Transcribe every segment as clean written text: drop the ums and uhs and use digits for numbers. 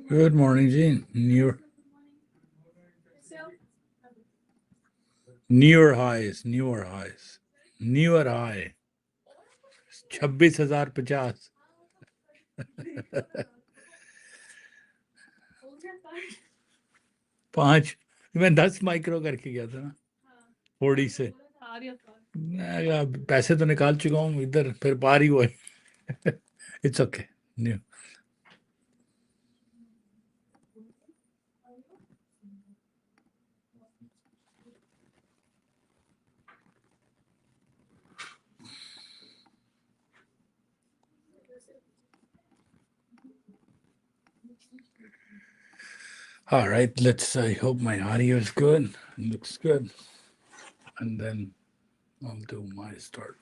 Good morning, Gene. Newer highs. Newer high. 26,050. 5 मैं 10 micro करके गया था ना 40 से मैं पैसे तो निकाल चुका हूँ इधर फिर बाहर ही हुआ it's okay new All right, I hope my audio is good. It looks good. And then I'll do my start.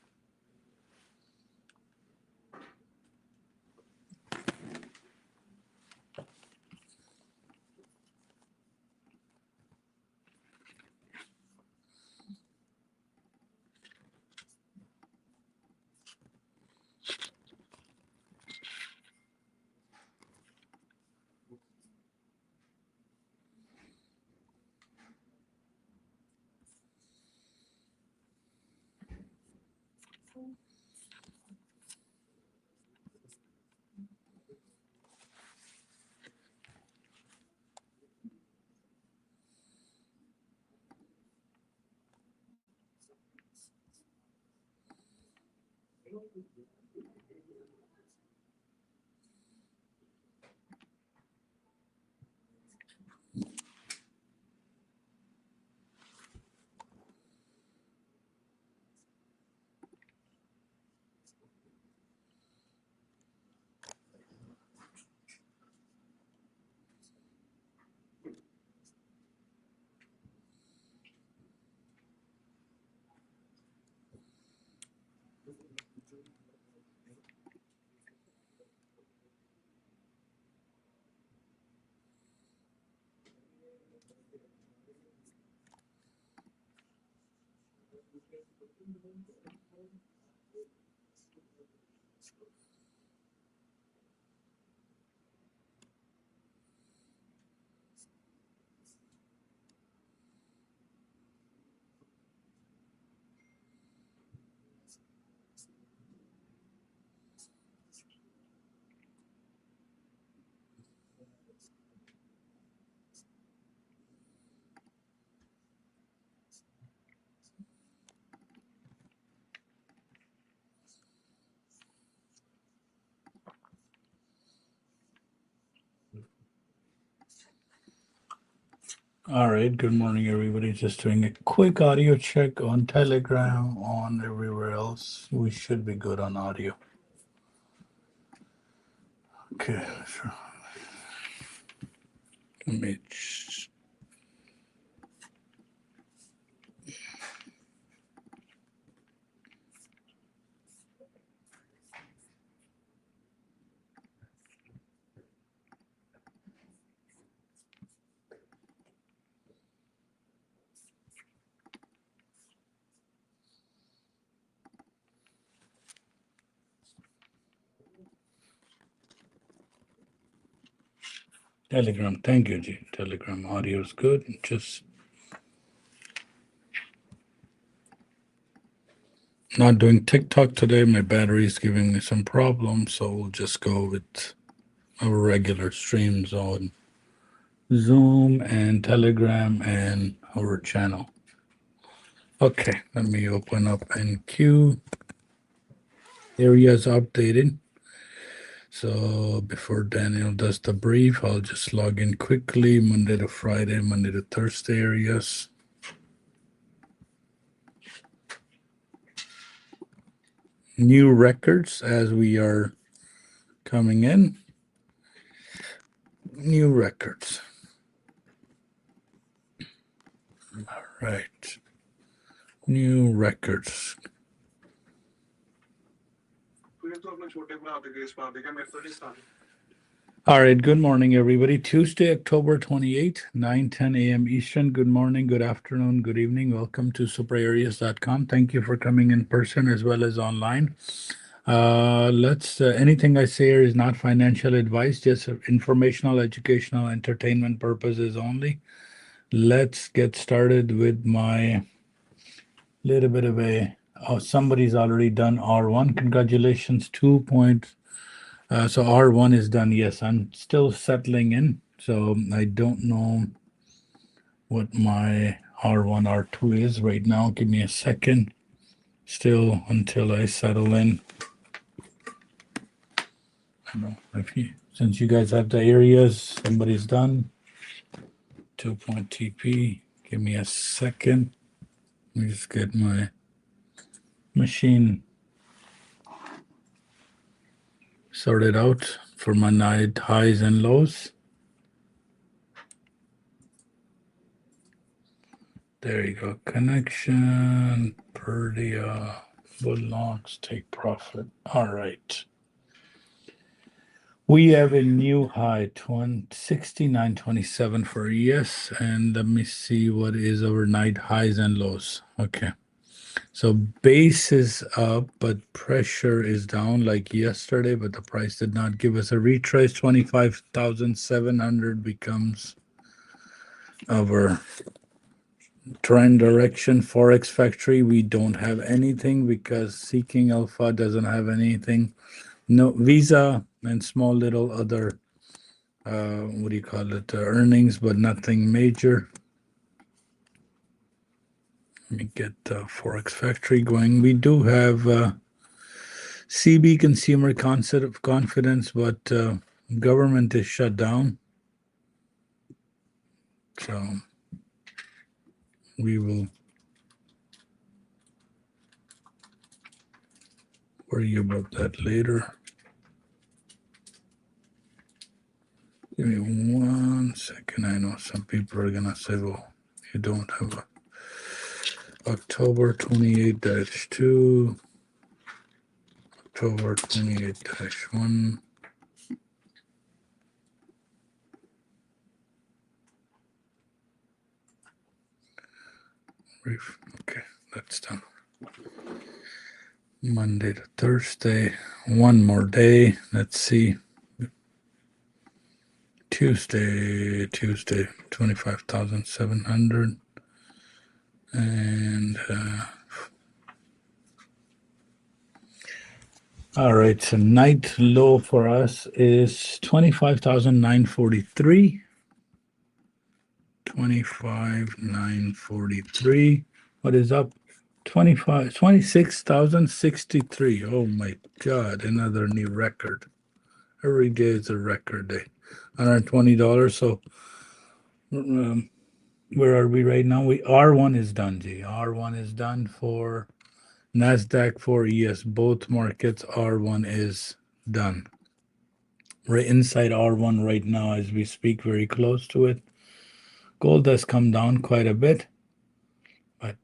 All right, good morning, everybody. Just doing a quick audio check on Telegram, on everywhere else. We should be good on audio. Okay, sure. Let me Telegram. Thank you, G. Telegram audio is good. Just not doing TikTok today. My battery is giving me some problems, so we'll just go with our regular streams on Zoom and Telegram and our channel. Okay, let me open up NQ. Areas updated. So before Daniel does the brief, I'll just log in quickly. Monday to Friday, Monday to Thursday areas. New records as we are coming in. New records. All right. New records. All right, good morning, everybody. Tuesday, October 28, 9:10 a.m. Eastern. Good morning, good afternoon, good evening. Welcome to SuperAreas.com. Thank you for coming in person as well as online. Anything I say here is not financial advice, just informational, educational, entertainment purposes only. Let's get started with my little bit of somebody's already done R1. Congratulations, 2 point. So R1 is done. Yes, I'm still settling in. So I don't know what my R1, R2 is right now. Give me a second. Still until I settle in. I don't know since you guys have the areas, somebody's done. 2 point TP. Give me a second. Let me just get my machine sorted out for my night highs and lows. There you go. Connection, Purdia, Bulldogs, take profit. All right. We have a new high, 69.27 for ES. And let me see what is our night highs and lows. Okay. So base is up, but pressure is down like yesterday, but the price did not give us a retrace. 25,700 becomes our trend direction. Forex Factory, we don't have anything because Seeking Alpha doesn't have anything. No Visa and small little other earnings, but nothing major. Let me get Forex Factory going. We do have CB consumer confidence, but government is shut down. So we will worry about that later. Give me 1 second. I know some people are gonna say, well, you don't have a October 28-2, October 28-1. Okay, that's done. Monday to Thursday, one more day. Let's see. Tuesday, 25,700. And all right, so night low for us is 25,943. 25,943. What is up? 26,063. Oh my God, another new record. Every day is a record day. $120. So where are we right now? R1 is done, G. R1 is done for NASDAQ, for ES. Both markets, R1 is done. We're inside R1 right now as we speak, very close to it. Gold has come down quite a bit, but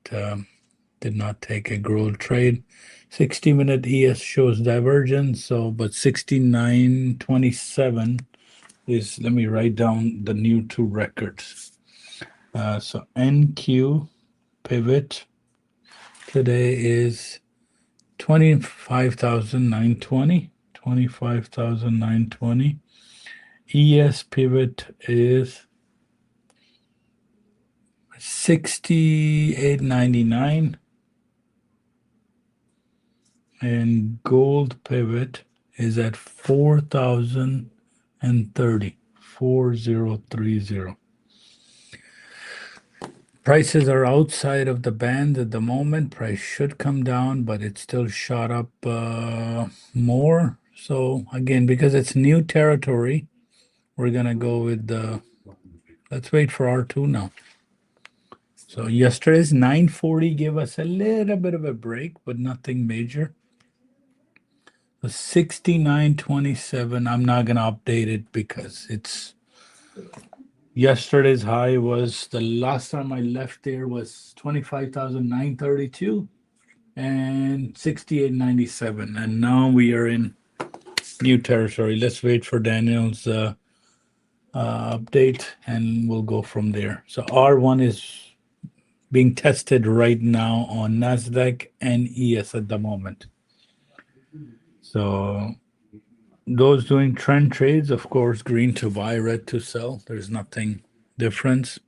did not take a gold trade. 60-minute ES shows divergence, but 69.27 is, let me write down the new two records. So NQ pivot today is 25,920. 25,920. ES pivot is 68.99. And gold pivot is at 4,030. 4030. Prices are outside of the band at the moment. Price should come down, but it still shot up more. So again, because it's new territory, we're gonna go with let's wait for R2 now. So yesterday's 940 gave us a little bit of a break, but nothing major. The 69.27, I'm not gonna update it because it's Yesterday's high was the last time I left there was 25,932 and 68.97, and now we are in new territory. Let's wait for Daniel's update, and we'll go from there. So R1 is being tested right now on NASDAQ and ES at the moment. So those doing trend trades, of course, green to buy, red to sell. There's nothing different.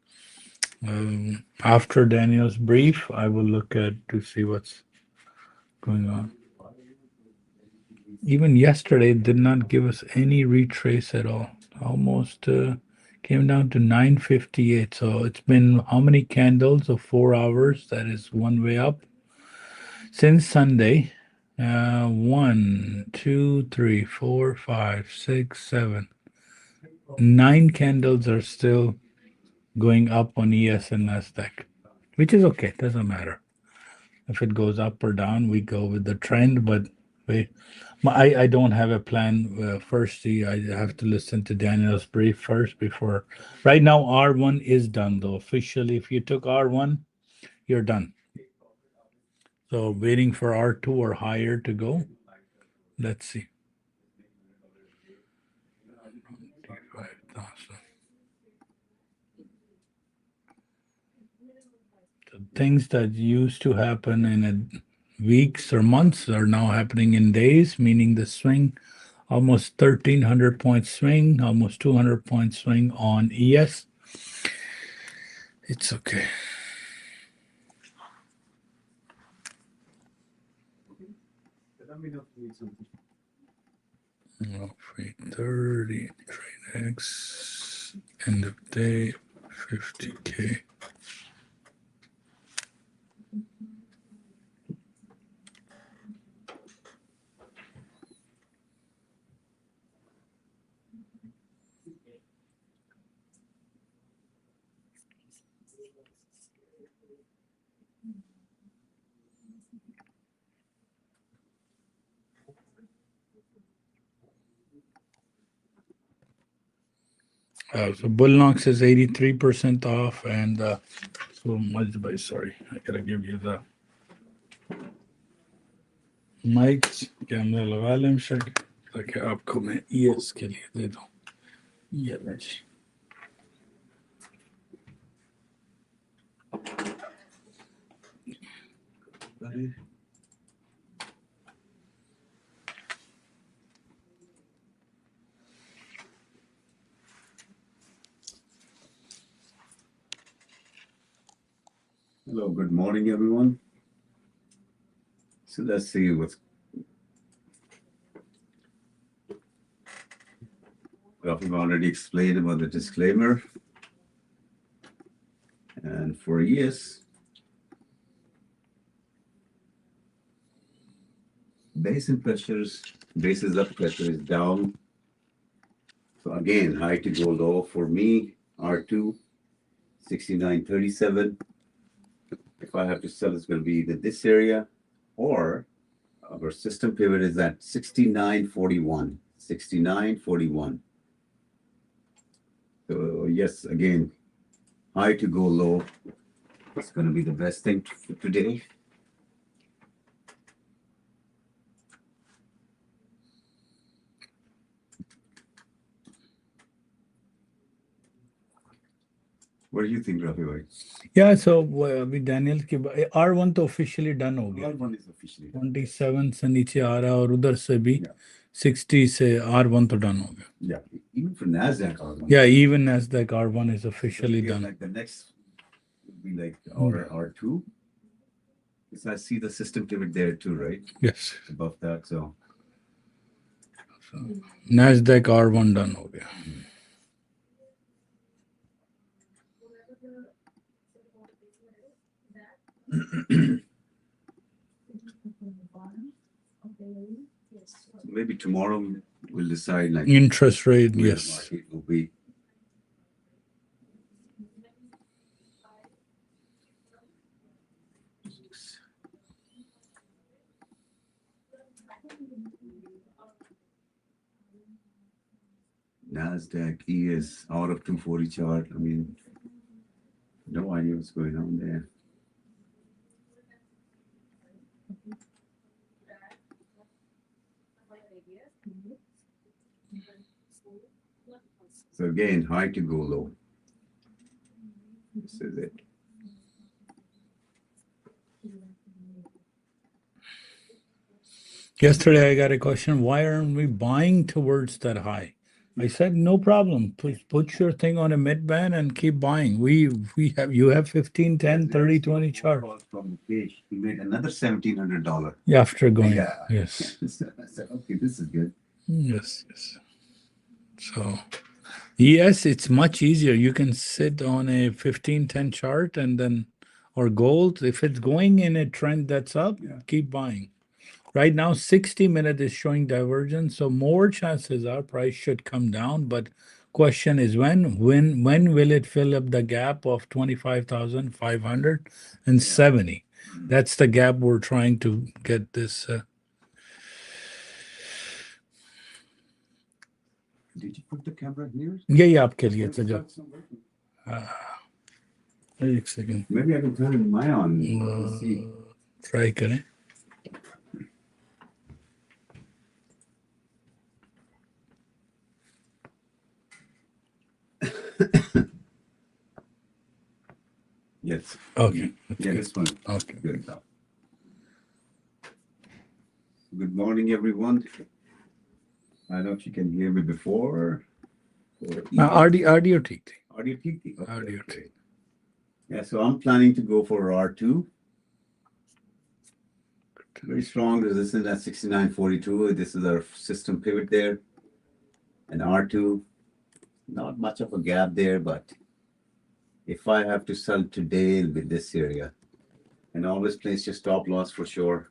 After Daniel's brief, I will look at to see what's going on. Even yesterday, it did not give us any retrace at all. Almost came down to 958. So it's been how many candles of 4 hours? That is one way up. Since Sunday, 1, 2, 3, 4, 5, 6, 7, 9 candles are still going up on ES and NASDAQ, which is okay. Doesn't matter. If it goes up or down, we go with the trend, but I don't have a plan. Firstly, I have to listen to Daniel's brief first before. Right now, R1 is done, though. Officially, if you took R1, you're done. So waiting for R2 or higher to go. Let's see. 25,000. So things that used to happen in weeks or months are now happening in days, meaning the swing, almost 1,300 point swing, almost 200 point swing on ES. It's okay. Free 30, trade X, end of day, 50K. So Bullnox is 83% off, and so much by sorry, I gotta give you the mics. Camera लगा लें शक ताकि आपको मैं ES के लिए दे दूं. ये लो जी. Hello, good morning, everyone. So let's see what's. Well, we've already explained about the disclaimer. And for ES, basis up pressure is down. So again, high to go low for me, R2, 69.37. If I have to sell, it's going to be either this area or our system pivot is at 69.41. 69.41. So yes, again, high to go low. It's going to be the best thing for today. What do you think, Rafay? Yeah, so अभी Daniel की R1 तो officially done हो गया. R1 is officially 27 से नीचे आ रहा है और उधर से भी 60 से R1 तो done हो गया. Yeah, even for NASDAQ R1. Yeah, even NASDAQ R1 is officially done. Like the next would be like our R2. Because I see the system pivot there too, right? Yes. Above that, so NASDAQ R1 done हो गया. maybe tomorrow we'll decide like Interest rate, where the yes. market will be. NASDAQ, ES, out of 240 chart. I mean, no idea what's going on there. So again, high to go low. This is it. Yesterday, I got a question. Why aren't we buying towards that high? I said, no problem. Please put your thing on a mid band and keep buying. You have 15, 10, 30, 20 chart. From the page, he made another $1,700. After going, Yeah. yes. I said, okay, this is good. Yes, yes. So, yes, it's much easier. You can sit on a 15, 10 chart and then, or gold. If it's going in a trend that's up, Yeah. keep buying. Right now, 60-minute is showing divergence, so more chances are price should come down. But question is when will it fill up the gap of 25,570? That's the gap we're trying to get this. Did you put the camera here? Yeah, आपके लिए तो जो एक second Maybe I can turn my on. Let's see. try करें. Yes. Okay. Yeah, this one. Okay. Good. Good morning, everyone. I don't know if you can hear me before. Audio ठीक थी. Audio ठीक थी. Okay. Audio ठीक. Yeah, so I'm planning to go for R2. Very strong resistance at 69.42. This is our system pivot there. And R2, not much of a gap there, but if I have to sell today, it'll be this area. And always place your stop loss for sure.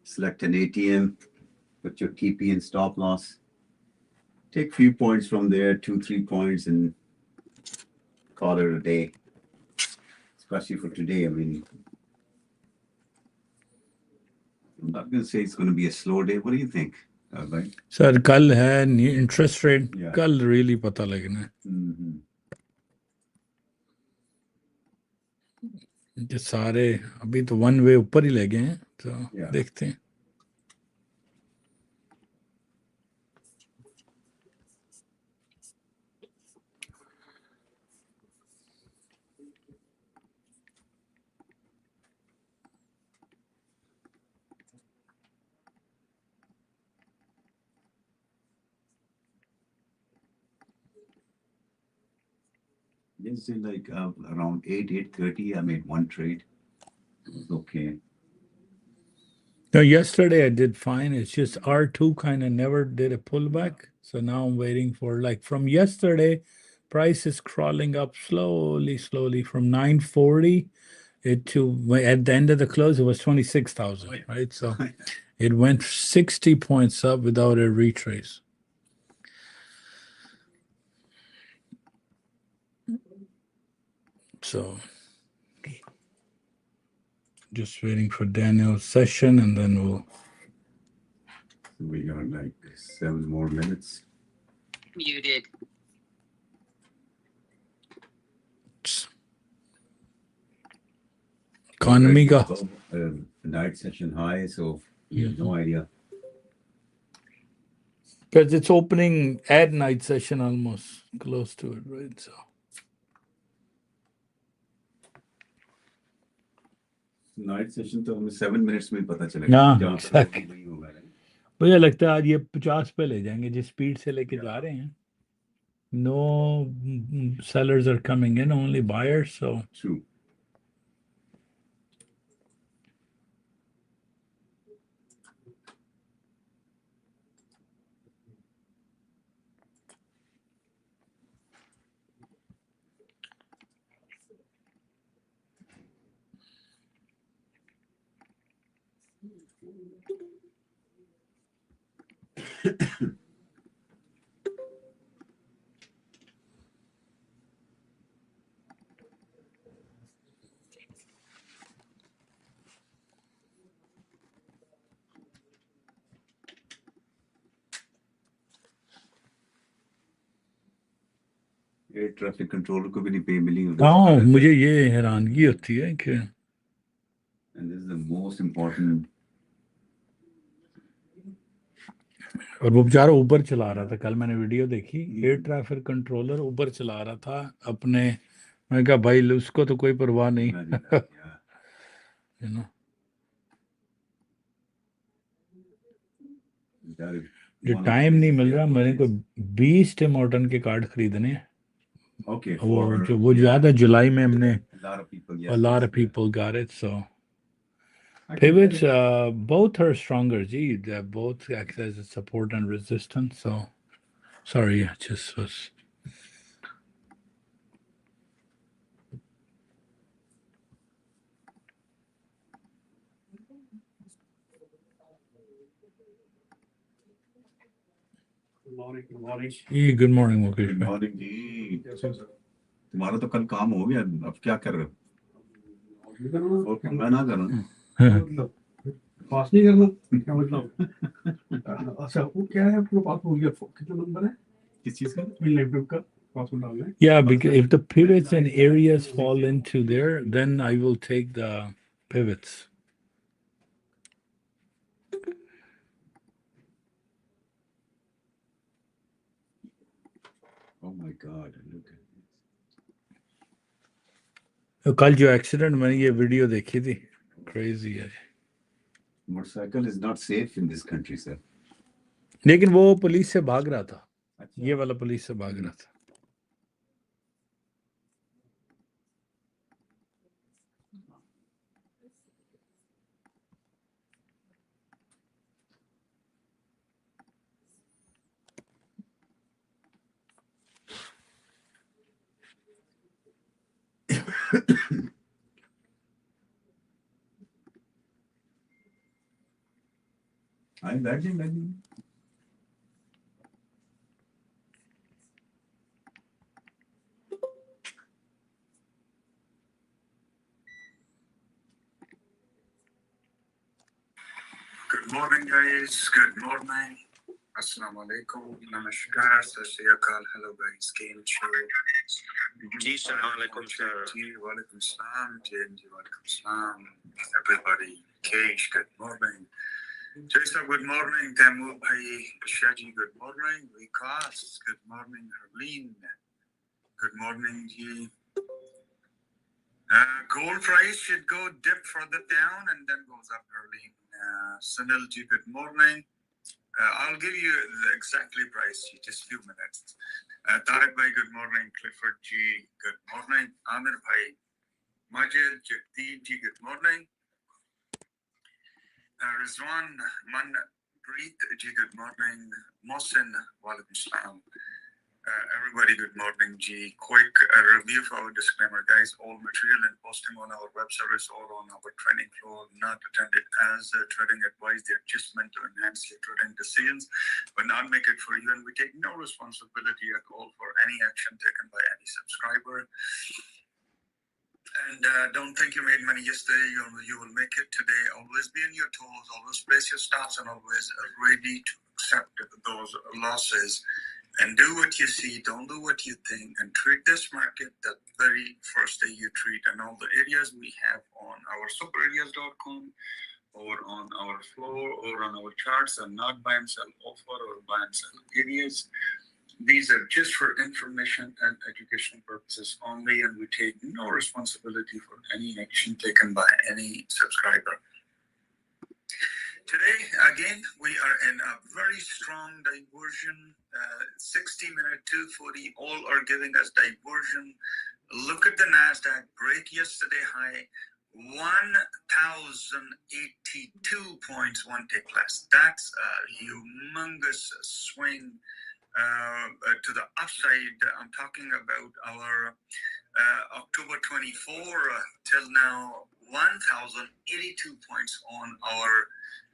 Select an ATM, put your TP and stop loss. Take few points from there, 2-3 points, and call it a day. Especially for today. I mean, I'm not going to say it's going to be a slow day. What do you think? Right? Sir, कल है interest rate. Yeah. कल really पता लगना है. ये सारे अभी तो वन वे ऊपर ही ले गए हैं तो Yeah. देखते हैं. Yesterday, like around 8:30, I made one trade. It was okay. No, yesterday I did fine. It's just R2 kind of never did a pullback. So now I'm waiting for like from yesterday, price is crawling up slowly from 940 it to at the end of the close it was 26,000, right? So it went 60 points up without a retrace. So just waiting for Daniel's session and then we'll. We got like 7 more minutes. Muted. Economy ka. Night session high, so we have no idea. Because it's opening at night session almost close to it, right? So. Night session तो हमें 7 minutes में पता चलेगा. हाँ, exactly. मुझे लगता है आज ये 50 पे ले जाएंगे जिस स्पीड से लेके जा रहे हैं. No sellers are coming in, only buyers. So True. Air traffic controller को भी नहीं पे मिली। हाँ, मुझे ये हैरानगी होती है कि And this is the most important. और वो बेचारा ऊबर चला रहा था, कल मैंने वीडियो देखी, एयर ट्रैफिक कंट्रोलर ऊबर चला रहा था अपने, मैं कहा भाई उसको तो कोई परवाह नहीं यू नो। जो टाइम नहीं मिल रहा, मेरे को 20 टिम हॉर्टन के कार्ड खरीदने हैं। Okay, वो ज्यादा जुलाई में हमने a lot of people got it, so pivots both are stronger. Gee, they both act as a support and resistance. So sorry, I just was. Good morning. Good morning, Mukesh. Good morning जी। तुम्हारा तो कल काम हो गया, अब क्या कर रहे हो? मैं ना करना। पास नहीं करना क्या मतलब? अच्छा वो क्या है, आपको पास हो गया, कितना नंबर है किस चीज का? लैपटॉप का पासवर्ड डालना है? Yeah, because if the pivots and areas fall into there, then I will take the pivots. Oh my God, look at this. कल जो एक्सीडेंट, मैंने ये वीडियो देखी थी, क्रेजी है। Motorcycle is not safe in this country, sir. लेकिन वो police से भाग रहा था, ये वाला पुलिस से भाग रहा था। I'm lagging. Good morning, guys. Good morning. Assalamu alaikum. Namaskar. Sasriyakal. Hello, guys. Game show. Ji, Assalamu alaikum, sir. Ji, walaikum salam. Ji, walaikum salam. Everybody. Keish, good morning. Jaisa, good morning. Tamu bhai. Shaji, good morning. Vikas, good morning. Harleen, good morning. Ji. Gold price should go dip further down and then goes up early. Sunil ji, good morning. I'll give you the exactly price in just a few minutes. Tariq bhai, good morning. Clifford ji, good morning. Amir bhai, Majid, Jagdeep ji, good morning. Rizwan Manpreet ji, good morning. Mohsin, walaikum salam. Everybody, good morning, G. Quick review for our disclaimer, guys. All material and posting on our web service or on our training floor not intended as trading advice. They are just meant to enhance your trading decisions, but not make it for you. And we take no responsibility at all for any action taken by any subscriber. And don't think you made money yesterday, you will make it today. Always be on your toes, always place your stops, and always ready to accept those losses. And do what you see, don't do what you think, and treat this market the very first day you treat. And all the areas we have on our SuperAreas.com or on our floor or on our charts are not buy and sell offer or buy and sell areas. These are just for information and educational purposes only, and we take no responsibility for any action taken by any subscriber. Today, again, we are in a very strong diversion. 60-minute, 240, all are giving us diversion. Look at the NASDAQ break yesterday high, 1,082 points, one tick less. That's a humongous swing to the upside. I'm talking about our October 24 till now, 1,082 points on our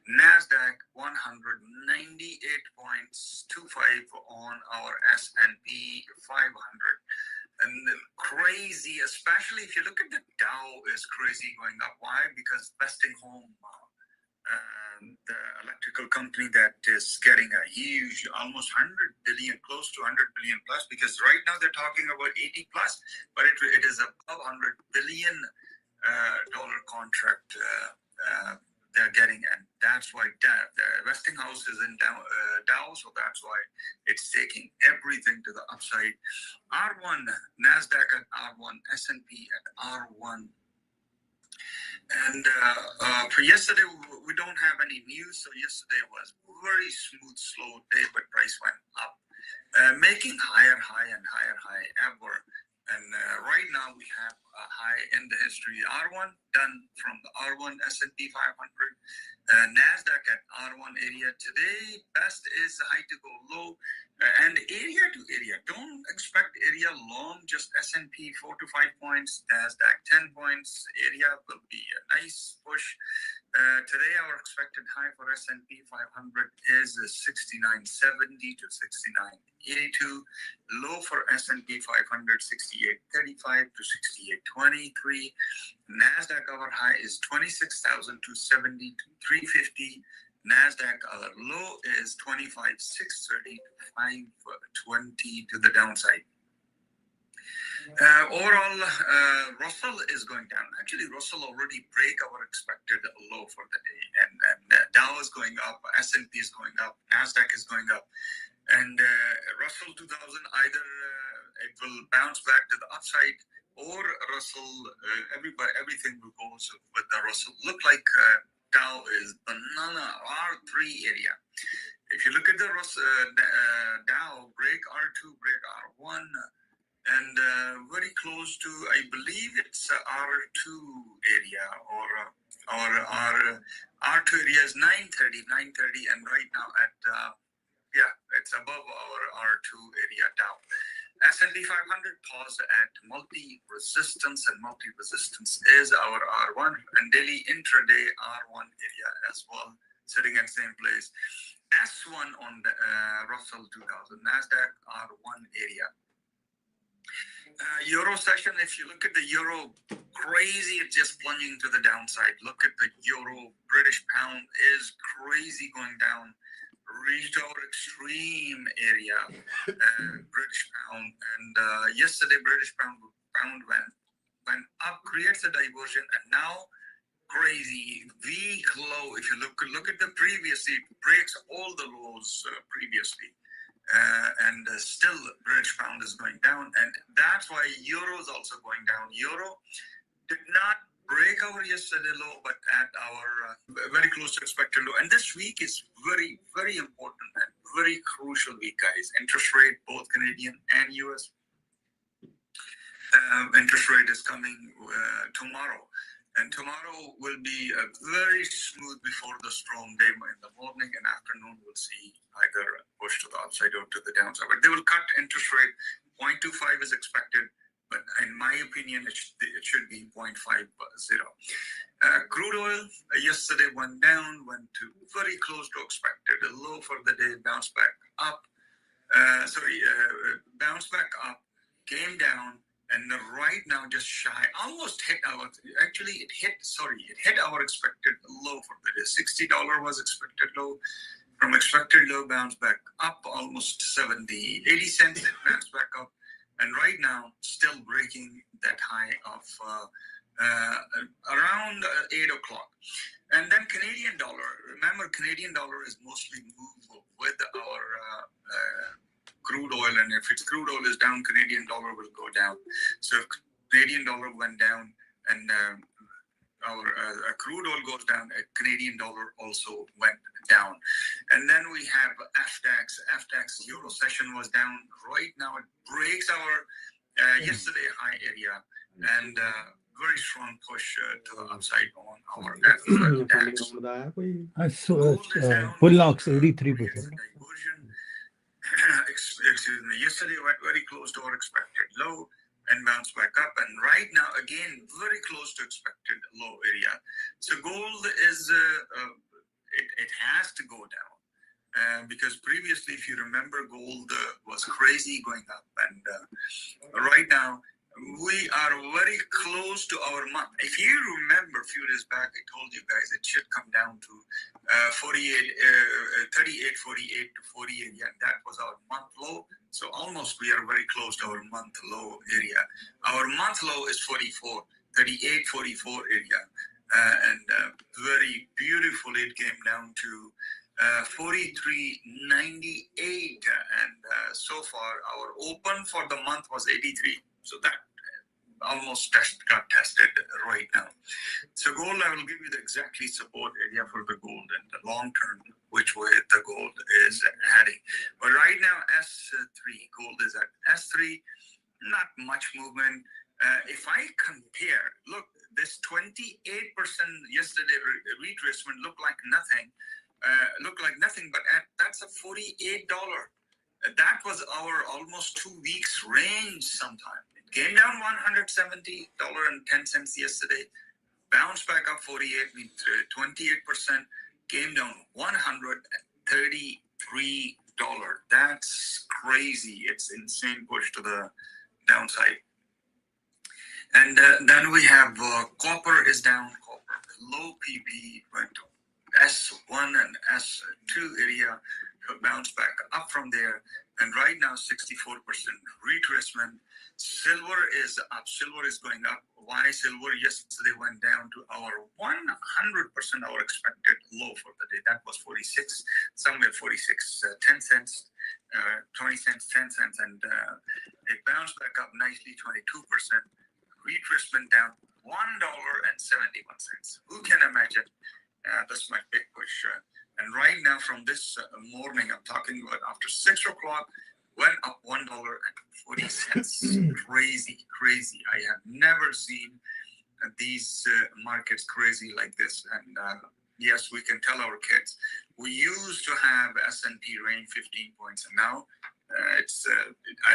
NASDAQ, 198.25 on our S&P 500. And crazy, especially if you look at the Dow is crazy going up. Why? Because vesting home the electrical company that is getting a huge, almost 100 billion, close to 100 billion plus, because right now they're talking about 80 plus, but it is above 100 billion dollar contract they're getting, and that's why the Westinghouse is in Dow, so that's why it's taking everything to the upside. R1, NASDAQ at R1, S&P at R1. And for yesterday, we don't have any news, so yesterday was very smooth, slow day, but price went up, making higher high and higher high ever. And right now we have a high in the history. R1 done from the R1 S&P 500. NASDAQ at R1 area. Today, best is high to go low. And area to area. Don't expect area long, just S&P 4 to 5 points. NASDAQ 10 points. Area will be a nice push. Today, our expected high for S&P 500 is 69.70 to 69.82. Low for S&P 500, 68.35 to 68.23. NASDAQ, our high is 26,270 to 350. NASDAQ, our low is 25,630 to 520 to the downside. Overall, Russell is going down. Actually, Russell already break our expected low for the day, and Dow is going up, S&P is going up, NASDAQ is going up, and Russell 2000 either it will bounce back to the upside, or Russell everything will go with the Russell. Look like Dow is banana R3 area. If you look at the Dow, break R2, break R1. And very close to, I believe it's R2 area, or our R2 area is 930, and right now at, it's above our R2 area down. S&P 500 paused at multi-resistance, and multi-resistance is our R1, and daily intraday R1 area as well, sitting at same place. S1 on the Russell 2000, NASDAQ R1 area. Euro session, if you look at the euro, crazy, it's just plunging to the downside. Look at the euro, British pound is crazy going down, reached our extreme area, British pound, and yesterday British pound went up, creates a diversion, and now crazy weak low. If you look at the previous, it breaks all the lows previously. And still British pound is going down, and that's why euro is also going down. Euro did not break our yesterday low, but at our very close to expected low. And this week is very, very important and very crucial week, guys. Interest rate, both Canadian and US. Interest rate is coming tomorrow. And tomorrow will be a very smooth before the strong day. In the morning and afternoon, we'll see either push to the upside or to the downside. But they will cut interest rate. 0.25 is expected, but in my opinion, it should be 0.50. Crude oil yesterday went down, went to very close to expected. A low for the day, bounced back up. Bounced back up, came down. And right now, just shy, almost hit our, actually it hit our expected low for the day. $60 was expected low. From expected low, bounced back up almost 80 cents, it bounced back up. And right now, still breaking that high of around 8 o'clock. And then Canadian dollar. Remember, Canadian dollar is mostly moved with our crude oil, and if it's crude oil is down, Canadian dollar will go down. So if Canadian dollar went down and our crude oil goes down, Canadian dollar also went down. And then we have FTAX euro session was down. Right now it breaks our yesterday high area, and very strong push to the upside on our FTAX. I saw Bullocks 83%. Excuse me, yesterday went very close to our expected low and bounced back up, and right now again very close to expected low area. So gold is it has to go down because previously, if you remember, gold was crazy going up, and right now we are very close to our month. If you remember a few days back, I told you guys it should come down to 38.48 to 40 area. That was our month low. So almost we are very close to our month low area. Our month low is 44, 38.44 area. And very beautifully it came down to 43.98. And so far our open for the month was 83. So that almost got tested right now. So gold, I will give you the exactly support area for the gold and the long term, which way the gold is heading. But right now, S3, gold is at S3, not much movement. If I compare, look, this 28% yesterday retracement looked like nothing, but that's a $48. That was our almost 2 weeks range sometime. It came down $170.10 yesterday, bounced back up 48 with 28%, came down $133. That's crazy. It's insane push to the downside. And then we have copper is down. Copper, low PP went to S1 and S2 area, bounced back up from there. And right now, 64% retracement. Silver is up. Silver is going up. Why silver? Yesterday went down to our 100% our expected low for the day. That was 46, somewhere 46, 10 cents, 20 cents, 10 cents. And it bounced back up nicely, 22%. Retracement down $1.71. Who can imagine? That's my big push. And right now, from this morning, I'm talking about after 6 o'clock, went up $1.40. Crazy. I have never seen these markets crazy like this. And yes, we can tell our kids. We used to have S&P range 15 points, and now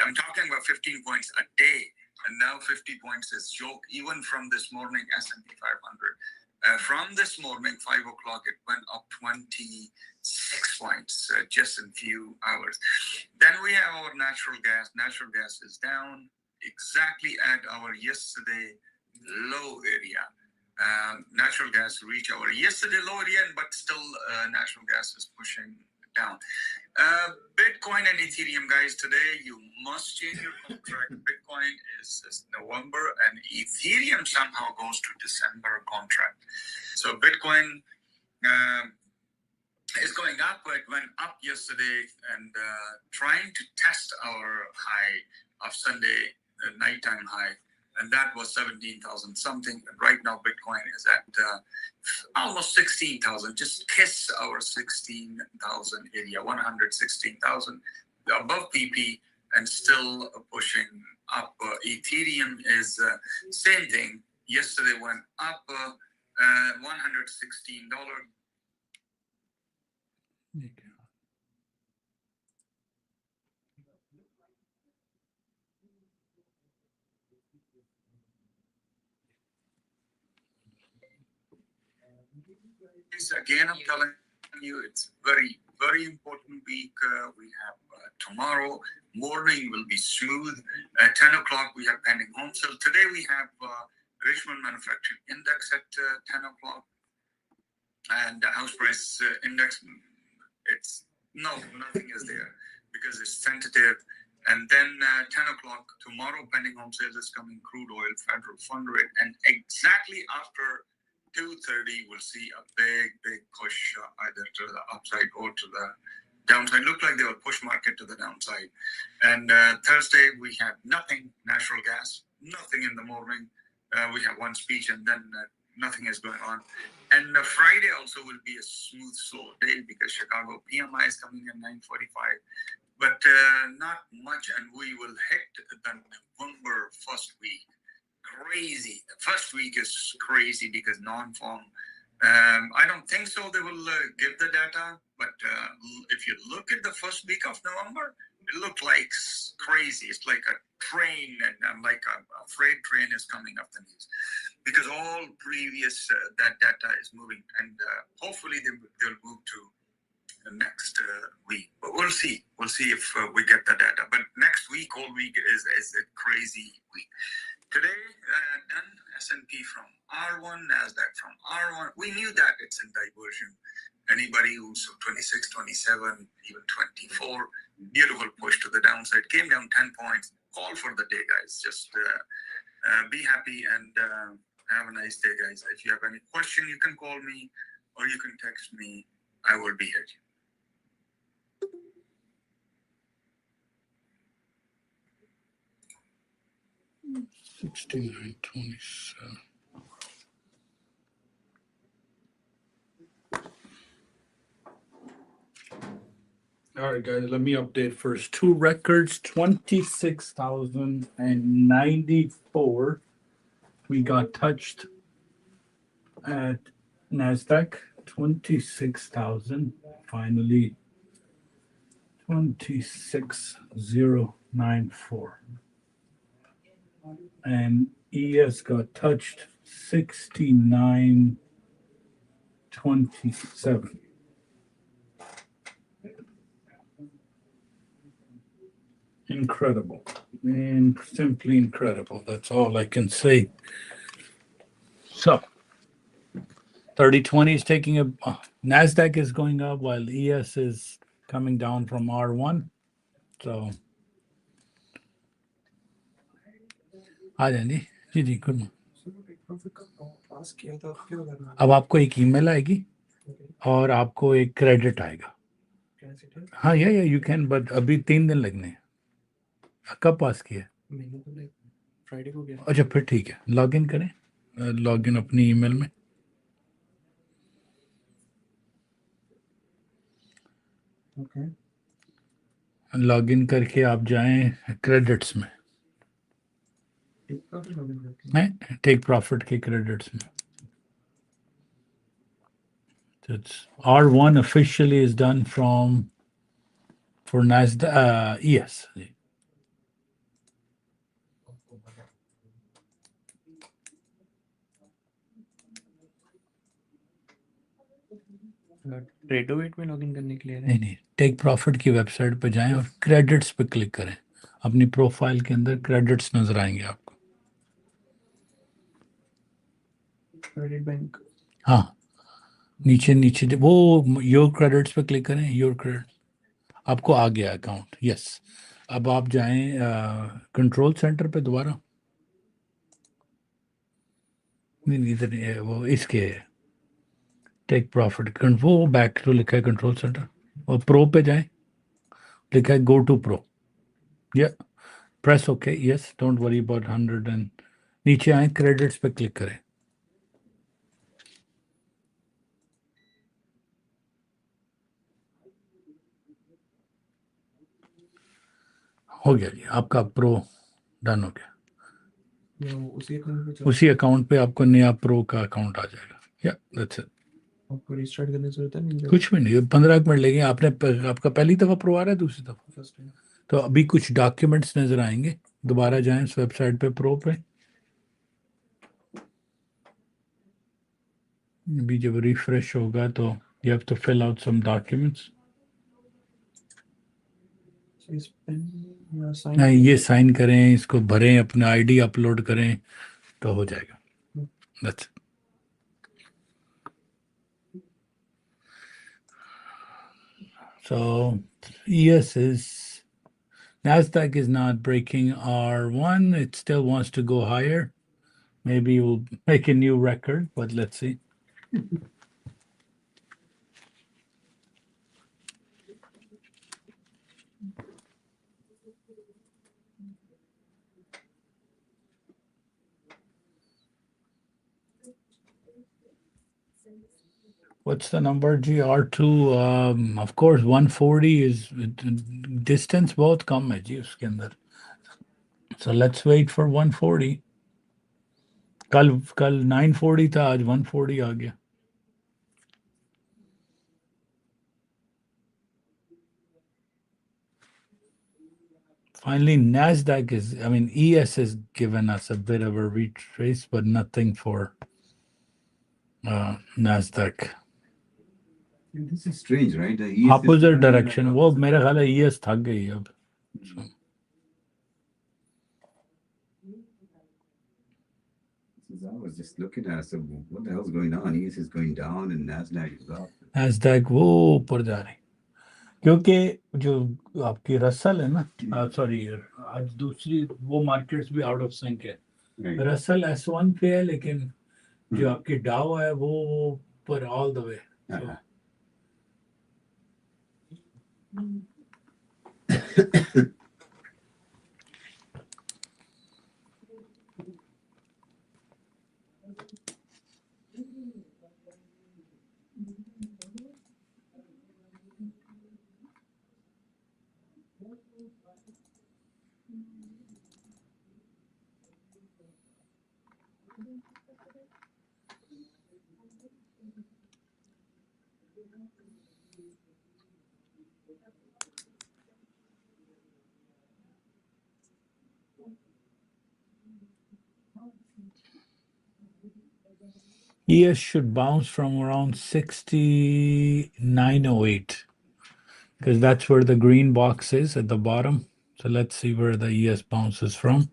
I'm talking about 15 points a day. And now 50 points is joke. Even from this morning, S&P 500. From this morning, 5 o'clock, it went up 26 points just in a few hours. Then we have our natural gas. Natural gas is down exactly at our yesterday low area. Natural gas reached our yesterday low area, but still natural gas is pushing down. Bitcoin and Ethereum, guys, today you must change your contract. Bitcoin is November and Ethereum somehow goes to December contract. So Bitcoin is going up. It went up yesterday and trying to test our high of Sunday, nighttime high. And that was 17,000 something. And right now, Bitcoin is at almost 16,000. Just kiss our 16,000 area, 116,000 above PP and still pushing up. Ethereum is same thing. Yesterday went up $116. Again, I'm telling you, it's very, very important week. We have tomorrow morning will be smooth. At 10 o'clock, we have pending home sale. Today, we have Richmond Manufacturing Index at 10 o'clock. And the house price index, nothing is there because it's tentative. And then 10 o'clock tomorrow, pending home sales is coming, crude oil, federal fund rate. And exactly after 2:30, we'll see a big push either to the upside or to the downside. Look like they will push market to the downside. And Thursday, we have nothing, natural gas, nothing in the morning. We have one speech and then nothing is going on. And Friday also will be a smooth, slow day because Chicago PMI is coming in 9:45. But not much, and we will hit the November first week. Crazy. The first week is crazy because non-farm. I don't think so they will give the data, but if you look at the first week of November, it looked like crazy. It's like a train, and like a freight train is coming up the news because all previous that data is moving, and hopefully they'll move to the next week. But we'll see. We'll see if we get the data. But next week, whole week is a crazy week. Today, done S&P from R1, NASDAQ from R1. We knew that it's in diversion. Anybody who's 26, 27, even 24, beautiful push to the downside, came down 10 points. Call for the day, guys. Just be happy and have a nice day, guys. If you have any question, you can call me or you can text me. I will be here. 69.27. All right, guys, let me update first. Two records, 26,094. We got touched at NASDAQ, 26,000. Finally, 26,094. And ES got touched, 69.27. Incredible. And simply incredible. That's all I can say. So 3020 is taking a NASDAQ is going up while ES is coming down from R1. So आ जाएंगे जी जी good अब आपको एक email आएगी और आपको एक credit आएगा हाँ या यू कैन बट अभी 3 दिन लगने हैं कब पास किया फ्राइडे को गया अच्छा फिर ठीक है लॉग इन करें लॉग इन अपनी ईमेल में ओके लॉग इन करके आप जाएं क्रेडिट्स में टेक प्रॉफिट के क्रेडिट्स में It's R1 officially is done for NASDAQ ES. ट्रेडोवेट में लॉगिन करने के लिए नहीं टेक प्रॉफिट की वेबसाइट पे जाएं और क्रेडिट्स पे क्लिक करें अपनी प्रोफाइल के अंदर क्रेडिट्स नजर आएंगे आपको क्रेडिट बैंक हाँ नीचे नीचे वो योर क्रेडिट्स पे क्लिक करें योर क्रेडिट आपको आ गया अकाउंट यस अब आप जाएं कंट्रोल सेंटर पे दोबारा नहीं इधर नहीं है वो इसके टेक प्रॉफिट वो बैक टू लिखा है कंट्रोल सेंटर और प्रो पे जाएं लिखा है गो टू प्रो या press okay yes don't worry about 100 and नीचे आए क्रेडिट्स पे क्लिक करें हो गया जी आपका प्रो डन हो गया उसी अकाउंट पे आपको नया प्रो का अकाउंट आ जाएगा या दैट्स इट आपको रिस्टार्ट करने की जरूरत है नहीं कुछ भी नहीं 15 मिनट लेंगे आपने आपका पहली दफा प्रो आ रहा है दूसरी दफा फर्स्ट टाइम तो अभी कुछ डॉक्यूमेंट्स नजर आएंगे दोबारा जाएं इस वेबसाइट पे प्रो पे अभी जब रिफ्रेश होगा तो you have to fill out some documents नहीं ये साइन करें इसको भरें अपना आईडी अपलोड करें तो हो जाएगा that's so ES is NASDAQ is not breaking R1 it still wants to go higher maybe we'll make a new record but let's see What's the number? GR2. Of course, 140 is distance बहुत कम है जी उसके अंदर. So let's wait for 140. कल 940 था आज 140 आ गया. Finally, NASDAQ is, I mean, ES has given us a bit of a retrace, but nothing for NASDAQ. This is strange, right? The ES Opposite direction. वो मेरा ख्याल है ES थक गई अब. So. I was just looking at it, so what the hell's going on? ES is going down and NASDAQ is up. NASDAQ वो ऊपर जा रही क्योंकि जो आपकी रसल है ना सॉरी आज दूसरी वो मार्केट्स भी आउट ऑफ सिंक है Right. रसल S1 पे है लेकिन जो Hmm. आपकी डाउ है वो ऊपर all the way Uh-huh. ES should bounce from around 6908 because that's where the green box is at the bottom. So let's see where the ES bounces from.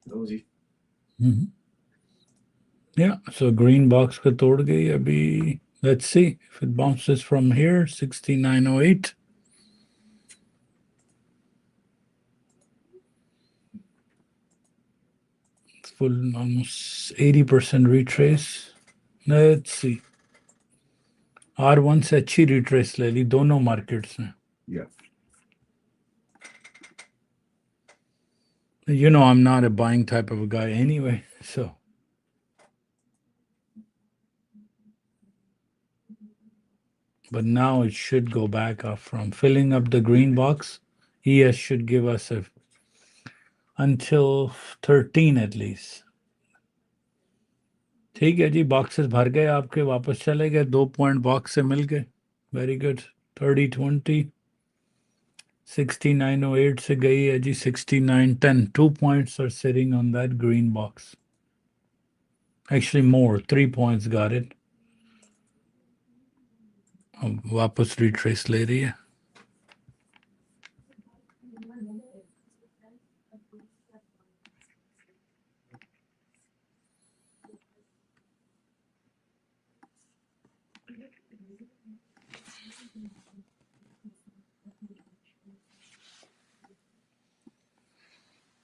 Rosie. Mhm. Yeah, so green box ko tod gayi abhi. Let's see if it bounces from here 6908. Full almost 80% retrace. Let's see. R1 से अच्छी retrace ले ली दोनों markets में. Yeah. You know I'm not a buying type of a guy anyway, so. But now it should go back up from filling up the green box. ES should give us a until 13 at least. ठीक है जी boxes भर गए आपके वापस चले गए 2 point box से मिल गए वेरी गुड 3020 6908 से गई है जी 6910 2 points are sitting on that green box actually more 3 points got it अब वापस रिट्रेस ले रही है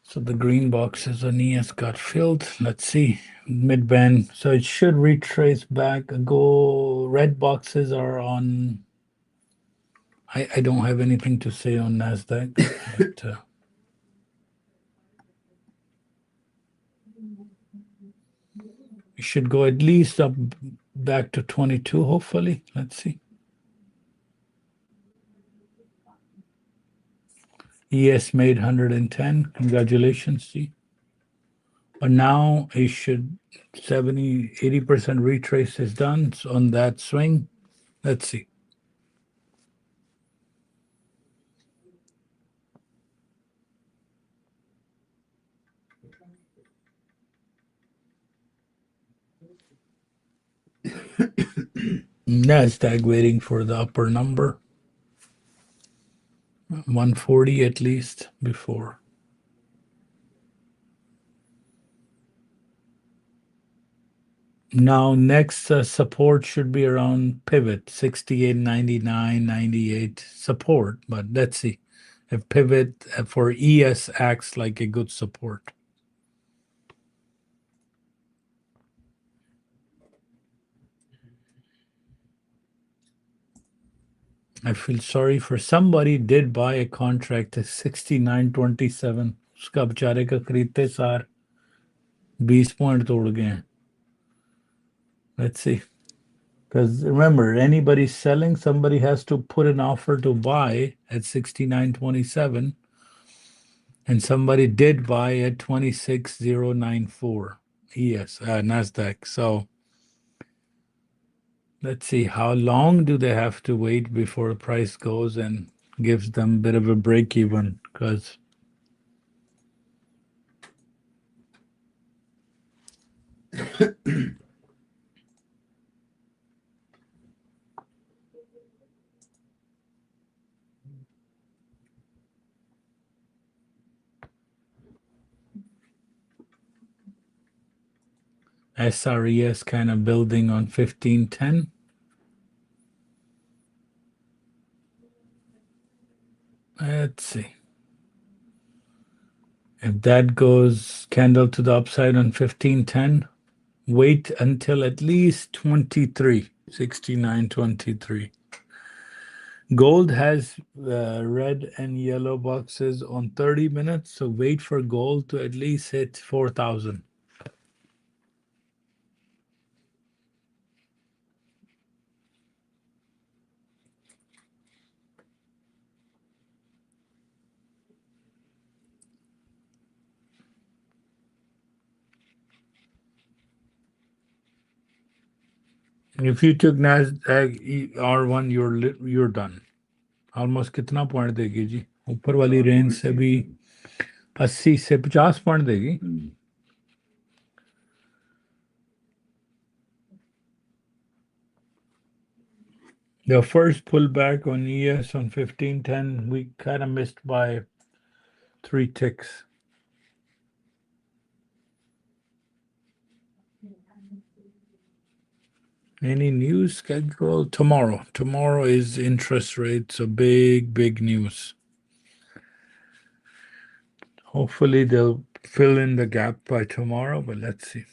So the green boxes on ES got filled. Let's see. Mid-band. So it should retrace back. Go. Red boxes are on. I don't have anything to say on NASDAQ. But, it should go at least up back to 22, hopefully. Let's see. ES made 110. Congratulations, G. But now it should 80% retrace is done on that swing. Let's see. NASDAQ waiting for the upper number. 140 at least before. Now next support should be around pivot 68, 99, 98 support. But let's see if pivot for ES acts like a good support. I feel sorry for somebody did buy a contract at 69.27. उसका बेचारे का खरीदते सार 20 point तोड़ गए. Let's see. Because remember, anybody selling, somebody has to put an offer to buy at 69.27. And somebody did buy at 26.094 ES, NASDAQ. So let's see, how long do they have to wait before the price goes and gives them a bit of a break even? Because SRES kind of building on 1510. Let's see. If that goes candle to the upside on 1510, wait until at least 23, 69.23. Gold has red and yellow boxes on 30 minutes, so wait for gold to at least hit 4,000. If you took NASDAQ R1, you're done. Almost कितना point देगी जी? ऊपर वाली range से भी 80 से 50 point देगी. The first pullback on ES on 1510, we kind of missed by 3 ticks. Any news schedule? Tomorrow. Tomorrow is interest rates, so big news. Hopefully they'll fill in the gap by tomorrow, but let's see.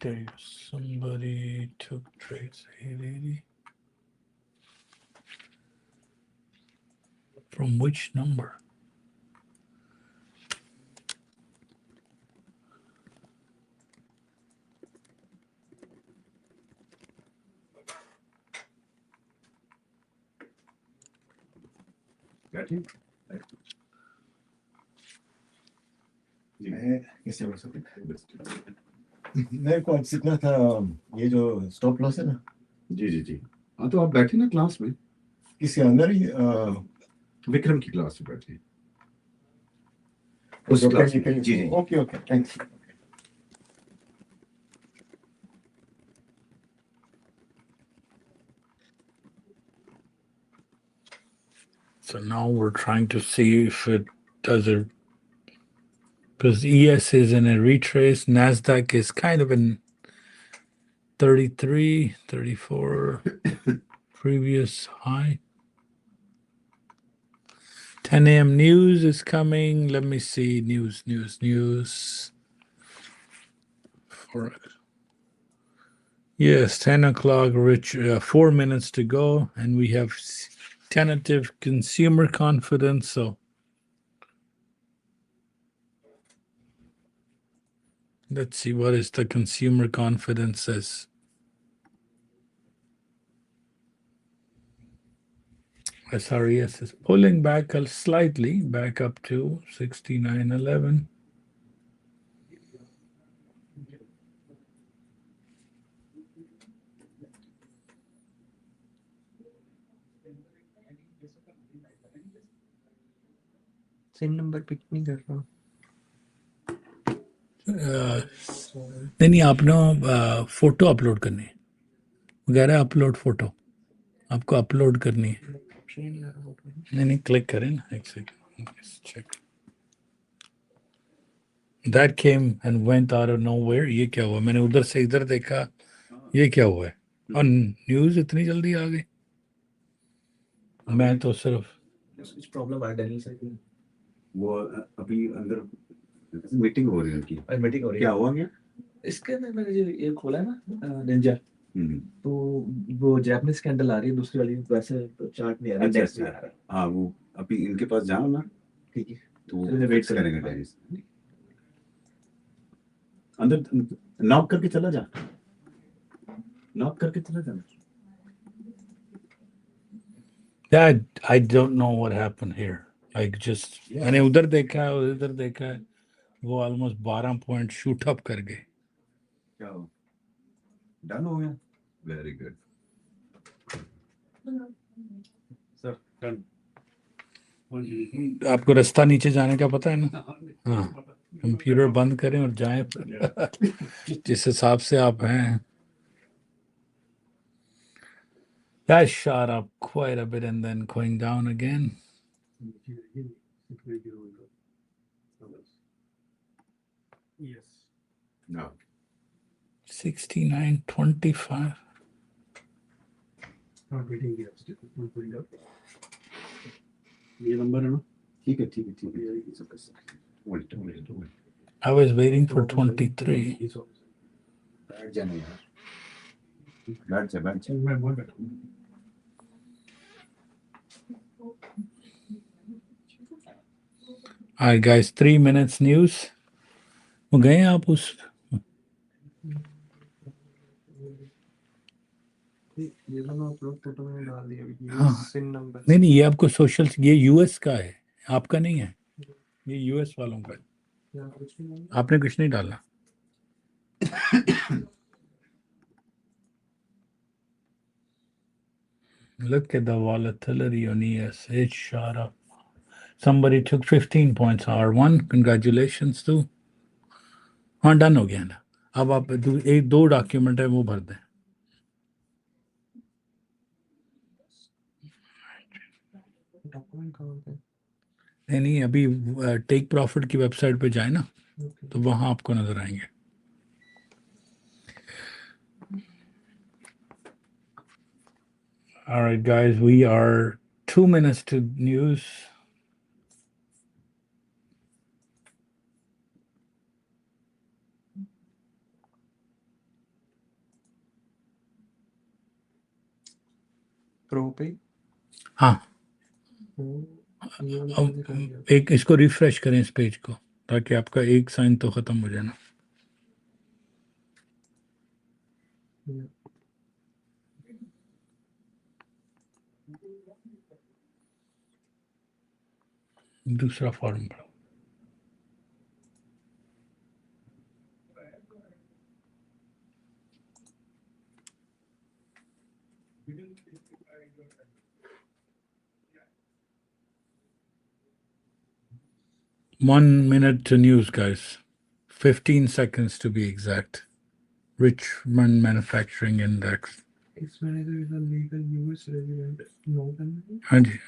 There, somebody took trades 880. From which number? Got you. कैसे बढ़ सकते मेरे को आज सीखना था ये जो स्टॉप लॉस है ना जी जी जी हाँ तो आप बैठे ना क्लास में किसी अंदर ही विक्रम की क्लास में बैठे उस क्लास में जी जी okay okay thanks So now we're trying to see if it does a because ES is in a retrace. NASDAQ is kind of in 33, 34 previous high. 10 a.m. news is coming. Let me see. News. Yes, 10 o'clock, Rich. 4 minutes to go, and we have tentative consumer confidence. So let's see what is the consumer confidence says. SRES is pulling back slightly, back up to 69.11. Same number pick नहीं कर रहा नहीं आपने photo upload करनी है वगैरह upload photo आपको upload करनी है ऑप्शन ही नहीं आ रहा फोटो नहीं क्लिक करें ना एक second check that came and went out of nowhere ये क्या हुआ मैंने उधर से इधर देखा ये क्या हुआ है और न्यूज़ इतनी जल्दी आ गई मैं तो सिर्फ कुछ प्रॉब्लम आ डेली से वो अभी अंदर मीटिंग हो रही है उनकी मीटिंग हो रही है क्या हुआ क्या इसके अंदर मैंने जो ये खोला है ना निंजा तो वो जैपनीज कैंडल आ रही है दूसरी वाली वैसे तो चार्ट नहीं आ रहा इंडेक्स नहीं आ रहा हाँ वो अभी इनके पास जाओ ना ठीक है तो वेट करेंगे डेनिस अंदर नॉक करके चला जा नॉक करके चला जा That I don't know what happened here. Like just मैंने उधर देखा और इधर देखा वो almost 12 पॉइंट शूट अप कर गए क्या हो डन हो गया वेरी गुड सर डन आपको रास्ता नीचे जाने का पता है ना हाँ कंप्यूटर बंद करें और जाएं जिस हिसाब से आप हैं That shot up quite a bit and then going down again. Yes. No. 69.25. Not waiting here. Still not going up. ये नंबर है ना ठीक है Wait. I was waiting for 23. बैठ जाना यार बैठ जा मैं बहुत बैठा हूँ All right, guys, 3 minutes news. वो गए आप उस ये दोनों अपलोड फोटो मैंने डाल दिया हाँ। सिन नंबर नहीं ये आपको सोशल ये यूएस का है आपका नहीं है ये यूएस वालों का है आपने कुछ नहीं डाला Look at the volatility on ES. It shot up. Somebody took 15 points. R1. Congratulations too. हाँ डन हो गया ना अब आप एक दो डॉक्यूमेंट है वो भर दें डॉक्यूमेंट कहाँ पे नहीं अभी टेक प्रॉफिट की वेबसाइट पे जाए ना तो वहाँ आपको नजर आएंगे All right, guys, we are 2 minutes to news. Pro पे हाँ ये वाला अब कैसे कर दिया एक इसको रिफ्रेश करें इस पेज को ताकि आपका एक साइन तो खत्म हो जाए ना दूसरा फॉर्म पढ़ो One minute to news, guys. 15 seconds to be exact. Richmond Manufacturing Index. Its manager is a legal US resident. No, then And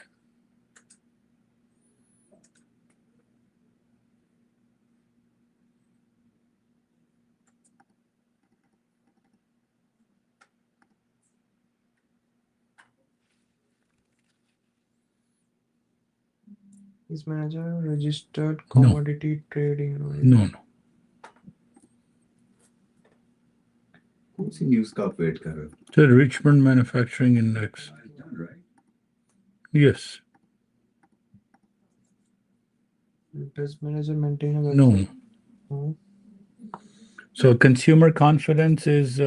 Is manager registered commodity trading? No, no. कौन सी news का आप wait कर रहे हो? The Richmond Manufacturing Index. Right. Yes. Does manager maintain a No. website? No. So consumer confidence is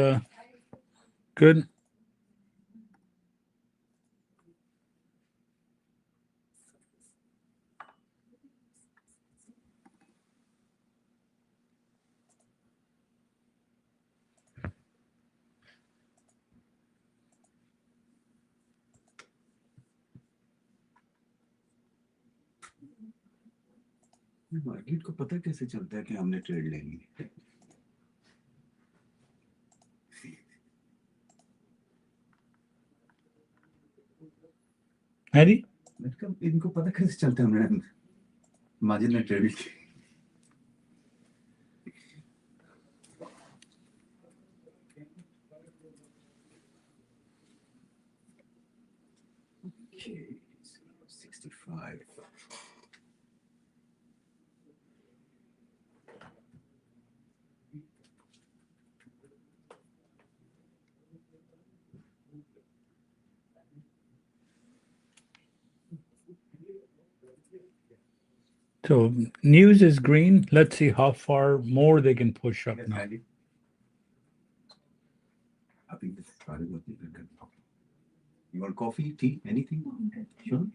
good. Market को पता कैसे चलता है कि हमने ट्रेड लेनी है? Harry? इनको पता कैसे चलता है हमने मार्जिन ने trade Lee? Okay, 65. So news is green. Let's see how far more they can push up now. I think this is probably what they're good. You want coffee, tea, anything? Sure.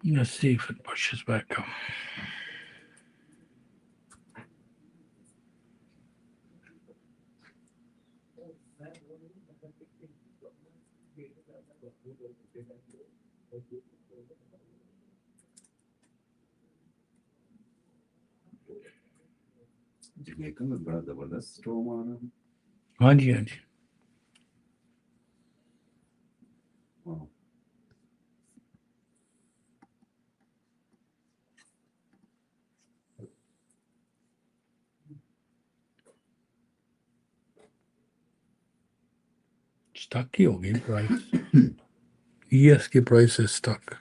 Let's see if it pushes back up. Jamaica में बड़ा जबरदस्त storm आ रहा है। हाँ जी, हाँ जी। हाँ। Stuck ही होगी price. ES की price is stuck.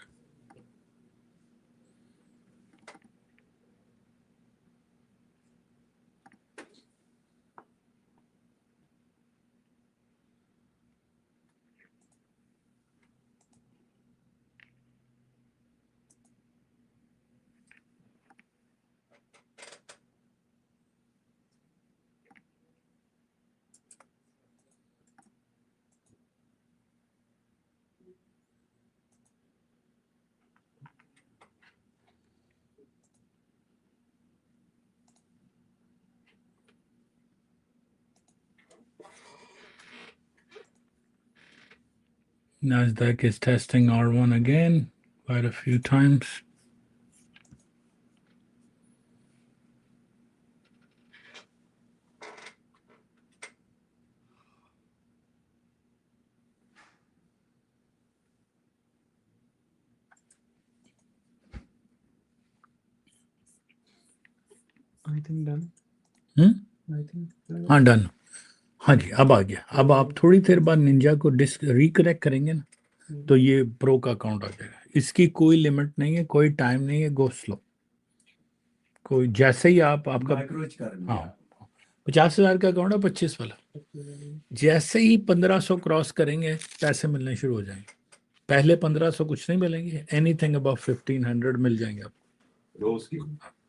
NASDAQ is testing R1 again quite a few times. I think done. I think done. हाँ डन। हाँ जी अब आ गया। अब आप थोड़ी देर बाद निंजा को रिकनेक्ट करेंगे ना तो ये प्रो का अकाउंट आ जाएगा। इसकी कोई लिमिट नहीं है, कोई टाइम नहीं है, गो स्लो। कोई जैसे ही आपका माइक्रोज कर रहे हैं। हाँ 50,000 का अकाउंट है, 25 वाला। जैसे ही 1500 क्रॉस करेंगे पैसे मिलने शुरू हो जाएंगे। पहले 1500 कुछ नहीं मिलेंगे, एनीथिंग अबव 1500 मिल जाएंगे आपको। रोज की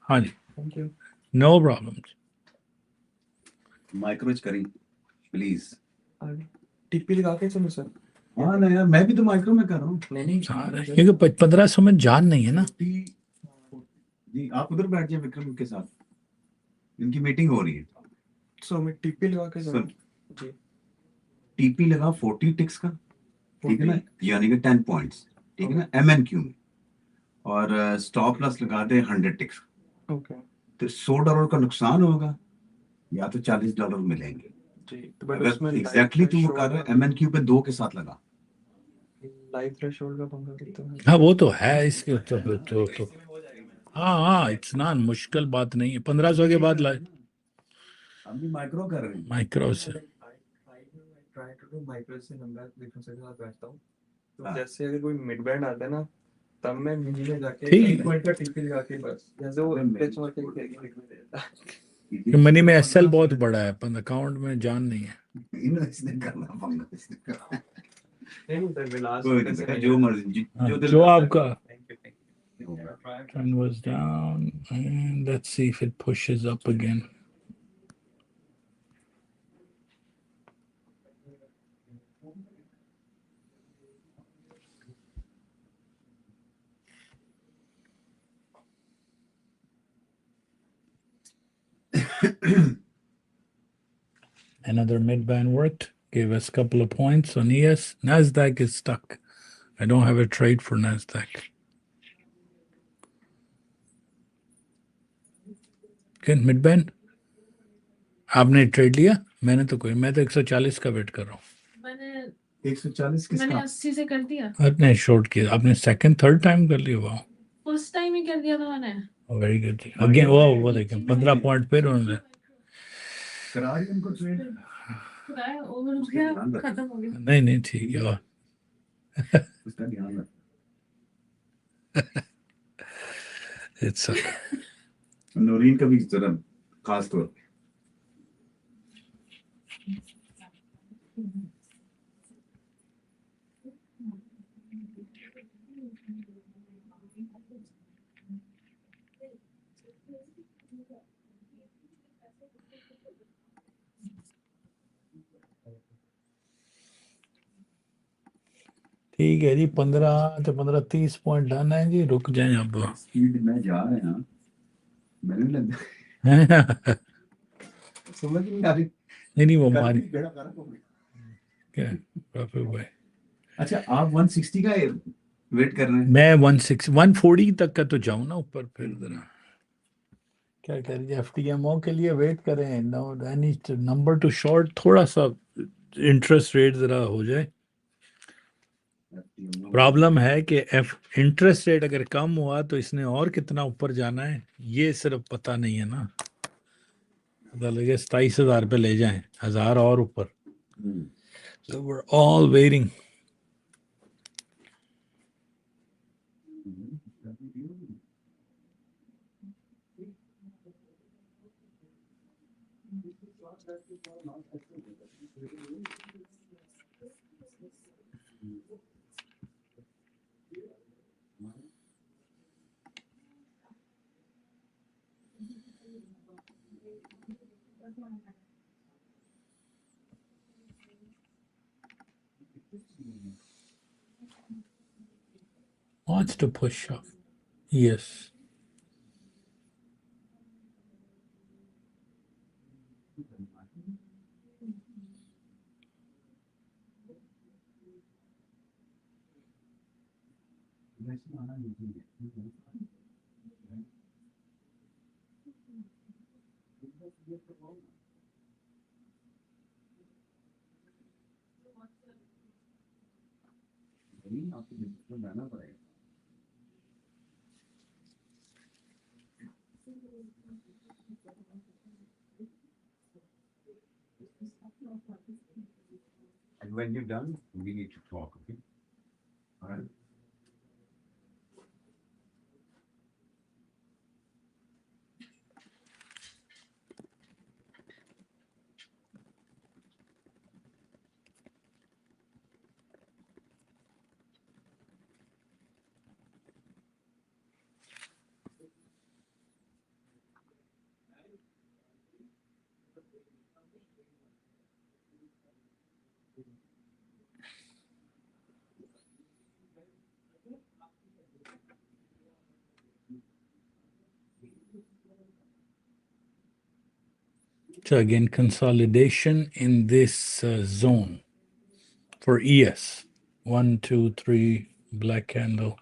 हाँ जी, Thank you. No problem. Micros करें प्लीज। टिप्पी लगा के चलो सर। हाँ ना यार, मैं भी तो माइक्रो में कर रहा हूँ। नहीं क्योंकि 1500 में जान नहीं है ना। जी आप उधर बैठ जाए विक्रम के साथ, इनकी मीटिंग हो रही है। सो मैं टिप्पी लगा के सुन, जी टीपी लगा 40 टिक्स का, ठीक है ना, यानी कि 10 पॉइंट्स, ठीक है ना, MNQ में। और स्टॉप लॉस लगा दे 100 टिक्स। ओके तो $100 का नुकसान होगा या तो $40 मिलेंगे जी। तो बट अगर उसमें एग्जैक्टली तू वो कर रहा है। MNQ पे 2 के साथ लगा। लाइव थ्रेशोल्ड का पंगा कितना है? हाँ वो तो है इसके तो हाँ इट्स नॉट मुश्किल बात नहीं है। 1500 के बाद हम भी माइक्रो कर रहे हैं। माइक्रो से ट्राई टू डू माइक्रो से नंबर डिफरेंस के साथ बैठता हूँ तो हाँ। जैसे अगर कोई मिड बैंड आता है ना तब मैं मिनी में जाके ठीक। 1 पॉइंट का टिक लगा के बस जैसे वो पिच मार के खेल के देता कि मनी में एसएल बहुत बड़ा है पर अकाउंट में जान नहीं है। इसने करना पंगा इसने करना। नहीं सर विलास कोई नहीं बेटा, जो मर्जी जो दिल जो करता है। आपका thank you trend was down and let's see if it pushes up again. Another mid-band worked, gave us a couple of points on ES. NASDAQ is stuck. I don't have a trade for NASDAQ. Okay, mid-band. आपने trade लिया? मैंने तो 140 का wait कर रहा हूँ। मैंने 140 किसका? 80 से कर दिया। आपने शॉर्ट किया? आपने सेकंड थर्ड टाइम कर लिया? वाह, फर्स्ट टाइम ही कर दिया था मैंने। Very good. अगेन वो देखिए 15 पॉइंट पे उन्होंने करा रही उनको ट्रेड। कराया ओवर हो गया, खत्म हो गया। नहीं ठीक है। उसका ध्यान रख। It's नौरीन का भी जरा खास तौर पे। ठीक है जी। 15 पॉइंट डन है जी। रुक जाए अब। स्पीड में जा रहे हैं ना, मैंने भी लग समझ नहीं आ रही। नहीं वो कल मारी भी बेड़ा गर्क हो गया। क्या राफे भाई। अच्छा आप 160 का वेट कर रहे हैं? मैं 140 तक का तो जाऊं ना ऊपर, फिर जरा क्या कह रही है एफटीएमओ के लिए वेट करें। No any number too short, थोड़ा सा इंटरेस्ट रेट जरा हो जाए। प्रॉब्लम है कि एफ इंटरेस्ट रेट अगर कम हुआ तो इसने और कितना ऊपर जाना है ये सिर्फ पता नहीं है ना। पता लगे 27,000 पे ले जाएं, 1000 और ऊपर। So we're all waiting. Wants to push up. Yes. And when you're done, we need to talk, okay? All right. So again, consolidation in this zone for ES. 1, 2, 3, black candle.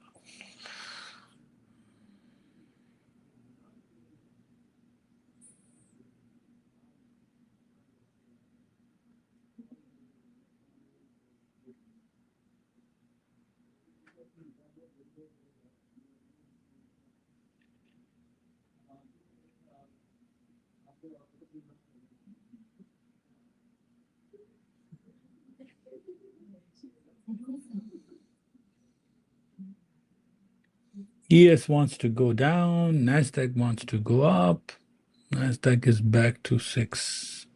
ES wants to go down. NASDAQ wants to go up. NASDAQ is back to 6.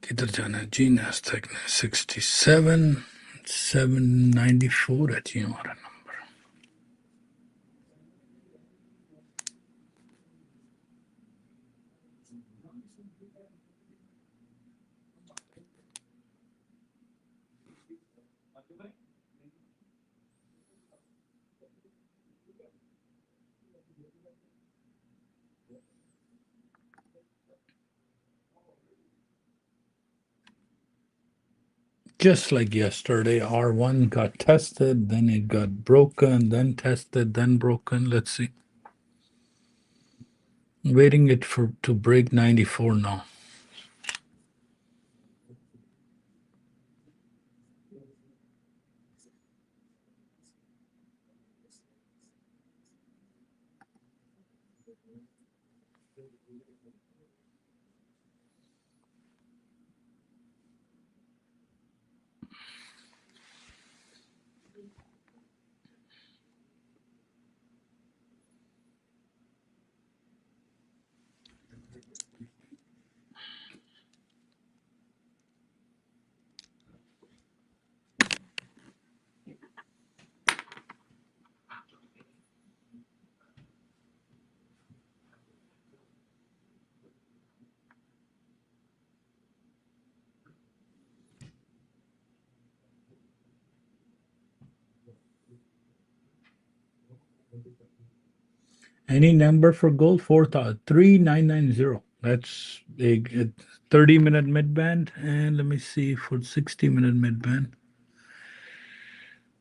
किधर जाना है जी? NASDAQ ने 67, 794 है जी हमारा number. Just like yesterday, R1 got tested, then it got broken, then tested, then broken. Let's see. Waiting it to break 94 now. Any number for gold? 3990. That's a 30-minute mid-band. And let me see for 60-minute mid-band.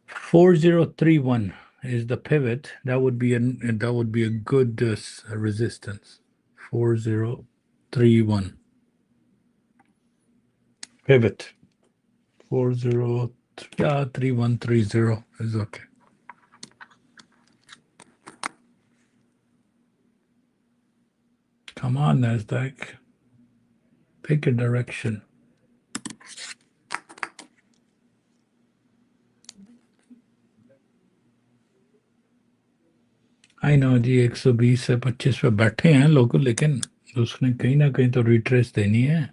4031 is the pivot. That would be a good resistance. 4031 pivot. 3130 is okay. Come on, NASDAQ. Pick a direction. I know जी 120 से 25 पे बैठे हैं लोग, लेकिन उसने कहीं ना कहीं तो रिट्रेस देनी है.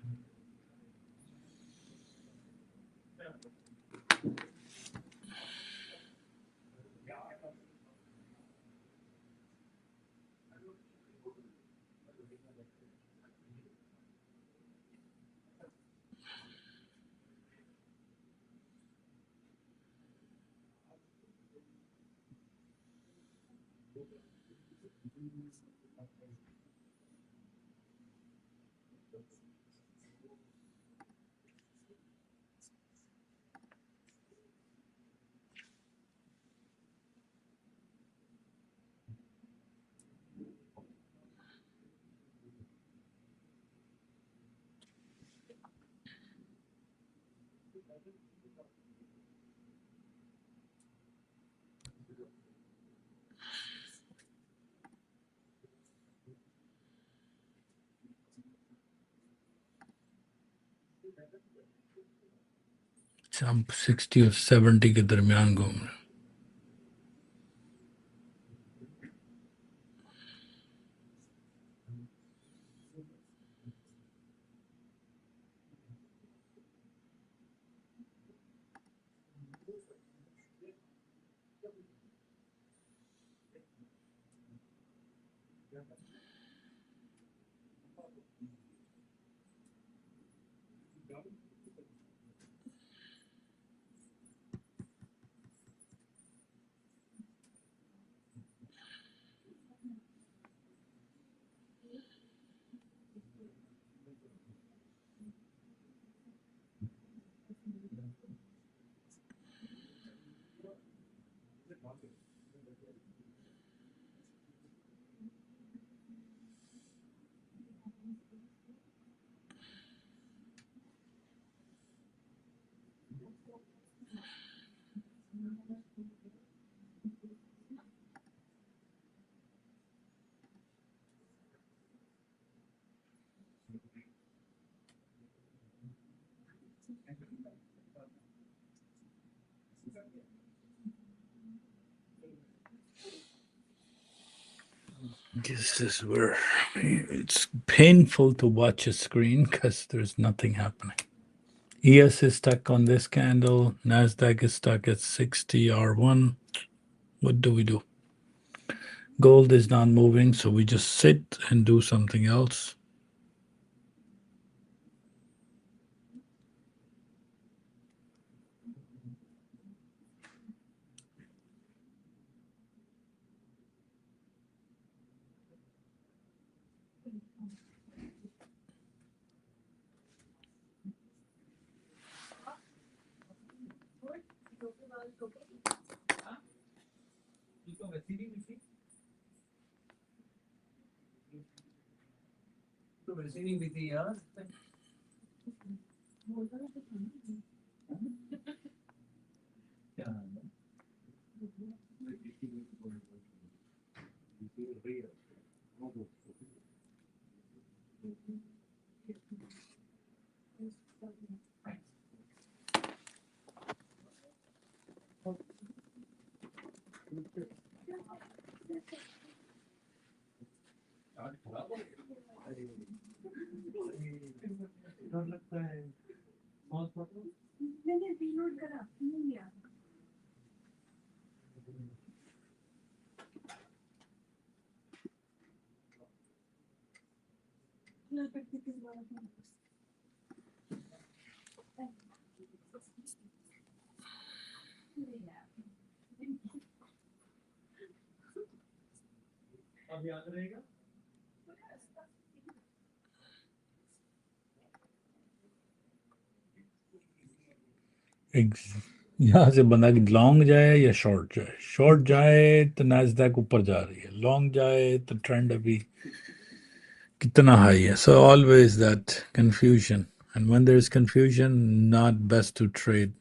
हम 60 और 70 के दरमियान घूम रहे हैं. This is where it's painful to watch a screen because there's nothing happening. ES is stuck on this candle. NASDAQ is stuck at 60 R1. What do we do? Gold is not moving, so we just sit and do something else. यहाँ से बंदा long जाए या short जाए. Short जाए तो Nasdaq ऊपर जा रही है, लॉन्ग जाए तो ट्रेंड अभी कितना हाई है. So always that confusion, and when there is confusion, not best to trade.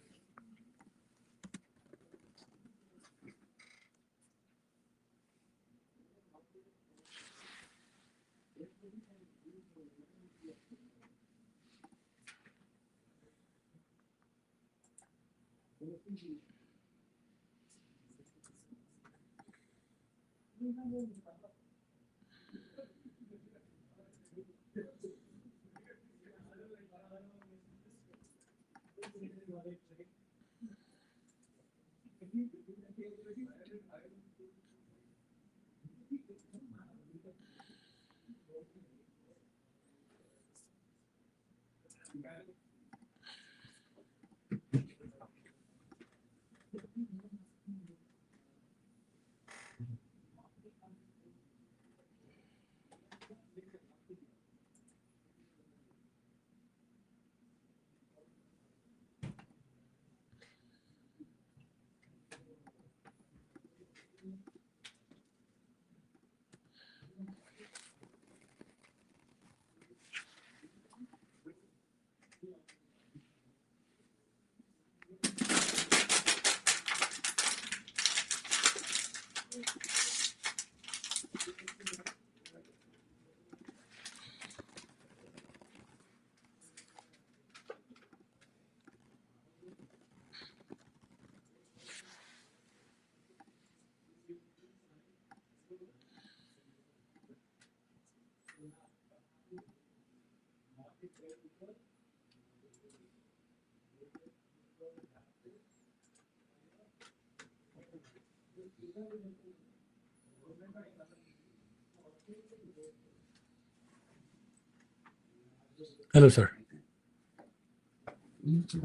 Hello, sir.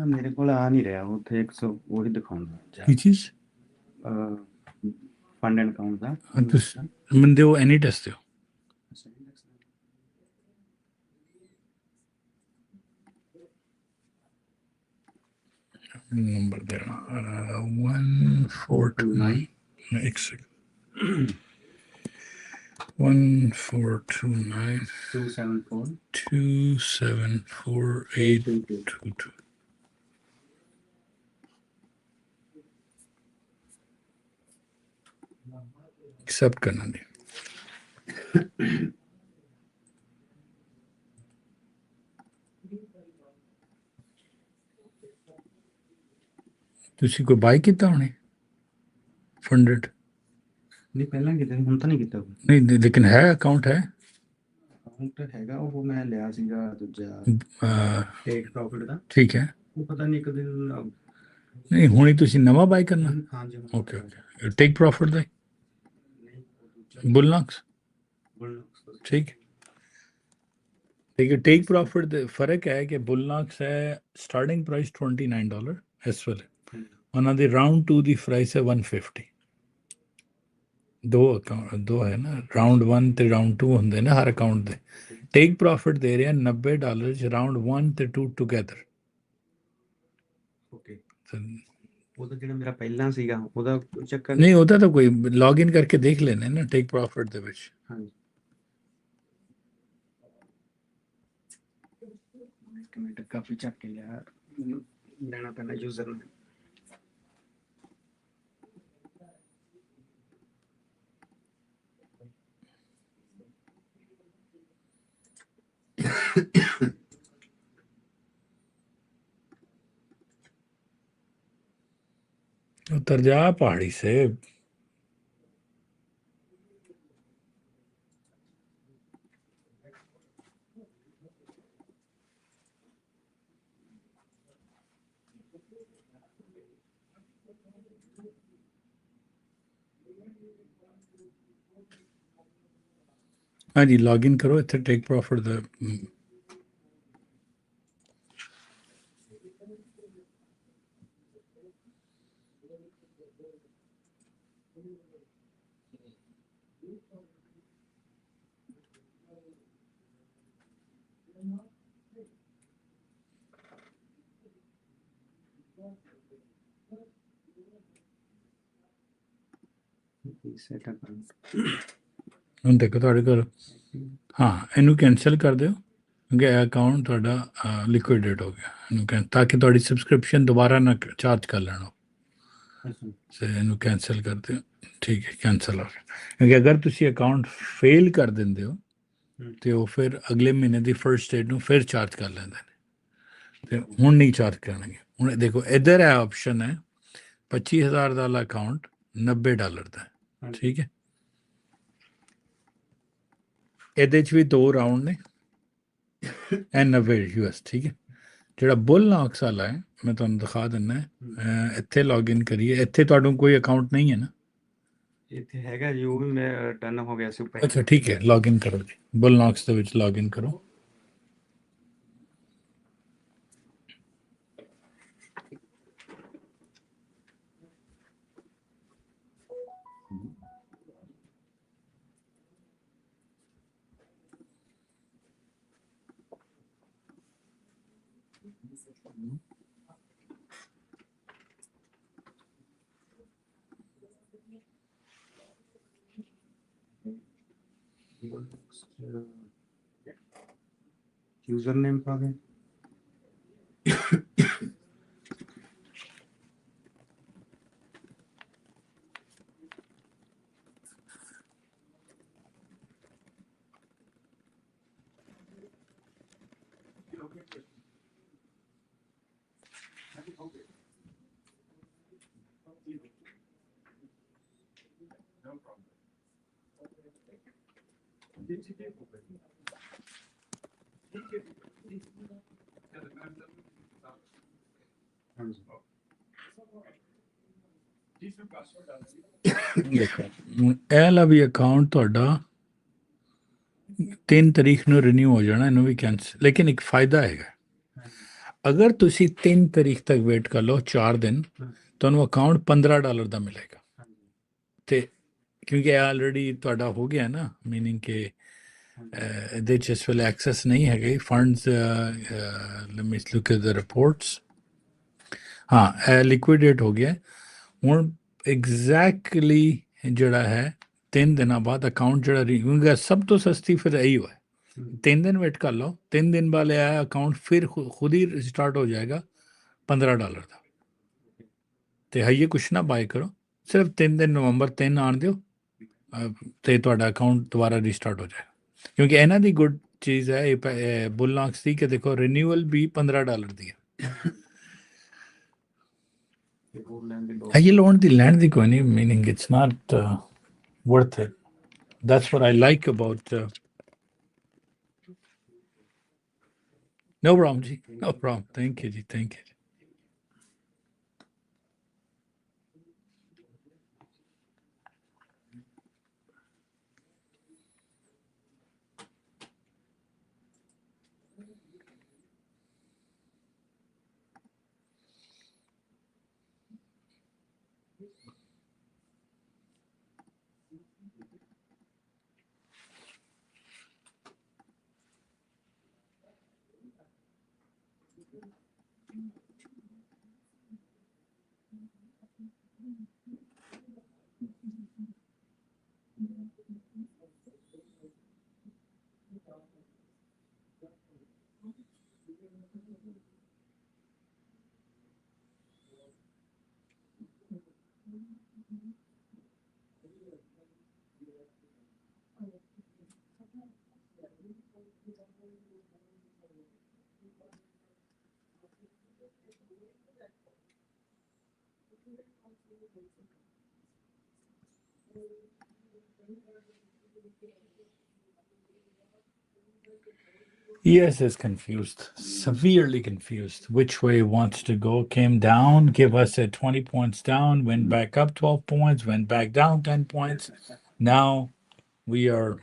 ਮੇਰੇ ਕੋਲ ਆ ਨਹੀਂ ਰਿਹਾ ਉੱਥੇ 100 ਉਹੀ ਦਿਖਾਉਂਦਾ Which is? Fund and account the Mande wo any test ho. Number there. 1429. Exactly. 1429 274 274 accept करना नहीं ਤੁਸੀਂ ਕੋਈ ਬਾਈ ਕੀਤਾ ਹੋਣੀ ਫੰਡਡ ਨਹੀਂ ਪਹਿਲਾਂ ਕਿਤੇ ਹੁਣ ਤਾਂ ਨਹੀਂ ਕੀਤਾ ਨਹੀਂ ਲੇਕਿਨ ਹੈ ਅਕਾਊਂਟ ਹੈ ਅਕਾਊਂਟ ਹੈਗਾ ਉਹ ਮੈਂ ਲਿਆ ਸੀਗਾ ਦੂਜਾ ਟੇਕ ਪ੍ਰੋਫਿਟ ਦਾ ਠੀਕ ਹੈ ਉਹ ਪਤਾ ਨਹੀਂ ਇੱਕ ਦਿਨ ਨਹੀਂ ਹੁਣੀ ਤੁਸੀਂ ਨਵਾਂ ਬਾਈ ਕਰਨਾ ਹਾਂਜੀ ਓਕੇ ਓਕੇ ਟੇਕ ਪ੍ਰੋਫਿਟ ਦਾ ਬੁਲਨਕਸ ਠੀਕ है टेक प्रॉफिट ਦਾ ਫਰਕ ਹੈ ਕਿ ਬੁਲਨਕਸ ਹੈ ਸਟਾਰਟਿੰਗ ਪ੍ਰਾਈਸ $29 ਇਸ ਵੇਲੇ ਉਹਨਾਂ ਦੀ ਰਾਉਂਡ 2 ਦੀ ਪ੍ਰਾਈਸ ਹੈ 150 ਦੋ ਹੈ ਨਾ ਰਾਉਂਡ 1 ਤੇ ਰਾਉਂਡ 2 ਹੁੰਦੇ ਨੇ ਹਰ ਅਕਾਊਂਟ ਦੇ ਟੇਕ ਪ੍ਰੋਫਿਟ ਦੇ ਰਿਹਾ $90 ਚ ਰਾਉਂਡ 1 ਤੇ 2 ਟੁਗੇਦਰ ਓਕੇ ਉਹਦਾ ਜਿਹੜਾ ਮੇਰਾ ਪਹਿਲਾਂ ਸੀਗਾ ਉਹਦਾ ਚੱਕਰ ਨਹੀਂ ਉਹਦਾ ਤਾਂ ਕੋਈ ਲੌਗਇਨ ਕਰਕੇ ਦੇਖ ਲੈਣੇ ਨਾ ਟੇਕ ਪ੍ਰੋਫਿਟ ਦੇ ਵਿੱਚ ਹਾਂਜੀ ਇੱਕ ਮਿੰਟ ਕਾਫੀ ਚੱਕ ਕੇ ਲਿਆ ਲੈਣਾ ਪੈਣਾ ਯੂਜ਼ਰ ਨੂੰ उतर जा पहाड़ी से हाँ जी लॉग इन करो इतने टेक प्रॉफिट द ਹੁਣ ਦੇਖੋ ਤੁਹਾਡੇ ਕੋਲ ਹਾਂ ਇਹਨੂੰ ਕੈਂਸਲ ਕਰ ਦਿਓ ਕਿਉਂਕਿ ਇਹ ਅਕਾਊਂਟ ਤੁਹਾਡਾ ਲਿਕੁਇਡੇਟ ਹੋ ਗਿਆ ਇਹਨੂੰ ਤਾਂ ਕਿ ਤੁਹਾਡੀ ਸਬਸਕ੍ਰਿਪਸ਼ਨ ਦੁਬਾਰਾ ਨਾ ਚਾਰਜ ਕਰ ਲੈਣਾ ਸੇ ਇਹਨੂੰ ਕੈਂਸਲ ਕਰ ਦਿਓ ਠੀਕ ਹੈ ਕੈਂਸਲ ਹੋ ਗਿਆ ਕਿਉਂਕਿ ਅਗਰ ਤੁਸੀਂ ਅਕਾਊਂਟ ਫੇਲ ਕਰ ਦਿੰਦੇ ਹੋ ਤੇ ਉਹ ਫਿਰ ਅਗਲੇ ਮਹੀਨੇ ਦੀ ਫਰਸਟ ਡੇਟ ਨੂੰ ਫਿਰ ਚਾਰਜ ਕਰ ਲੈਂਦੇ ਨੇ ਤੇ ਹੁਣ ਨਹੀਂ ਚਾਰਜ ਕਰਨਗੇ ਹੁਣ ਦੇਖੋ ਇੱਧਰ ਹੈ ਆਪਸ਼ਨ ਹੈ 25,000 ਦਾ ਅਕਾਊਂਟ $90 ਦਾ ਠੀਕ ਹੈ ਇਹਦੇ 'ਚ ਵੀ 2 ਰਾਉਂਡ ਨੇ ਇਹ 90 US ਠੀਕ ਹੈ ਜਿਹੜਾ ਬੁੱਲ ਨੌਕਸ ਵਾਲਾ ਹੈ ਮੈਂ ਤੁਹਾਨੂੰ ਦਿਖਾ ਦਿੰਦਾ ਇੱਥੇ ਲੌਗਇਨ ਕਰੀਏ ਇੱਥੇ ਤੁਹਾਨੂੰ ਕੋਈ ਅਕਾਊਂਟ ਨਹੀਂ ਹੈ ਨਾ ਇੱਥੇ ਹੈਗਾ ਜੀ ਉਹ ਵੀ ਮੈਂ ਡਨ ਹੋ ਗਿਆ ਸੀ ਅੱਛਾ ਠੀਕ ਹੈ ਲੌਗਇਨ ਕਰੋ ਜੀ ਬੁੱਲ ਨੌਕਸ ਦੇ ਵਿੱਚ ਲੌਗਇਨ ਕਰੋ यूजर नेम पा गए ਦੇਖੋ ਇਹ ਵਾਲਾ ਵੀ ਅਕਾਊਂਟ ਤੁਹਾਡਾ 3 ਤਰੀਕ ਨੂੰ ਰਿਨਿਊ ਹੋ ਜਾਣਾ, ਇਹਨੂੰ ਵੀ ਕੈਂਸਲ। ਲੇਕਿਨ ਇੱਕ ਫਾਇਦਾ ਹੈਗਾ, ਅਗਰ ਤੁਸੀਂ 3 ਤਰੀਕ ਤੱਕ ਵੇਟ ਕਰ ਲਓ 4 ਦਿਨ, ਤੁਹਾਨੂੰ ਅਕਾਊਂਟ $15 ਦਾ ਮਿਲੇਗਾ। ਤੇ ਕਿਉਂਕਿ ਇਹ ਆਲਰੇਡੀ ਤੁਹਾਡਾ ਹੋ ਗਿਆ ਨਾ, ਮੀਨਿੰਗ ਕਿ ਇਹਦੇ 'ਚ ਇਸ ਵੇਲੇ ਐਕਸੈਸ ਨਹੀਂ ਹੈਗੇ funds. Let me look at the reports. ਹਾਂ, ਇਹ ਲਿਕੁਇਡੇਟ ਹੋ ਗਿਆ ਹੁਣ। ਐਗਜ਼ੈਕਟਲੀ ਜਿਹੜਾ ਹੈ 3 ਦਿਨਾਂ ਬਾਅਦ ਅਕਾਊਂਟ ਜਿਹੜਾ ਰਿਨਿਊ, ਸਭ ਤੋਂ ਸਸਤੀ ਫਿਰ ਇਹੀ ਹੋਇਆ। 3 ਦਿਨ ਵੇਟ ਕਰ ਲਓ, 3 ਦਿਨ ਬਾਅਦ ਇਹ ਅਕਾਊਂਟ ਫਿਰ ਖੁਦ ਹੀ ਸਟਾਰਟ ਹੋ ਜਾਏਗਾ $15 ਦਾ। ਤੇ ਹਾਈਏ ਕੁਛ ਨਾ ਬਾਏ ਕਰੋ, ਸਿਰਫ 3 ਦਿਨ ਨਵੰਬਰ 3 ਆਣ ਦਿਓ ਤੇ ਤੁਹਾਡਾ ਅਕਾਊਂਟ ਦੁਬਾਰਾ ਰੀਸਟਾਰਟ ਹੋ ਜਾਏਗਾ। ਕਿਉਂਕਿ ਇਹਨਾਂ ਦੀ ਗੁੱਡ ਚੀਜ਼ ਹੈ ਇਹ ਬੁੱਲਾਂਕਸ ਦੀ, ਕਿ ਦੇਖੋ ਰਿਨਿਊਅਲ ਵੀ $15 ਦੀ ਹੈ। ਹਾਈਏ ਲੋਨ ਦੀ ਲੈਣ ਦੀ ਕੋਈ ਨਹੀਂ, meaning it's not worth it. That's what I like about no problem ji, no problem, thank you ji, thank you. ES is confused, severely confused, which way it wants to go. Came down, give us a 20 points down, went back up 12 points, went back down 10 points. Now we are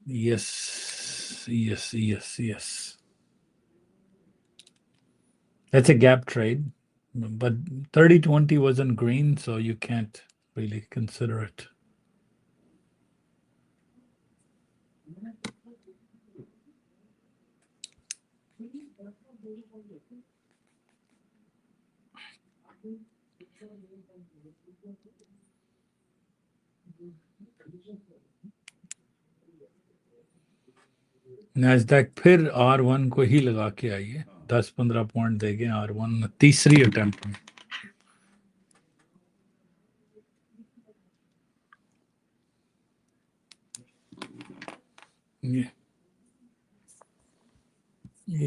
yes. That's a gap trade, but 30-20 wasn't green, so you can't really consider it. NASDAQ फिर R1 को ही लगा के आई है, 10-15 point देंगे R1 तीसरी attempt में। ये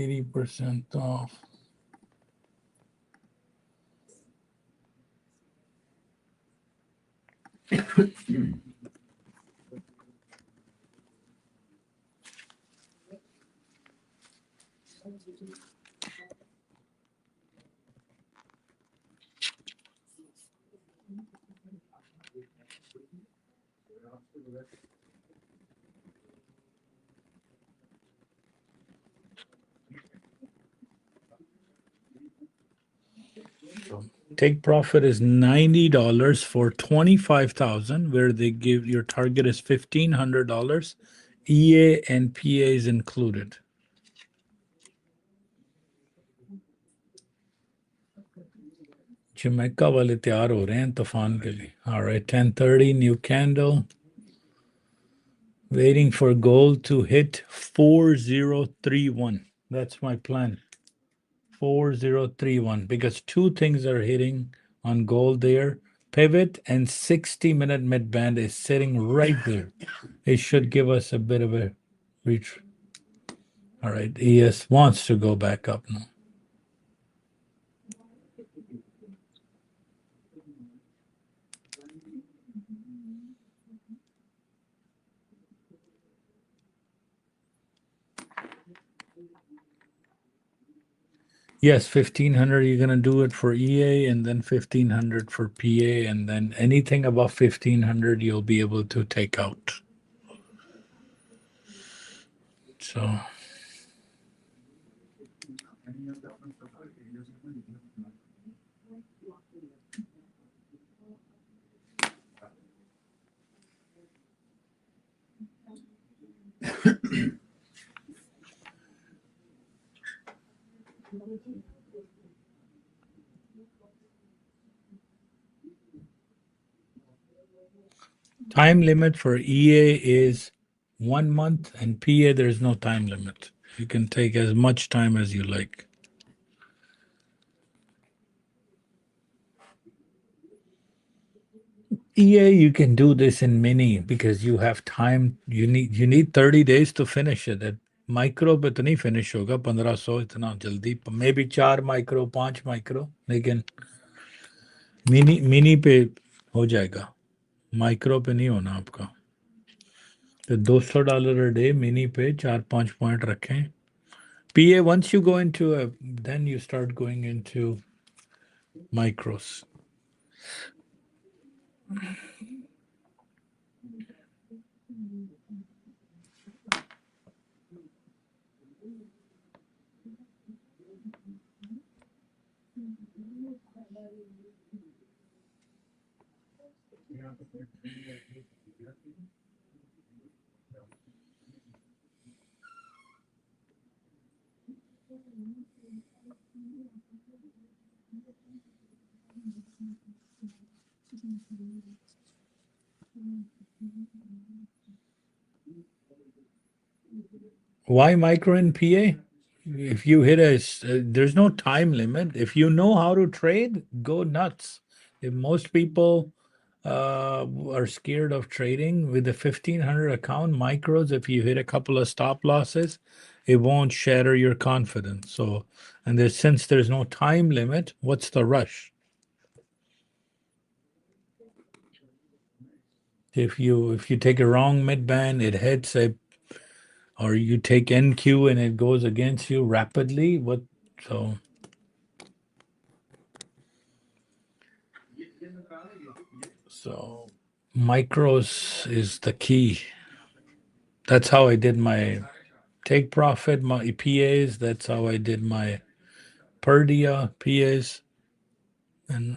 80% off. So take profit is $90 for 25,000, where they give your target is $1,500. EA and PA is included. Jamaica वाले तैयार हो रहे हैं तूफान के लिए. All right, 10:30 new candle. Waiting for gold to hit 4031. That's my plan. 4031, because two things are hitting on gold there. Pivot and 60-minute mid band is sitting right there. It should give us a bit of a reach. All right, ES wants to go back up now. Yes, 1500. You're gonna do it for EA, and then 1500 for PA, and then anything above 1500 you'll be able to take out. So time limit for EA is 1 month, and PA there's no time limit. You can take as much time as you like. EA, you can do this in mini because you have time. You need 30 days to finish it. At micro पे तो नहीं finish होगा 1500 इतना जल्दी. Maybe 4 micro 5 micro, लेकिन mini पे हो जाएगा. माइक्रो पे नहीं होना आपका. तो $200 a day मिनी पे 4-5 पॉइंट रखें. PA, once you go into then you start going into micros. Why micro and PA? If you hit there's no time limit. If you know how to trade, go nuts. If most people are scared of trading with the 1500 account micros, if you hit a couple of stop losses, it won't shatter your confidence. So, and since there's no time limit, what's the rush? If you take a wrong mid band, it hits or you take NQ and it goes against you rapidly. So micros is the key. That's how I did my take profit, my PAs. That's how I did my Purdia PAs. And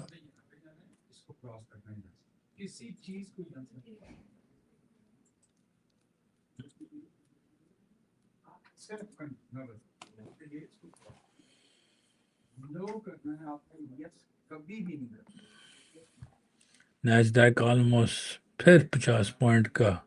NASDAQ almost फिर 50 point का.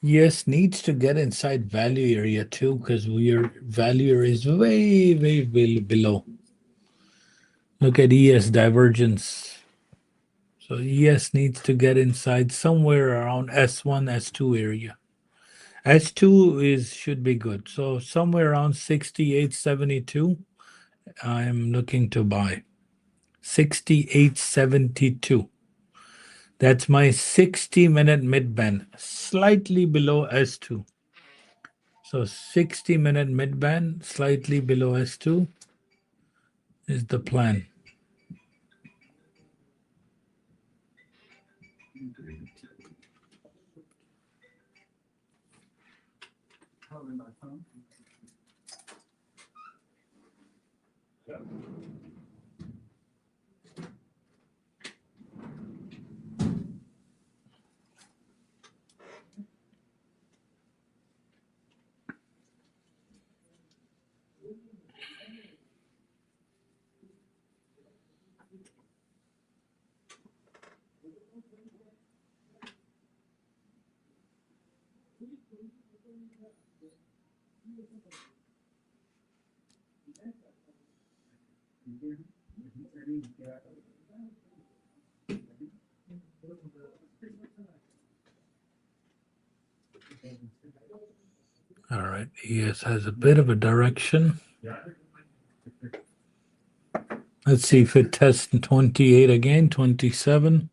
Yes, needs to get inside value area too, because your value area is way, way below. Look at ES divergence. So ES needs to get inside somewhere around S1, S2 area. S2 should be good. So somewhere around 68.72, I'm looking to buy. 68.72. That's my 60-minute mid-band, slightly below S2. So 60-minute mid-band, slightly below S2 is the plan. All right, ES has a bit of a direction. Let's see if it tests 28 again, 27.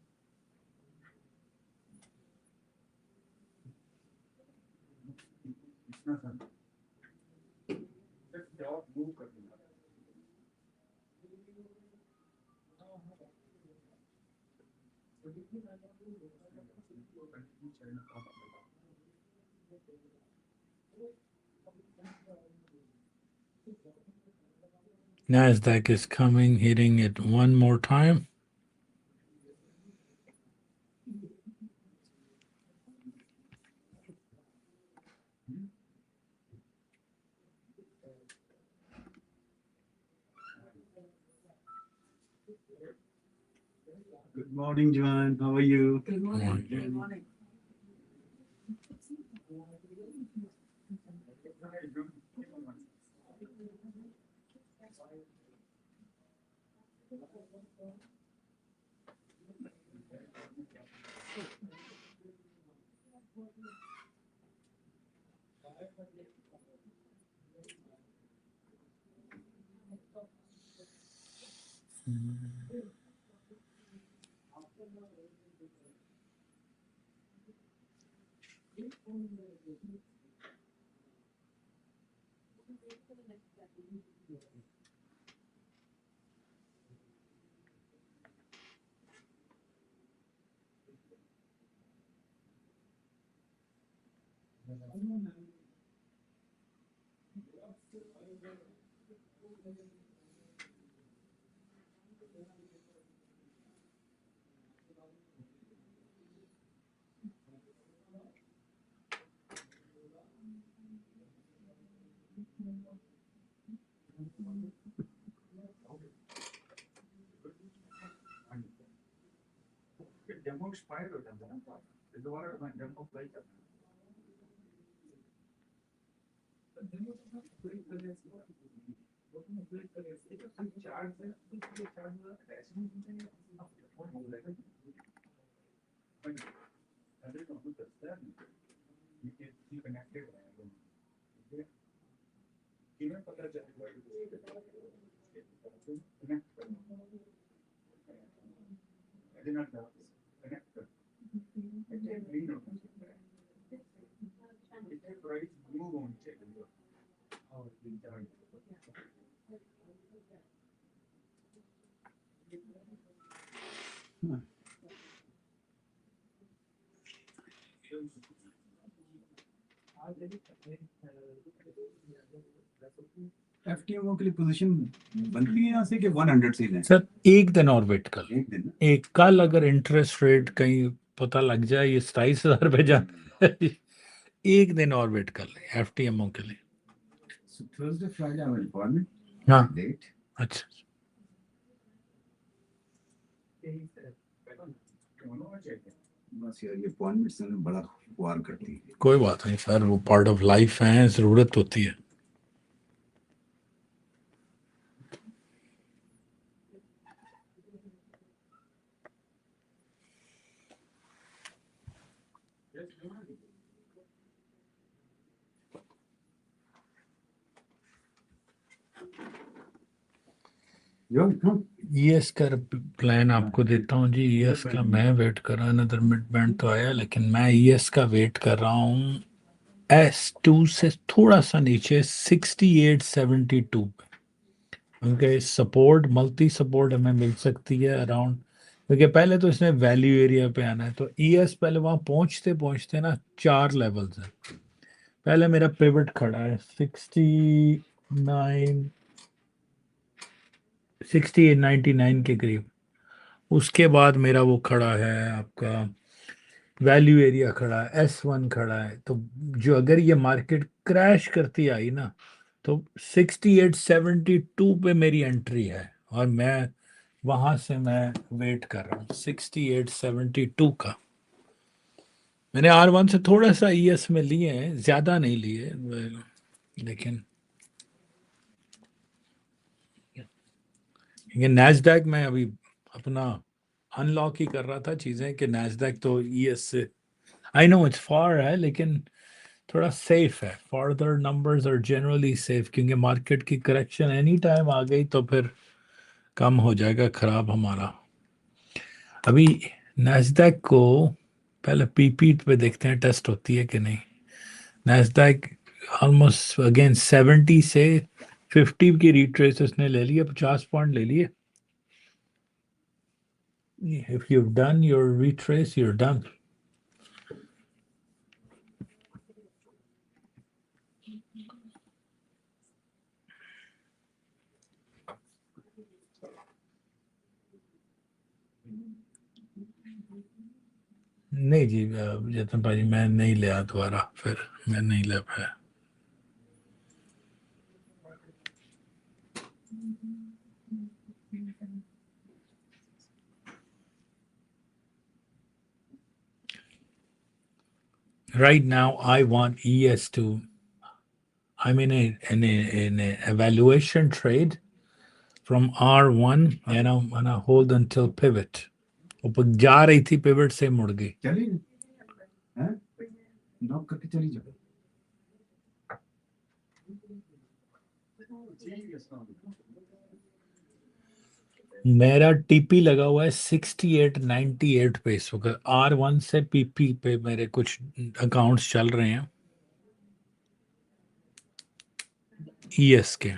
NASDAQ is coming, hitting it one more time. Good morning, Joanne. How are you? Good morning. Good morning. Demo expired हो जाता है ना, तो दोबारा demo apply करना है। Demo तो apply कर ऐसे वो तो apply कर ऐसे तो हम चार्ज है तो चार्ज ऐसे नहीं फोन हो जाएगा। बट अगर तो हम करते हैं ये के कनेक्टेड है इन्हें पता चलेगा कनेक्ट करना I did not know connect it green or it is right blue on check how it will done FTMO के लिए पोजीशन बनती है यहाँ से कि 100 से लें सर एक दिन और वेट कर एक दिन एक कल अगर इंटरेस्ट रेट कहीं पता लग जाए ये 27,000 पे जाता है एक दिन और वेट कर ले एफटीएमओ के लिए So Thursday, Friday, I'm in appointment. हाँ Date. अच्छा बस यार ये अपॉइंटमेंट से बड़ा वार करती है कोई बात नहीं सर वो पार्ट ऑफ लाइफ है जरूरत होती है ईएस का प्लान आपको देता हूँ जी ईएस का मैं वेट कर रहा हूँ अनदर मिड बैंड तो आया लेकिन मैं ईएस का वेट कर रहा हूँ S2 से थोड़ा सा नीचे 6872 पे उनके सपोर्ट मल्टी सपोर्ट हमें मिल सकती है अराउंड क्योंकि पहले तो इसने वैल्यू एरिया पे आना है तो ईएस पहले वहां पहुंचते पहुंचते ना 4 लेवल्स हैं पहले मेरा पिवट खड़ा है 6899 के करीब उसके बाद मेरा वो खड़ा है आपका वैल्यू एरिया खड़ा है S1 खड़ा है तो जो अगर ये मार्केट क्रैश करती आई ना तो 6872 पे मेरी एंट्री है और मैं वहां से मैं वेट कर रहा हूँ 6872 का मैंने R1 से थोड़ा सा ES में लिए हैं, ज्यादा नहीं लिए, लेकिन ये नैस्डैक में अभी अपना अनलॉक ही कर रहा था चीजें कि नैस्डैक तो ES से, आई नो इट्स फार है लेकिन थोड़ा सेफ है। Further numbers are generally safe, क्योंकि मार्केट की करेक्शन एनी टाइम आ गई तो फिर कम हो जाएगा खराब हमारा। अभी नैस्डैक को पहले पीपी पे देखते हैं टेस्ट होती है कि नहीं। नैस्डैक ऑलमोस्ट अगेन 70 से 50 की रिट्रेस उसने ले लिया, 50 पॉइंट ले लिए। If you done your retrace your done. नहीं जी जतन भाई मैं नहीं लिया दोबारा, फिर मैं नहीं ले पाया। Right now, I want ES to. I'm in a evaluation trade from R1, and I'm gonna hold until pivot. ऊपर जा रही थी pivot से मुड़ गई। चली हैं नॉक करके चली जाओ। मेरा टीपी लगा हुआ है 6898 पे इस वक्त। R1 से पीपी पे मेरे कुछ अकाउंट्स चल रहे हैं ES के,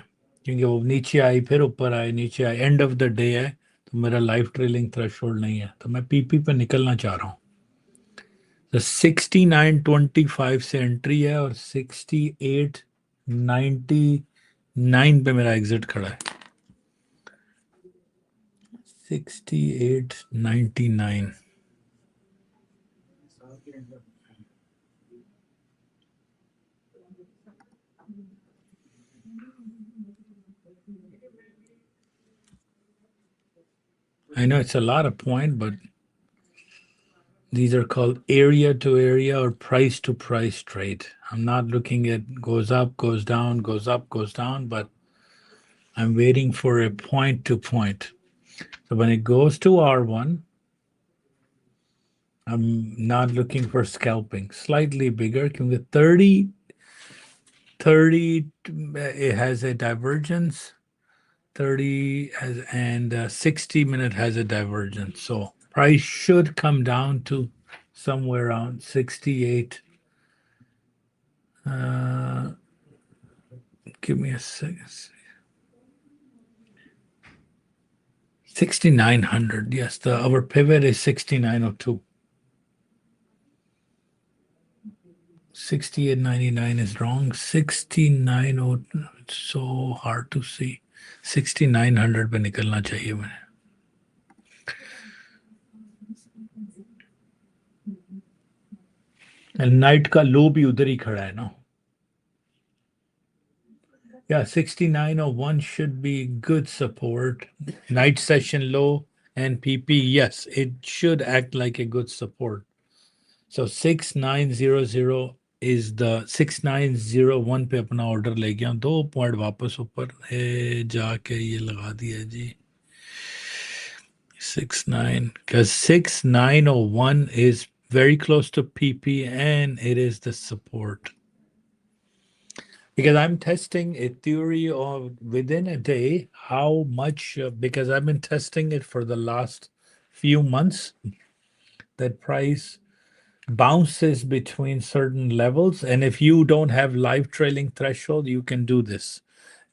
क्योंकि वो नीचे आई फिर ऊपर आए, नीचे आए, एंड ऑफ द डे है तो मेरा लाइफ ट्रेलिंग थ्रेशोल्ड नहीं है, तो मैं पीपी पे निकलना चाह रहा हूँ। तो 6925 से एंट्री है और 6899 पे मेरा एग्जिट खड़ा है। 6899 I know it's a lot of point, but these are called area to area or price to price trade. I'm not looking at goes up, goes down, goes up, goes down, but I'm waiting for a point to point. So when it goes to R1, I'm not looking for scalping. Slightly bigger, because 30 it has a divergence. 30 has, and 60-minute has a divergence. So price should come down to somewhere around 68. Give me a second. 6900. Yes, our pivot is 6902. 6899 is wrong. 6902. It's so hard to see. 6900 पे निकलना चाहिए मैंने। Night का लो भी उधर ही खड़ा है ना। Yeah, 6901 should be good support. Night session low and PP, yes, it should act like a good support. So 6900 is the 6901 पे अपना ऑर्डर ले गया, 2 पॉइंट वापस ऊपर जाके ये लगा दिया जी 69, because 6901 is very close to PP and it is the support. Because I'm testing a theory of within a day how much, because I've been testing it for the last few months, that price bounces between certain levels. And if you don't have live trailing threshold, you can do this.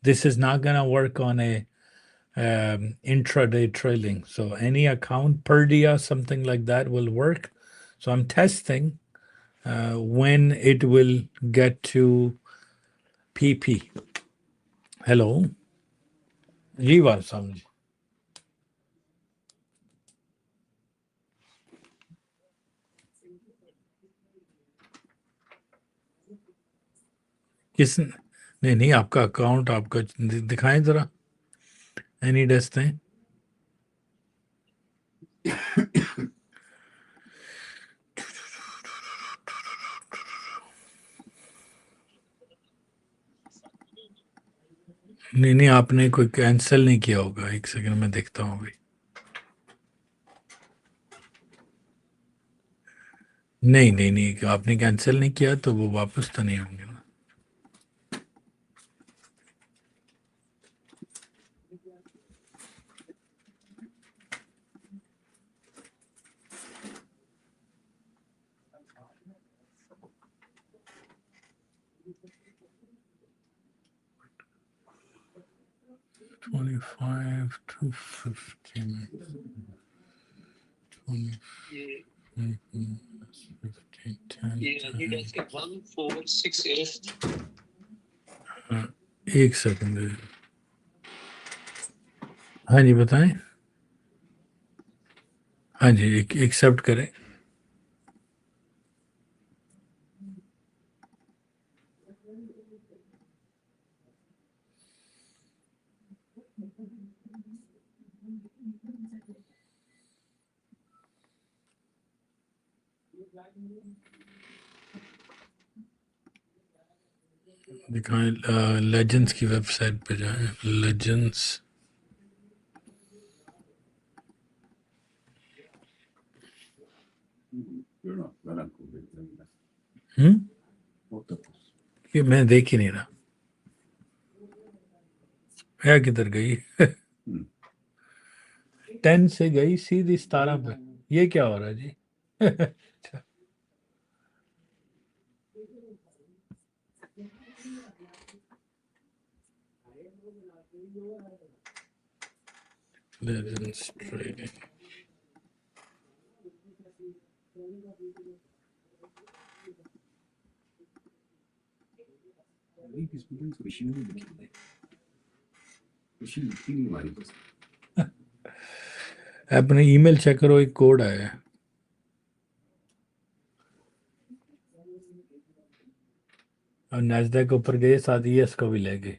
This is not going to work on a intraday trailing. So any account, Purdia, something like that will work. So I'm testing when it will get to PP. Hello. जी बात समझ। किस नहीं नहीं आपका account आपका दिखाएं जरा, any डेस्ट हैं। नहीं नहीं, आपने कोई कैंसिल नहीं किया होगा, एक सेकंड में देखता हूँ अभी। नहीं नहीं नहीं, आपने कैंसिल नहीं किया तो वो वापस तो नहीं होंगे ना। $25 to $15. 20, 15, 10. हाँ, एक सेकंड। हाँ जी बताएं। हाँ जी, एक्सेप्ट करें। दिखाएं, लेजेंड्स की वेबसाइट पे जाएं, लेजेंड्स। ये मैं देख ही नहीं रहा है, किधर गई? 10 से गई सीधी 17 पे। ये क्या हो रहा है जी? Legends trading. अपने ईमेल चेक करो, एक कोड आया है। और नैस्डैक ऊपर गए, साथ ईएस को भी ले गए।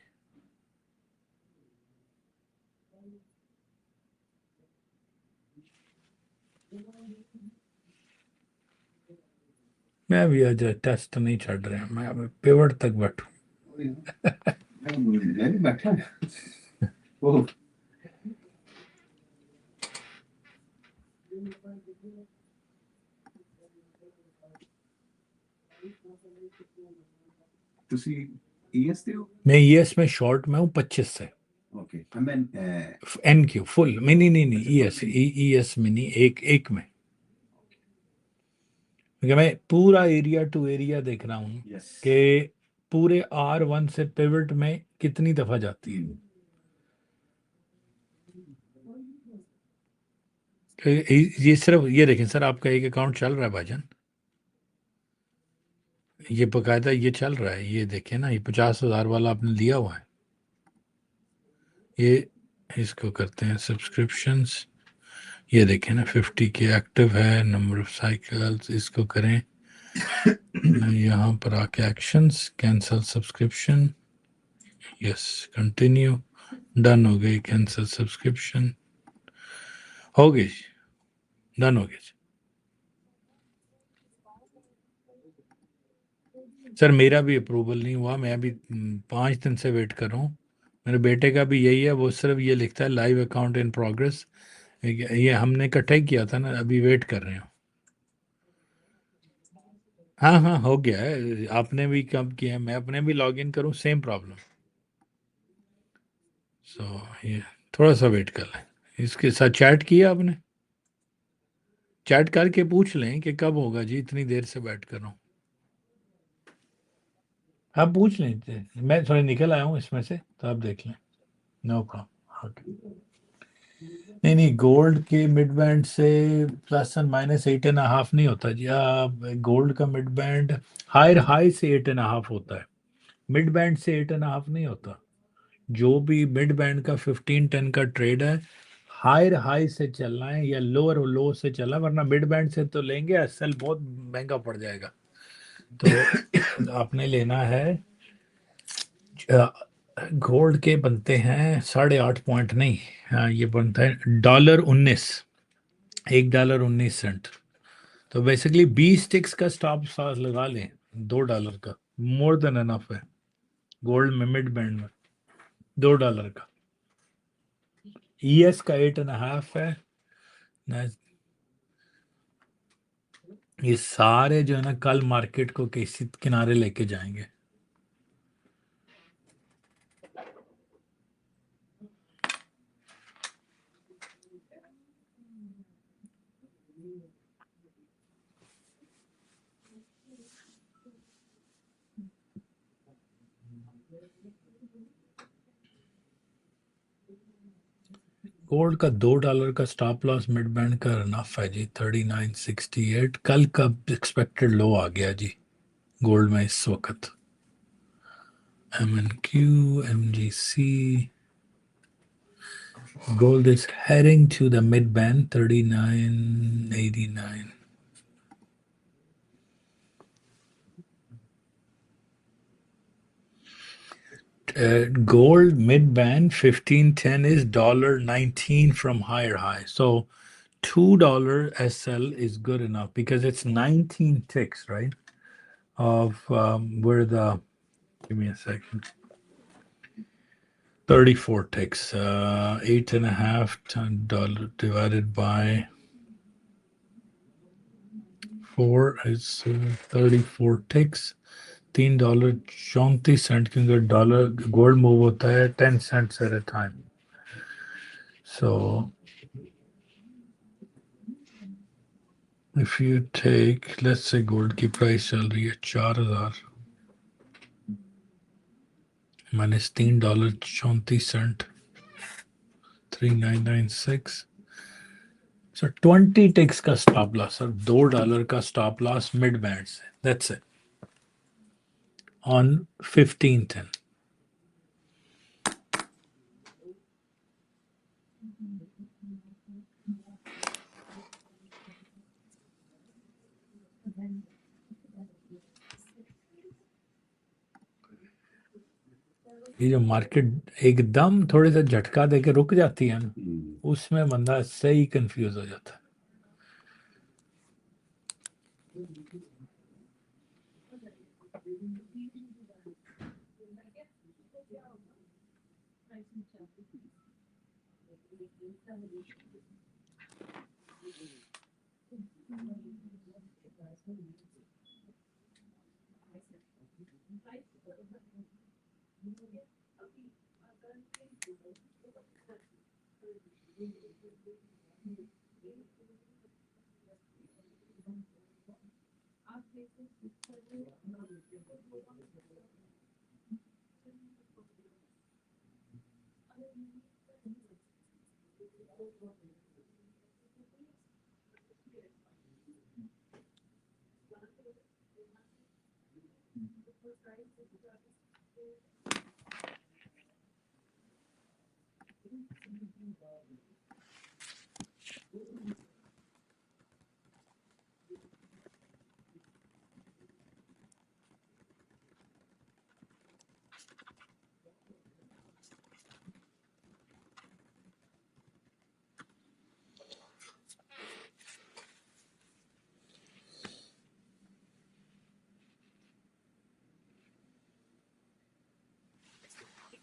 मैं भी आज टेस्ट नहीं छड़ रहे हैं, मैं अब पिवट तक बैठू। मैं भी बैठा। ओह, ਤੁਸੀਂ ES ਤੇ ਹੋ? मैं ईएस में शॉर्ट में हूँ 25 से। ओके, मैं NQ फुल में, नहीं ईएस, ईएस में नहीं, एक में। क्योंकि मैं पूरा एरिया टू एरिया देख रहा हूँ यस कि पूरे R1 से पिवट में कितनी दफा जाती है। ये सिर्फ ये देखें सर, आपका एक अकाउंट चल रहा है भाईजान, ये बकायदा ये चल रहा है, ये देखें ना, ये 50,000 वाला आपने लिया हुआ है। ये इसको करते हैं सब्सक्रिप्शंस, ये देखें ना 50 के एक्टिव है, नंबर ऑफ साइकिल्स, इसको करें। यहाँ पर आके actions, cancel subscription, yes, continue, done हो गई, कैंसल सब्सक्रिप्शन हो गई, डन हो गई। सर मेरा भी अप्रूवल नहीं हुआ, मैं अभी 5 दिन से वेट कर रहा हूँ। मेरे बेटे का भी यही है, वो सिर्फ ये लिखता है लाइव अकाउंट इन प्रोग्रेस। ये हमने इकट्ठा ही किया था ना, अभी वेट कर रहे हैं। हाँ हाँ हो गया है, आपने भी कब किया है, मैं अपने भी लॉग इन करूँ, सेम प्रॉब्लम। सो ये थोड़ा सा वेट कर लें। इसके साथ चैट किया आपने? चैट करके पूछ लें कि कब होगा जी, इतनी देर से बैठ कर रहा हूँ। आप पूछ लें, मैं थोड़ा निकल आया हूँ इसमें से, तो आप देख लें, नो प्रॉब्लम। नहीं गोल्ड के मिड बैंड से प्लस एंड माइनस 8.5 नहीं होता जी। गोल्ड का मिड बैंड हायर हाई से 8.5 होता है, मिड बैंड से 8.5 नहीं होता। जो भी मिड बैंड का 15-10 का ट्रेड है, हायर हाई से चलना है या लोअर लो से चलना है, वरना मिड बैंड से तो लेंगे असल बहुत महंगा पड़ जाएगा। तो आपने लेना है, गोल्ड के बनते हैं 8.5 पॉइंट नहीं, हाँ, ये बनता है $19, $1.19। तो बेसिकली 20 टिक्स का स्टॉप लॉस लगा लें, $2 का मोर देन एनफ है गोल्ड में मिड बैंड में। $2 का। ES का 8.5 है। ये सारे जो है ना कल मार्केट को किसी किनारे लेके जाएंगे। गोल्ड का $2 का स्टॉप लॉस मिड बैंड का रनअप है जी 3968। कल का एक्सपेक्टेड लो आ गया जी गोल्ड में इस वक्त। MNQ, MGC, gold is heading to the mid band 3989. Gold mid band 1510 is $19 from higher high. So $2 SL is good enough because it's 19 ticks, right? Of where the, give me a second, 34 ticks, $8.5 divided by 4 is 34 ticks. $3.34 क्योंकि dollar gold move होता है 10 cents at a time. So if you take, let's say gold की price चल रही है 4,000 minus $3.34, 3996. So 20 ticks का stop loss और $2 का स्टॉप लॉस मिड बैंड से. That's it. On 1510. ये जो मार्केट एकदम थोड़े सा झटका देके रुक जाती है ना, उसमें बंदा सही कंफ्यूज हो जाता है।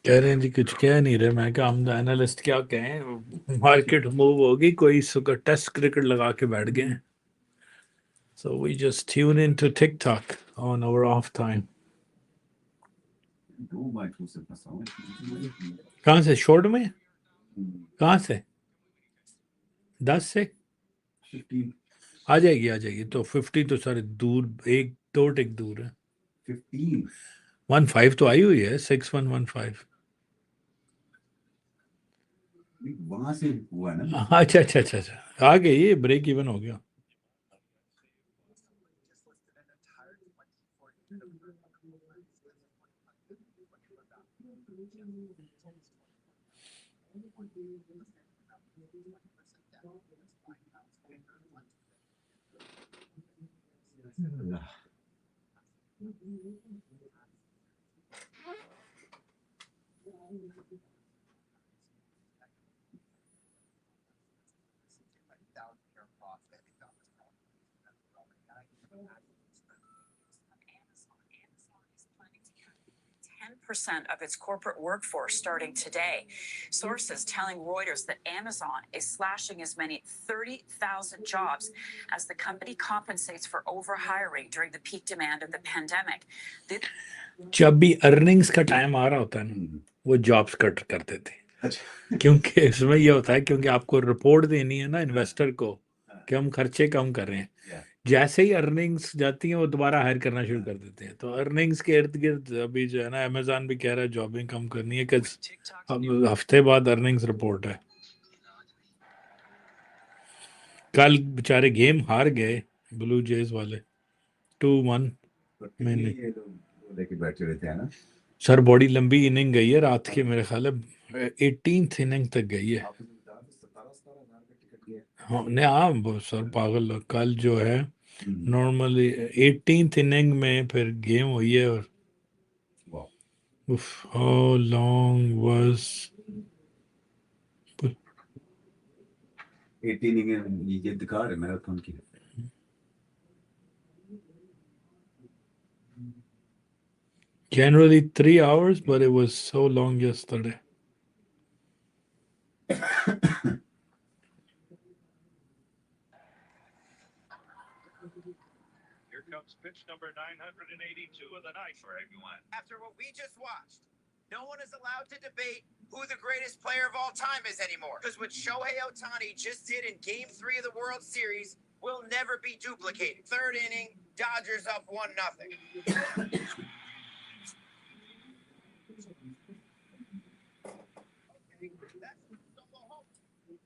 कह रहे हैं जी कुछ कह नहीं रहे, मैं क्या हम एनालिस्ट क्या कहें, मार्केट मूव होगी, कोई सुगर टेस्ट क्रिकेट लगा के बैठ गए हैं। So we just tune into TikTok on our off time. कहाँ से शॉर्ट में, कहाँ से 10 से आ जाएगी तो 50 तो सारे दूर, 1-2 टिक दूर है। 15 तो आई हुई है 6115। वहां से हुआ ना। अच्छा आ गई, ये ब्रेक इवन हो गया। 10% of its corporate workforce starting today. Sources telling Reuters that Amazon is slashing as many 30,000 jobs as the company compensates for overhiring during the peak demand of the pandemic. जब भी earnings का time आ रहा होता है ना, वो jobs cut कर देते हैं, क्योंकि इसमें ये होता है, क्योंकि आपको रिपोर्ट देनी है ना इन्वेस्टर को कि हम खर्चे कम कर रहे हैं। जैसे ही अर्निंग्स जाती हैं वो दोबारा हायर करना शुरू कर देते हैं। तो अर्निंग्स के इर्द गिर्द अभी जो है ना, अमेजॉन भी कह रहा है जॉबिंग कम करनी है, कि अब हफ्ते बाद अर्निंग्स रिपोर्ट है। कल बेचारे गेम हार गए ब्लू जेज वाले 2-1 मैंने लेके बैठे रहते हैं ना सर। बड़ी लंबी इनिंग गई है रात के, मेरे ख्याल है 18th इनिंग तक गई है। हाँ नहीं, हाँ सर पागल। कल जो है नॉर्मली 18th इनिंग में फिर गेम हुई है। और हाउ लॉन्ग वाज 18 इनिंग ये दिखा रहे मैराथन की। Generally 3 hours, but it was so long yesterday. Here comes pitch number 982 of the night for everyone. After what we just watched, no one is allowed to debate who the greatest player of all time is anymore. Because what Shohei Ohtani just did in Game 3 of the World Series will never be duplicated. Third inning, Dodgers up 1-0.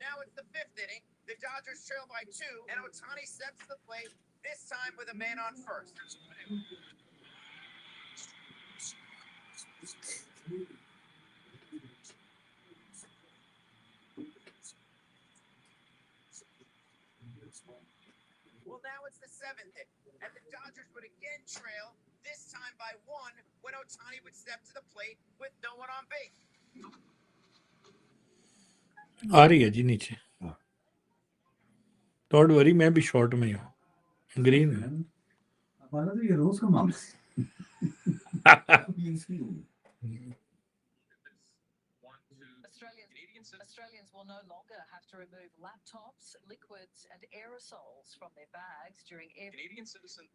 Now it's the fifth inning. The Dodgers trail by 2, and Ohtani steps to the plate, this time with a man on first. Well, now it's the seventh inning, and the Dodgers would again trail, this time by 1, when Ohtani would step to the plate with no one on base. आ रही है जी नीचे। Don't worry, मैं भी short में हूँ, green है। हमारा तो ये रोज का मामला है। Australians will no longer have to remove laptops, liquids, and aerosols from their bags during every Canadian citizen.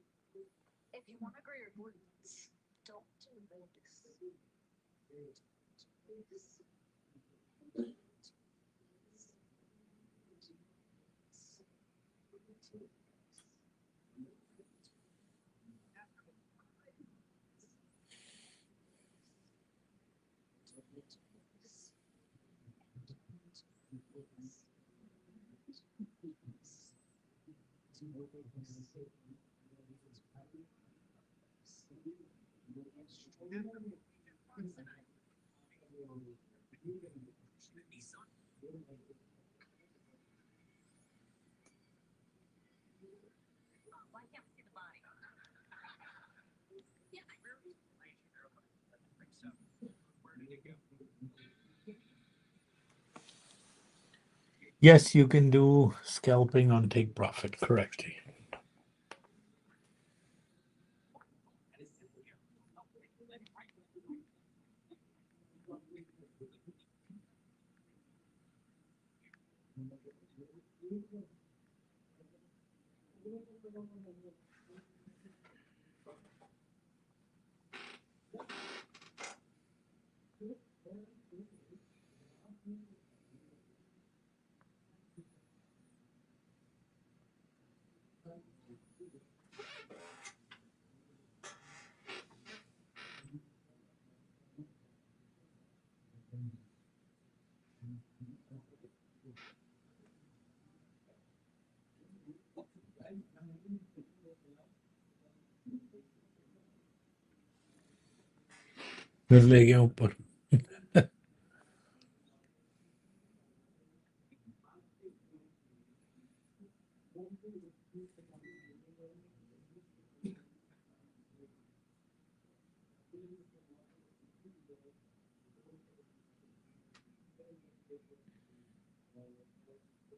If you want to grow your roots, don't do this. Yes, you can do scalping on take profit, correct. फिर ले गया ऊपर।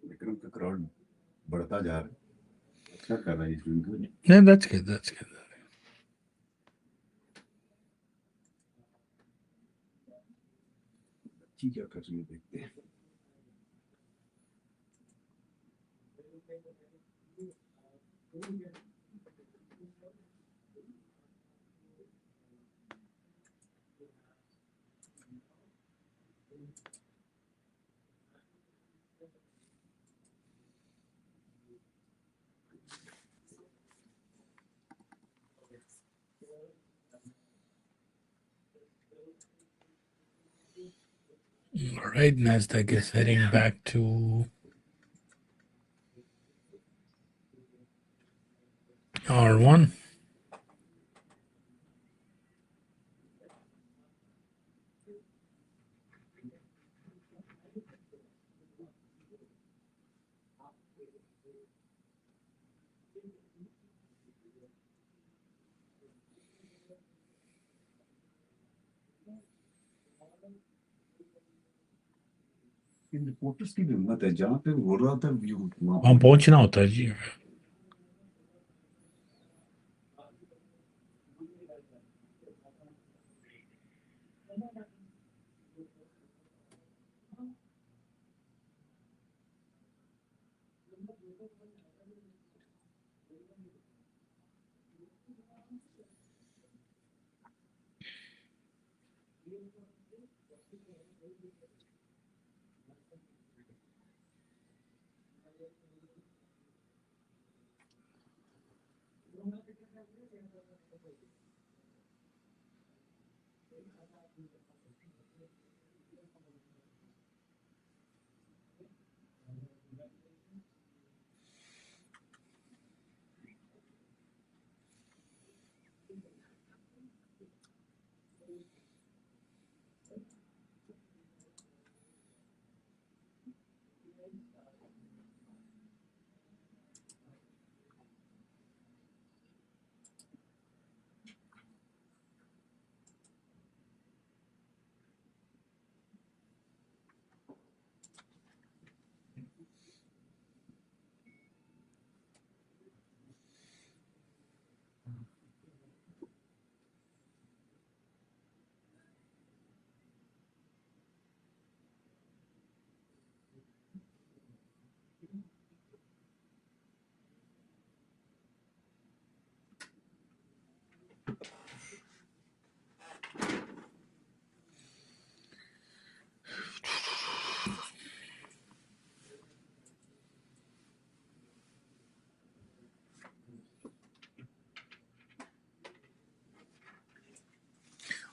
विक्रम का crowd बढ़ता जा रहा है, अच्छा कर रहा है इसमें। Yeah, that's good, that's good. ठीक क्या कर रही है देखते हैं। All right, NASDAQ is heading back to R1. In reporters की भी हिम्मत है, जहाँ पे बोल रहा था व्यू वहाँ पहुंचना होता है जी।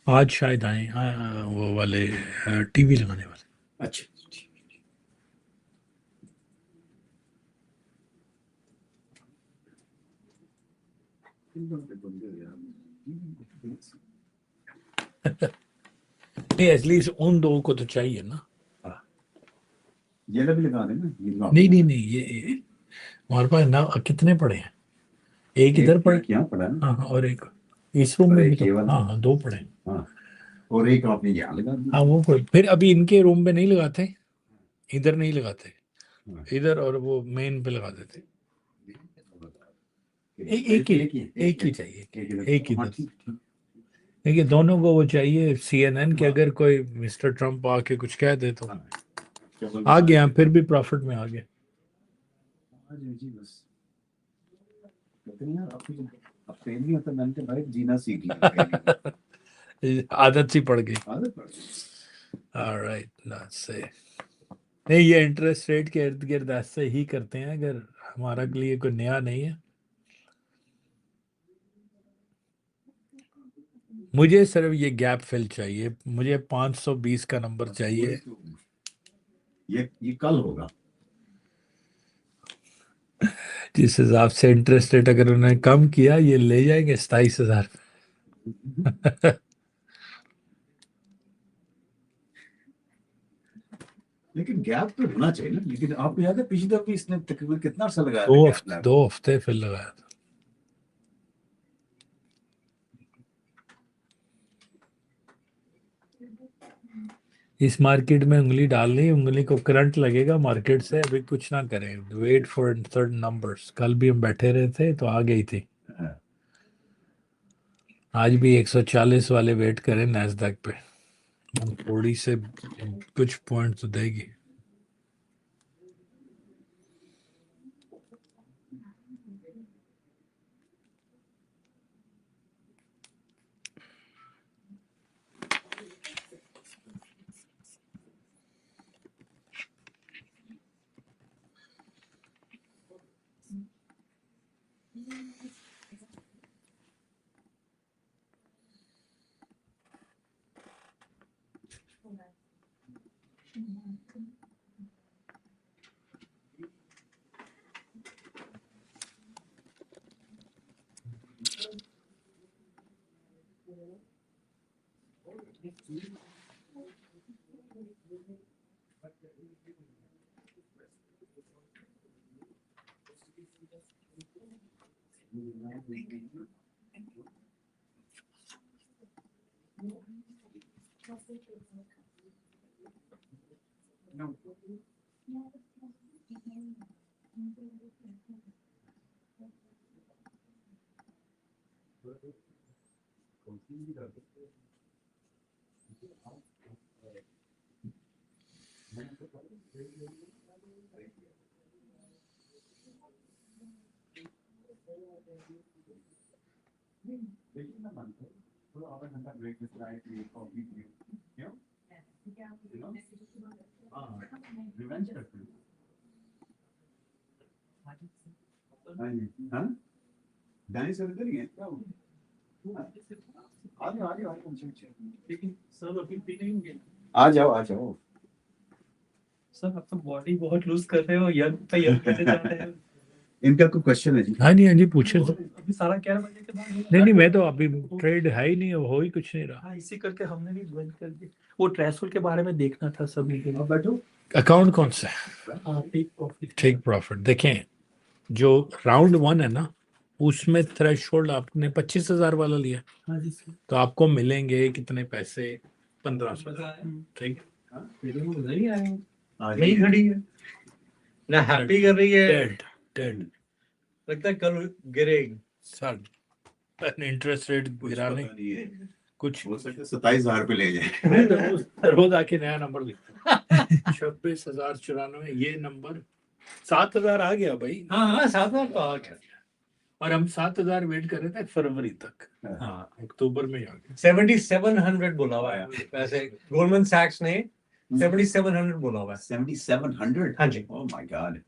आज शायद आए वो वाले टीवी लगाने वाले। अच्छा नहीं, एटलीस्ट उन दो को तो चाहिए ना। ये भी लगा देना। नहीं ये हमारे पास ना कितने पड़े हैं? एक इधर पड़े, क्या पड़ा है? हाँ और एक इस रूम में भी तो, हाँ दो पड़े। हाँ, और एक आपने यहाँ लगा दिया। हाँ वो फिर अभी इनके रूम में नहीं लगाते, इधर नहीं लगाते, इधर और वो मेन पे लगा देते। एक ही चाहिए, एक ही। देखिए दोनों को वो चाहिए CNN के, अगर कोई मिस्टर ट्रम्प आके कुछ कह दे तो आ गया, फिर भी प्रॉफिट में आ गया। जीना सीख लिया। आदत सी पड़ गई। ऑलराइट, लेट्स से नहीं, ये इंटरेस्ट रेट के इर्द गिर्द ऐसे ही करते हैं, अगर हमारा के लिए कोई नया नहीं है। मुझे सिर्फ ये गैप फिल चाहिए, मुझे 520 का नंबर चाहिए। ये कल होगा। जिस हिसाब से इंटरेस्ट रेट अगर उन्होंने कम किया, ये ले जाएंगे 27,000। लेकिन गैप तो होना चाहिए ना। लेकिन आपको याद है पिछली दफा इसने तकरीबन कितना अर्सा लगाया? 2 हफ्ते फिर लगाया था। इस मार्केट में उंगली डालनी, उंगली को करंट लगेगा मार्केट से। अभी कुछ ना करें, वेट फॉर सर्टेन नंबर्स। कल भी हम बैठे रहे थे तो आ गई थी। आज भी 140 वाले वेट करें नैस्डैक पे, थोड़ी से कुछ पॉइंट तो देगी। हाँ दाएं से उधर ही है क्या हो? आगे आगे आगे लेकिन सर अभी भी नहीं होंगे आ जाओ सर। आप तो बॉडी बहुत लूज कर रहे हो, यंग पे यंग करते जा रहे हो। इनका कोई क्वेश्चन है जी? हाँ जी पूछे तो। अभी 11:30 के बाद नहीं मैं तो अभी ट्रेड है ही नहीं, हो ही कुछ नहीं रहा। हाँ, इसी करके हमने भी बंद कर दिया। वो थ्रेशोल्ड के बारे में देखना था सभी के लिए। बैठो। अकाउंट कौन सा है? हाँ, टेक प्रॉफिट। Take profit. देखें जो राउंड 1 है ना, उसमें थ्रेशोल्ड आपने 25,000 वाला लिया, हाँ जी सर। तो आपको मिलेंगे कितने पैसे? 1500। ठीक नहीं आए, आज यही खड़ी है ना, हैप्पी कर रही है। डेड डेड लगता है कल गिरेगी सर। इंटरेस्ट रेट गिराने कुछ हो सकता है 27,000 पे ले जाए। रोज आके नया नंबर लिखता हूं। 26,094 ये नंबर 7,000 आ गया भाई। हाँ 7,000 तो आ गया। और हम 7,000 वेट कर रहे थे फरवरी तक। हाँ अक्टूबर में आ गया। 7700 बोला हुआ है वैसे गोल्डमैन सैक्स ने 7700 बोला हुआ है। 7,700? हाँ जी। Oh my God.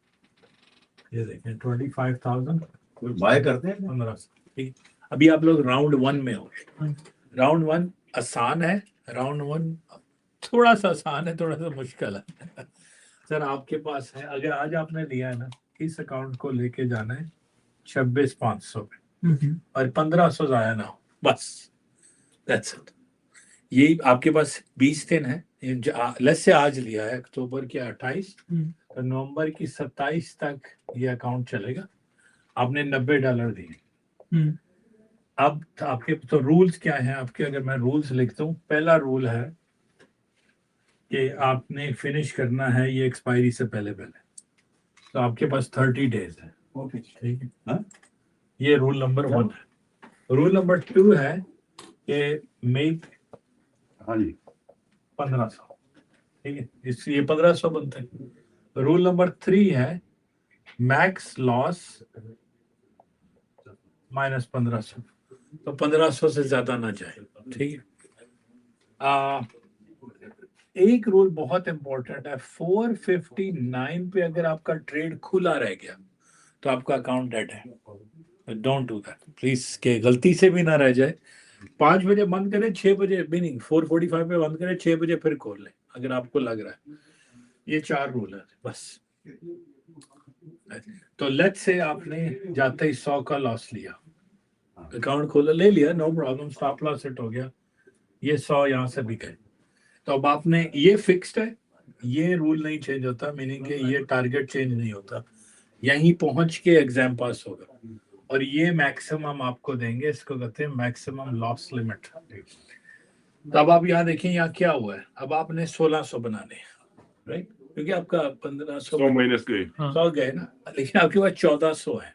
ये देखें 25,000 बाय करते हैं 1500। ठीक। अभी आप लोग राउंड 1 में हो। राउंड 1 आसान है, राउंड 1 थोड़ा सा आसान है, थोड़ा सा मुश्किल है। सर आपके पास है, अगर आज आपने लिया है ना, इस अकाउंट को लेके जाना है 26,500 पे और 1,500 जाया ना हो, बस दैट्स इट। ये आपके पास 20 दिन है। लेट्स से आज लिया है अक्टूबर के 28, तो नवंबर की 27 तक ये अकाउंट चलेगा। आपने $90 दिए। अब आपके तो रूल्स क्या हैं आपके? अगर मैं रूल्स लिखता हूँ, पहला रूल है कि आपने फिनिश करना है ये एक्सपायरी से पहले पहले, तो आपके पास 30 डेज है। ओके ठीक है। हाँ? ये रूल नंबर 1 है। रूल नंबर 2 है कि मेक हाँ जी 1500। ठीक है, इसलिए 1500 बनते हैं। रूल नंबर 3 है मैक्स लॉस माइनस 1500, तो 1500 से ज्यादा ना जाए। ठीक है। एक रूल बहुत इंपॉर्टेंट है, 459 पे अगर आपका ट्रेड खुला रह गया तो आपका अकाउंट डेड है। डोंट डू दैट प्लीज, के गलती से भी ना रह जाए। 5 बजे बंद करें, 6 बजे भी नहीं, 4:45 पे बंद करें, 6 बजे फिर खोल लें अगर आपको लग रहा है। ये 4 रूल है बस। तो लेट्स से आपने जाते ही 100 का लॉस लिया, अकाउंट खोला, ले लिया, no problem, stop loss set हो गया, ये 100 यहाँ से भी गए, तो अब आपने ये फिक्स्ड है, ये रूल नहीं चेंज होता, मीनिंग कि ये टारगेट चेंज नहीं होता, यहीं पहुंच के एग्जाम पास होगा। और ये मैक्सिमम आपको देंगे, इसको कहते हैं मैक्सिमम लॉस लिमिट। तो अब आप यहाँ देखें यहाँ क्या हुआ है, अब आपने 1600 बनाने, राइट, क्योंकि आपका 1500 माइनस गए 100 गए ना, लेकिन आपके पास 1400 है।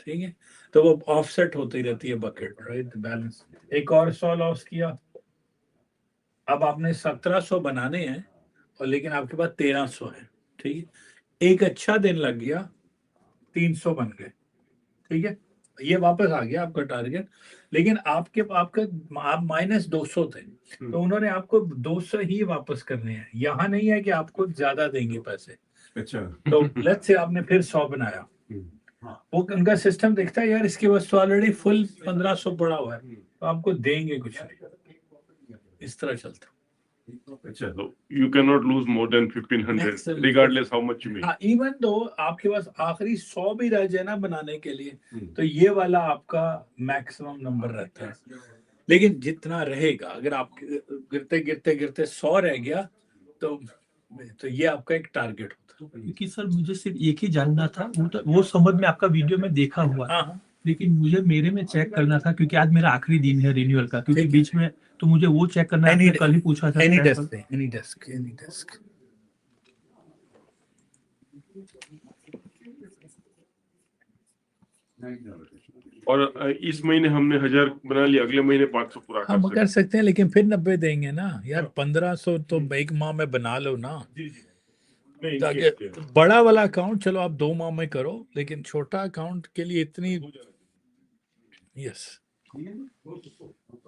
ठीक है, तो वो ऑफसेट होती रहती है बकेट, राइट, बैलेंस। एक और 100 लॉस किया, अब आपने 1700 बनाने हैं और लेकिन आपके पास 1300 है, ठीक है। एक अच्छा दिन लग गया, 300 बन गए, ठीक है। ये वापस आ गया आपका टारगेट, लेकिन आपका आप -200 थे, तो उन्होंने आपको 200 ही वापस करने हैं। यहाँ नहीं है कि आपको ज्यादा देंगे पैसे। अच्छा, तो लेट्स से आपने फिर 100 बनाया, वो उनका सिस्टम देखता है यार इसके पास तो ऑलरेडी फुल 1500 पड़ा हुआ है, तो आपको देंगे कुछ नहीं, इस तरह चलता। अच्छा, तो you can not lose more than 1500 regardless how much you make. हाँ, इवन दो आपके पास आखिरी 100 भी रह जाए ना बनाने के लिए, तो ये वाला आपका मैक्सिमम नंबर रहता है। लेकिन जितना रहेगा, अगर आप गिरते गिरते गिरते 100 रह गया, तो ये आपका एक टारगेट होता है। क्योंकि सर मुझे सिर्फ एक ही जानना था, वो समझ में आपका वीडियो में देखा हुआ था, हाँ, लेकिन मुझे मेरे में चेक करना था क्योंकि आज मेरा आखिरी दिन है रिन्यूअल का, क्योंकि बीच में तो मुझे वो चेक करना है। आपने कल ही पूछा था। Any desk. और इस महीने हमने 1000 बना लिया, अगले महीने 500 पूरा हम कर सकते हैं, लेकिन फिर 90 देंगे ना यार। 1500 तो एक माह में बना लो ना, ताकि बड़ा वाला अकाउंट चलो आप 2 माह में करो, लेकिन छोटा अकाउंट के लिए इतनी। यस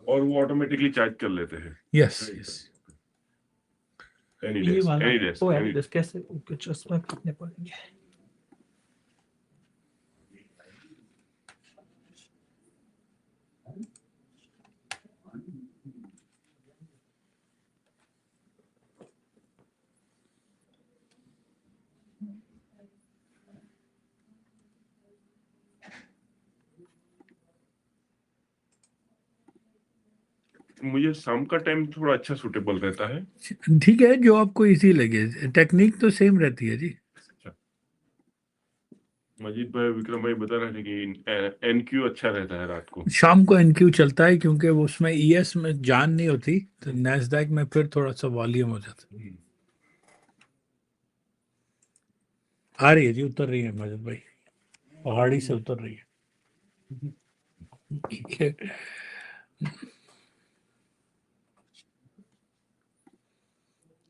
और वो ऑटोमेटिकली चार्ज कर लेते हैं। यस ये वाला तो एनी कैसे चश्मा कितने पड़ेंगे? मुझे शाम का टाइम थोड़ा अच्छा सूटेबल रहता है। ठीक है, जो आपको इजी लगे। टेक्निक तो सेम रहती है जी। मजीद भाई, विक्रम भाई बता रहे थे कि एनक्यू अच्छा रहता है रात को। शाम को एनक्यू चलता है क्योंकि वो उसमें ईएस में जान नहीं होती, तो नैस्डैक में फिर थोड़ा सा वॉल्यूम हो जाता है। आ रही है जी, उतर रही है मजिद भाई, पहाड़ी से उतर रही है।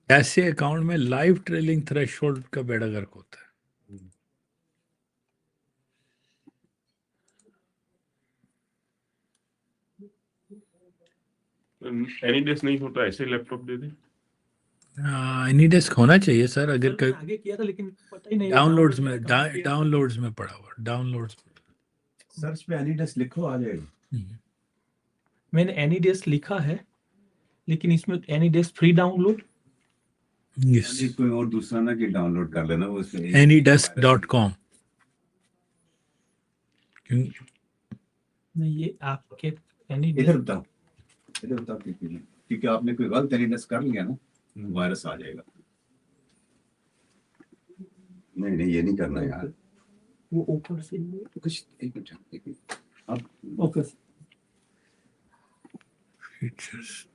ऐसे अकाउंट में लाइव ट्रेलिंग थ्रेशोल्ड का बेड़ा गर्क होता है। एनी डेस्क नहीं होता, ऐसे लैपटॉप दे दे। एनी डेस्क होना चाहिए सर, अगर आगे किया था लेकिन पता ही नहीं। डाउनलोड्स में पड़ा हुआ, डाउनलोड्स में सर्च पे एनी डेस्क लिखो आ जाएगा। मैंने एनी डेस्क लिखा है, लेकिन इसमें any desk free download. Yes, कोई और दूसरा ना कि डाउनलोड कर लेना, वो उसमें anydesk.com। नहीं, ये आपके एनी इधर बताओ क्योंकि आपने कोई गलत एनी डेस्क कर लिया ना, वायरस आ जाएगा। नहीं ये नहीं करना यार, वो ऊपर से कुछ एक मिनट अब ओके फीचर्स।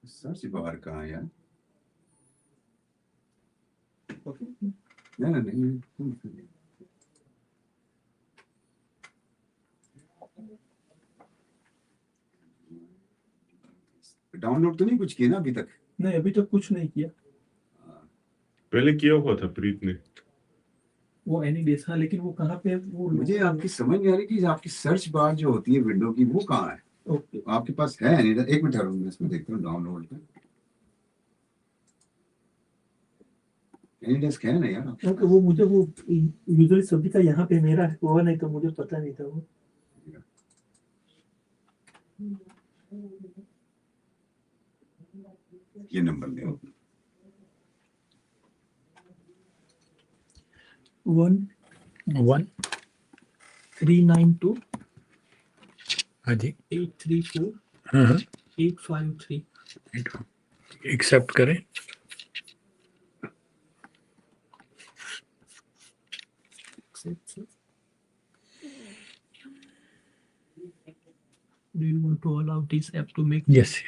सर्च बाहर कहाँ है यार? नहीं डाउनलोड तो नहीं कुछ किया ना अभी तक? नहीं, अभी तक कुछ नहीं किया। पहले किया हुआ था प्रीत ने वो एनी डेस्क, हाँ, लेकिन वो कहाँ पे वो मुझे आपकी समझ नहीं आ रही कि आपकी सर्च बार जो होती है विंडो की, वो कहाँ है? ओके, आपके पास है एनी डेस्क? एक मिनट ठहरो, मैं इसमें देखता हूँ डाउनलोड पे। एनी डेस्क है ना यार? ओके, वो मुझे वो यूजुअली सभी का यहाँ पे मेरा हुआ नहीं, तो मुझे पता नहीं था वो। ये नंबर ले 1392 हाँ जी, 834 853। एक्सेप्ट करें। Do you want to allow this app to make? Yes.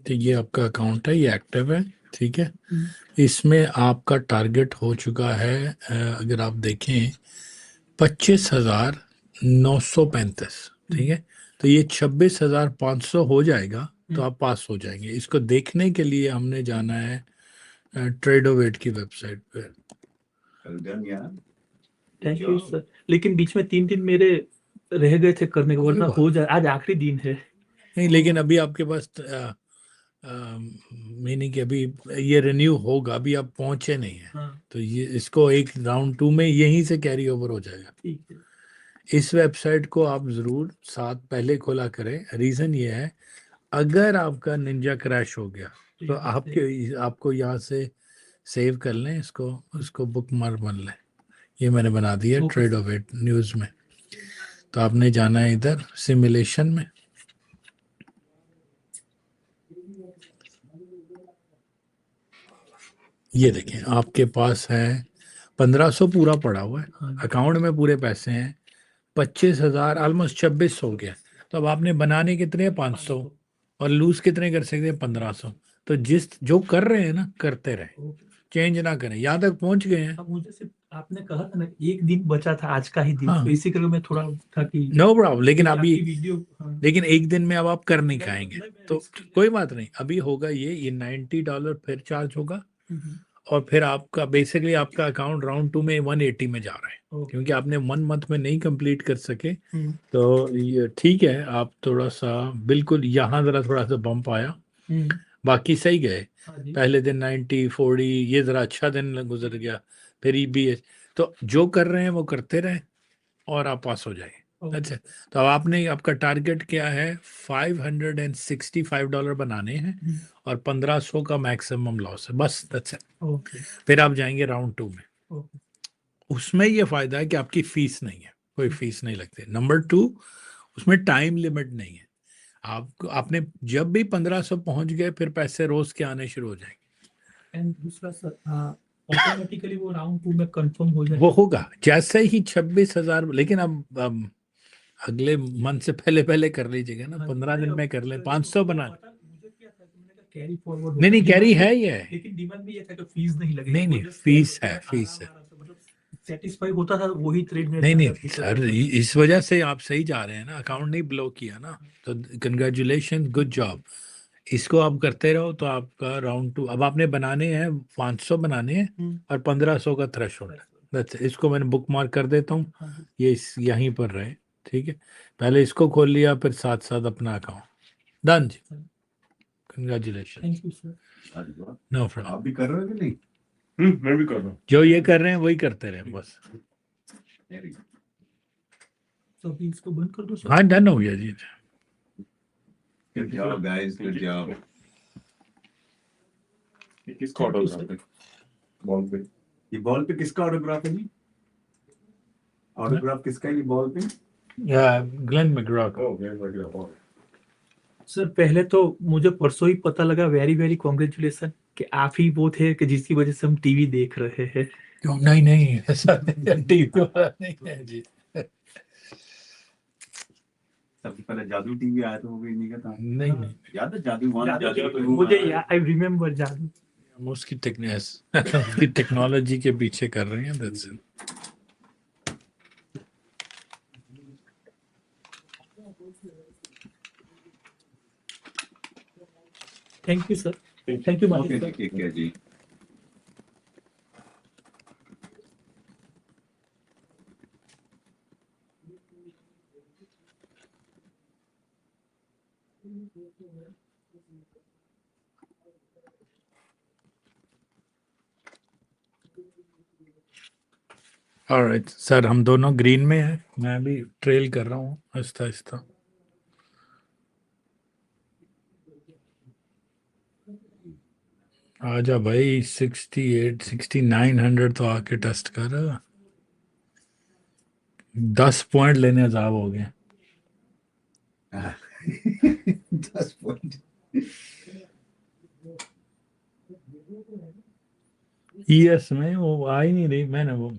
तो ये आपका अकाउंट है, ये एक्टिव है, ठीक है। इसमें आपका टारगेट हो चुका है, अगर आप देखें 25,935, ठीक है। तो ये 26,500 हो जाएगा तो आप पास हो जाएंगे। इसको देखने के लिए हमने जाना है ट्रेडोवेट की वेबसाइट पे। Thank you sir. लेकिन बीच में 3 दिन मेरे रह गए थे करने को, वरना हो जाए। आज आखिरी दिन है। नहीं, लेकिन अभी आपके पास मीनिंग कि अभी ये रिन्यू होगा, अभी आप पहुंचे नहीं है। हाँ, तो ये इसको एक राउंड 2 में यहीं से कैरी ओवर हो जाएगा। ठीक है। इस वेबसाइट को आप जरूर साथ पहले खोला करें। रीजन ये है, अगर आपका निंजा क्रैश हो गया तो आपको यहाँ से सेव कर लें इसको बुक मार्क बन लें। ये मैंने बना दिया ट्रेडोवेट न्यूज में। तो आपने जाना है इधर सिमुलेशन में। ये देखें, आपके पास है 1500 पूरा पड़ा हुआ है, अकाउंट में पूरे पैसे हैं 25,000, ऑलमोस्ट 26 हो गया। तो अब आपने बनाने कितने हैं 500, और लूज कितने कर सकते हैं 1500। तो जो कर रहे हैं ना, करते रहे, चेंज ना करें, यहाँ तक पहुंच गए हैं। अब मुझे सिर्फ आपने कहा था ना, एक दिन बचा था, आज का ही दिन। हाँ। तो इसी करके मैं थोड़ा था कि नो प्रॉब्लम, लेकिन अभी वीडियो। लेकिन एक दिन में अब आप कर नहीं खाएंगे तो कोई बात नहीं। अभी होगा ये $90 फिर चार्ज होगा, और फिर आपका बेसिकली आपका अकाउंट राउंड 2 में 180 में जा रहा है, क्योंकि आपने 1 मंथ में नहीं कंप्लीट कर सके। तो ये ठीक है, आप थोड़ा सा बिल्कुल यहाँ जरा थोड़ा सा बम्प आया, बाकी सही गए। पहले दिन 90 40, ये जरा अच्छा दिन गुजर गया, फिर EBS। तो जो कर रहे हैं वो करते रहे और आप पास हो जाए। अच्छा, तो अब आपका टारगेट क्या है? $565 बनाने हैं और 1500 का मैक्सिमम लॉस है, बस दैट्स इट। फिर आप जाएंगे राउंड 2 में। उसमें ये फायदा है कि आपकी फीस नहीं है, कोई फीस नहीं लगती। नंबर 2, उसमें टाइम लिमिट नहीं है। आपने जब भी 1500 पहुंच गए, फिर पैसे रोज के आने शुरू हो जाएंगे। एंड दूसरा सर, ऑटोमेटिकली वो राउंड 2 में कंफर्म हो जाएगा। वो होगा जैसे ही 26,000, लेकिन अब अगले मंथ से पहले पहले कर लीजिएगा ना, 15 दिन में कर ले, 500 बना। कैरी फॉरवर्ड नहीं कैरी है ये, लेकिन डिमांड में ये था कि फीस नहीं लगेगी। नहीं फीस है। सेटिस्फाई होता था वही ट्रेड में। नहीं सर, इस वजह से आप सही जा रहे हैं ना, अकाउंट नहीं ब्लॉक किया ना, तो कंग्रेचुलेशन, गुड जॉब। इसको आप करते रहो तो आपका राउंड 2, अब आपने बनाने हैं 500 बनाने हैं और 1500 का थ्रेशोल्ड। इसको मैंने बुक मार्क कर देता हूँ, ये यहीं पर रहे, ठीक है। पहले इसको खोल लिया, फिर साथ साथ अपना अकाउंट डन जी। Congratulation. Thank you sir. No problem. आप भी कर रहे हो कि नहीं? मैं भी कर रहा हूँ। जो ये कर रहे हैं वही करते रहे बस। तो अभी इसको बंद कर दो सर। हाँ, डन हो गया जी। Good job, guys. Good job. किसका ऑटोग्राफ है बॉल पे? ये बॉल पे किसका ऑटोग्राफ है जी? ऑटोग्राफ किसका है ये बॉल पे? ग्लेन मैकग्रा का। सर पहले तो मुझे परसों ही पता लगा, वेरी वेरी कॉन्ग्रेचुलेसन, कि आप ही वो थे कि जिसकी वजह से हम टीवी देख रहे हैं। क्यों? नहीं ऐसा टीवी वाला नहीं है जी। सबसे पहले जादू टीवी आया तो वो भी नहीं था। नहीं याद है जादू वन? मुझे आई रिमेम्बर जादू। हम उसकी टेक्नोलॉजी के पीछे कर रहे हैं, that's it. Thank you sir. Thank you okay ठीक है जी। ऑलराइट सर, हम दोनों ग्रीन में हैं, मैं भी ट्रेल कर रहा हूँ आहिस्ता आहिस्ता। आजा भाई, 68 6900 तो आके टेस्ट कर। 10 पॉइंट लेने अजाब हो गए। 10 पॉइंट। ES में वो आ ही नहीं रही, मैंने वो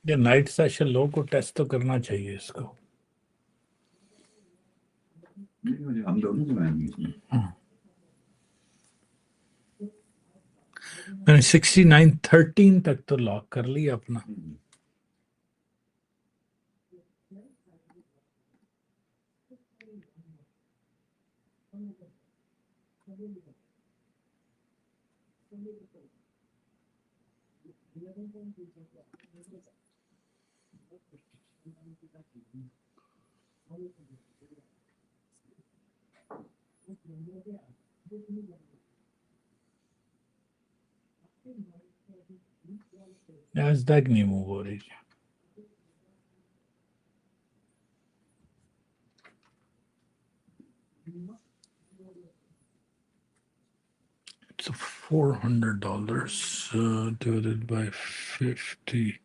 ये नाइट सेशन लो को टेस्ट तो करना चाहिए इसको। हम दोनों जो हैं बीच में। मैंने 6913 तक तो लॉक कर लिया अपना। NASDAQ नहीं मूव हो रही है। So $400 divided by 50.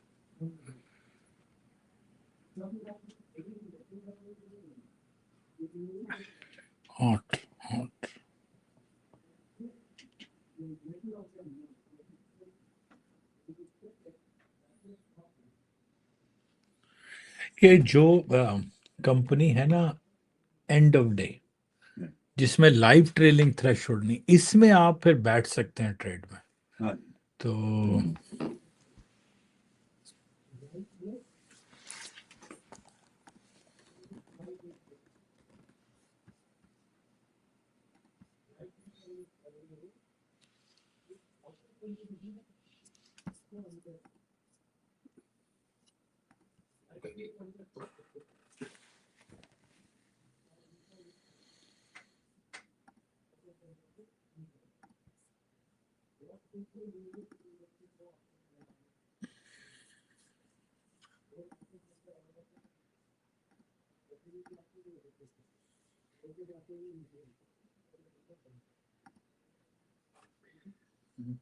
Hot. ये जो कंपनी है ना एंड ऑफ डे, जिसमें लाइव ट्रेलिंग थ्रेशोल्ड नहीं, इसमें आप फिर बैठ सकते हैं ट्रेड में। हाँ। तो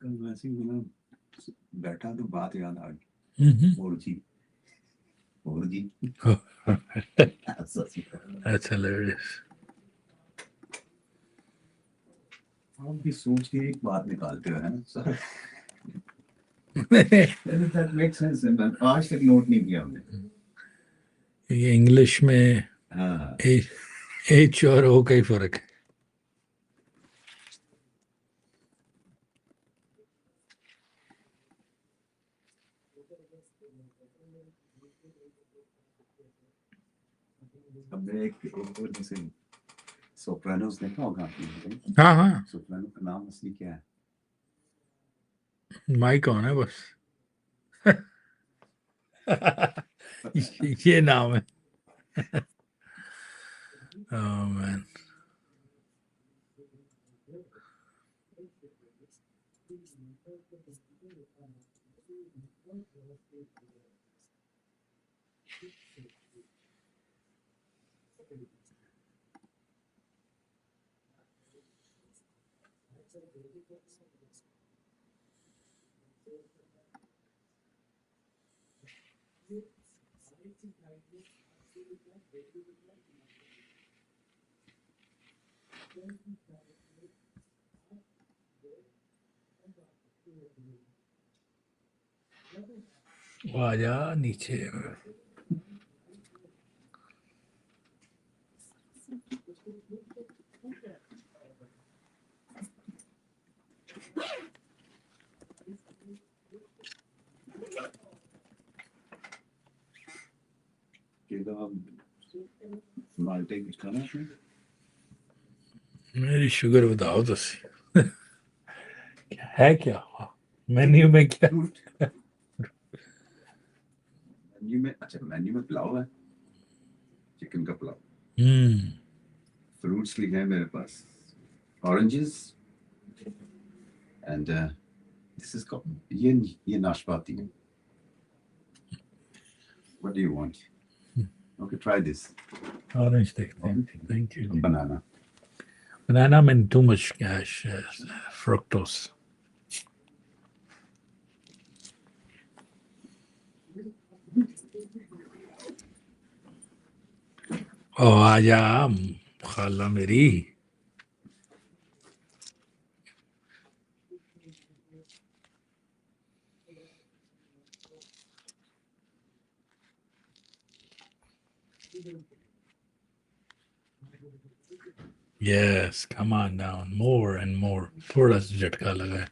कल वैसे ही मैं बैठा तो बात याद आ गई। और जी That's hilarious. आप भी सोच के एक बात निकालते हो, है ना सर? That makes sense. आज तक नोट नहीं किया हमने। ये इंग्लिश में हाँ। H और O का ही फर्क है। हमने एक और जैसे सोप्रानोस देखा होगा आपने? हाँ हाँ, सोप्रानो का नाम असली क्या है? माइक ऑन है बस। ये नाम है। Oh man. वो आजा नीचे। माल्टे कुछ खाना आपने? मेरी शुगर बताओ तो सी। है क्या मेन्यू में? क्या मेन्यू में? अच्छा, मेन्यू में पुलाव है, चिकन का पुलाव। फ्रूट्स लिखे हैं मेरे पास, oranges and this is called ये नाशपाती है। What do you want? Okay, try this. Orange देखते हैं। Thank you. बनाना में too much cash fructose. Oh, आजा खाला मेरी. Yes, come on down. More and more. थोड़ा सा झटका लगा है.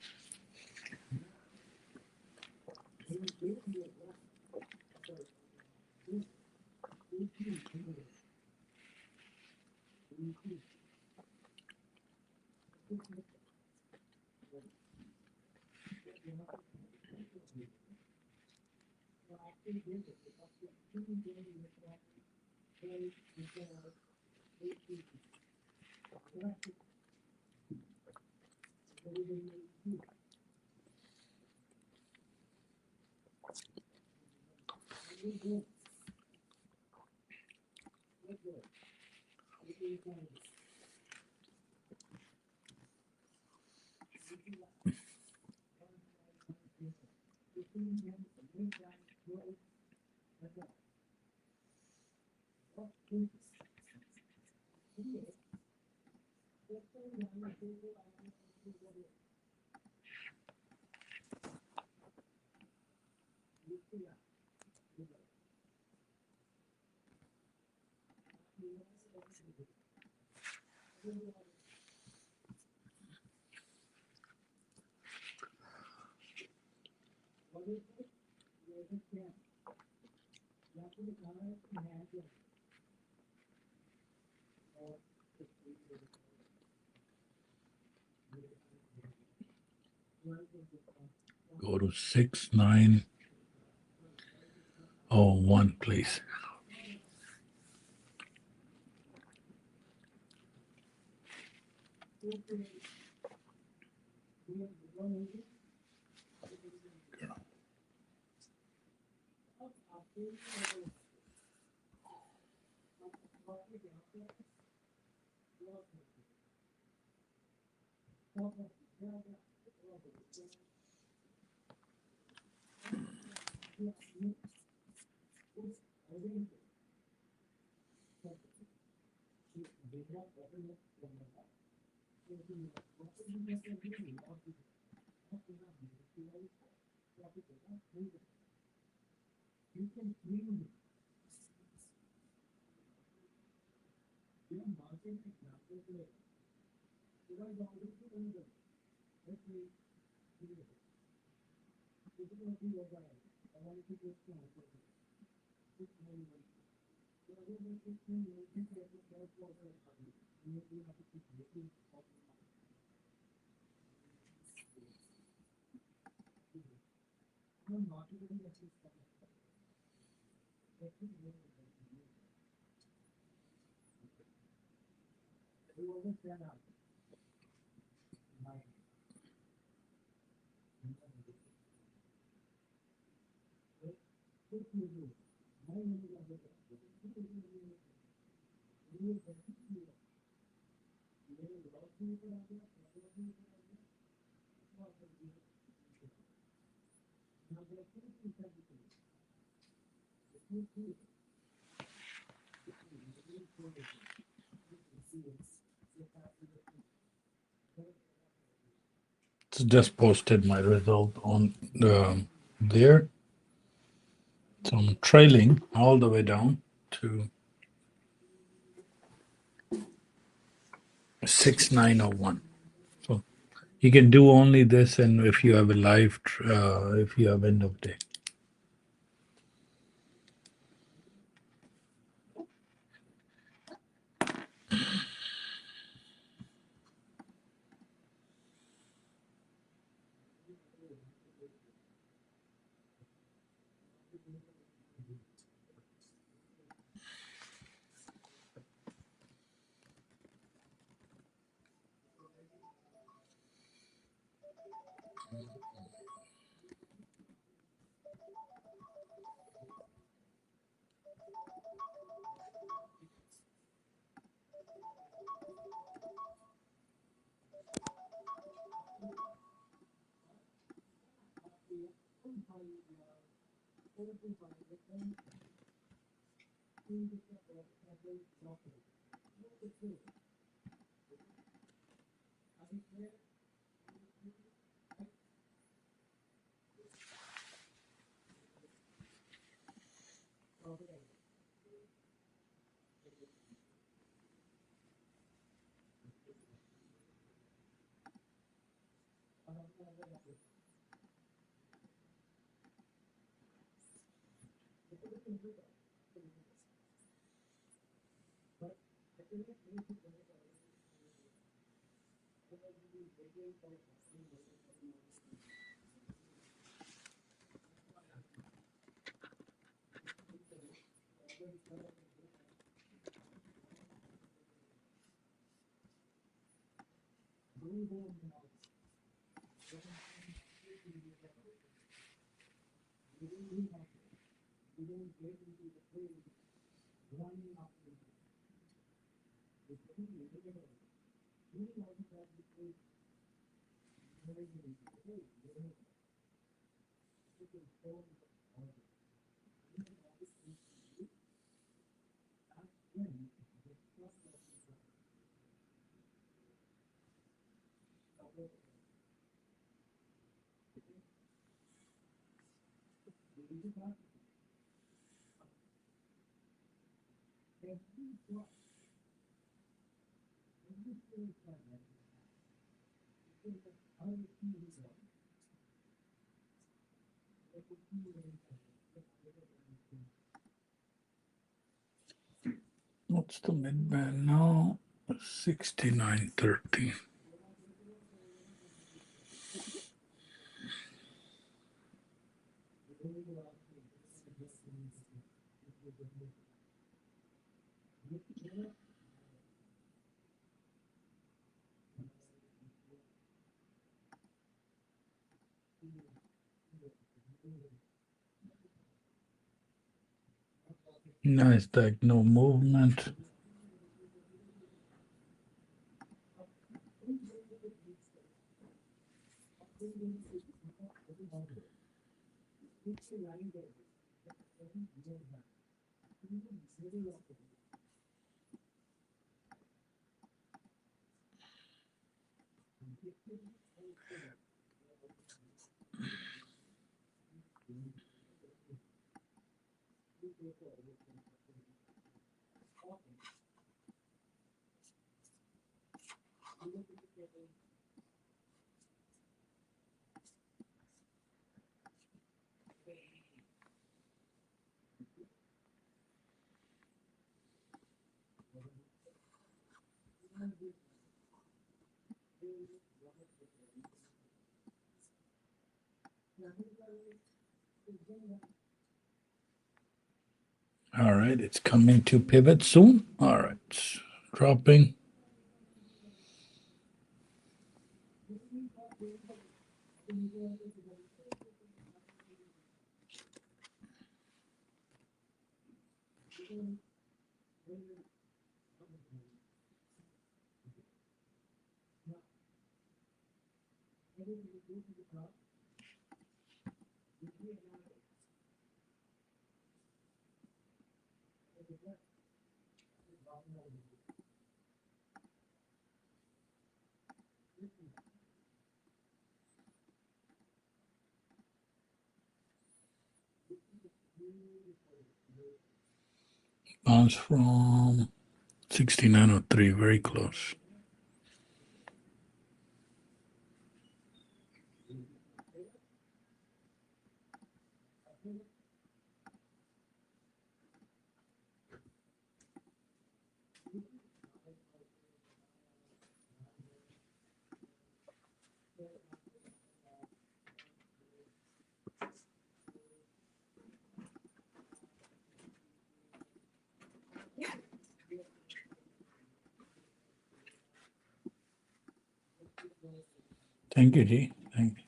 Go to 6901, please. Just posted my result on there. So I'm trailing all the way down to 6901. So you can do only this, and if you have a live, if you have end of day. What's the mid band now? 69.30. NASDAQ, no movement. All right, it's coming to pivot soon. All right, dropping. Bounce from 69.03, very close. Thank you, G. Thank you.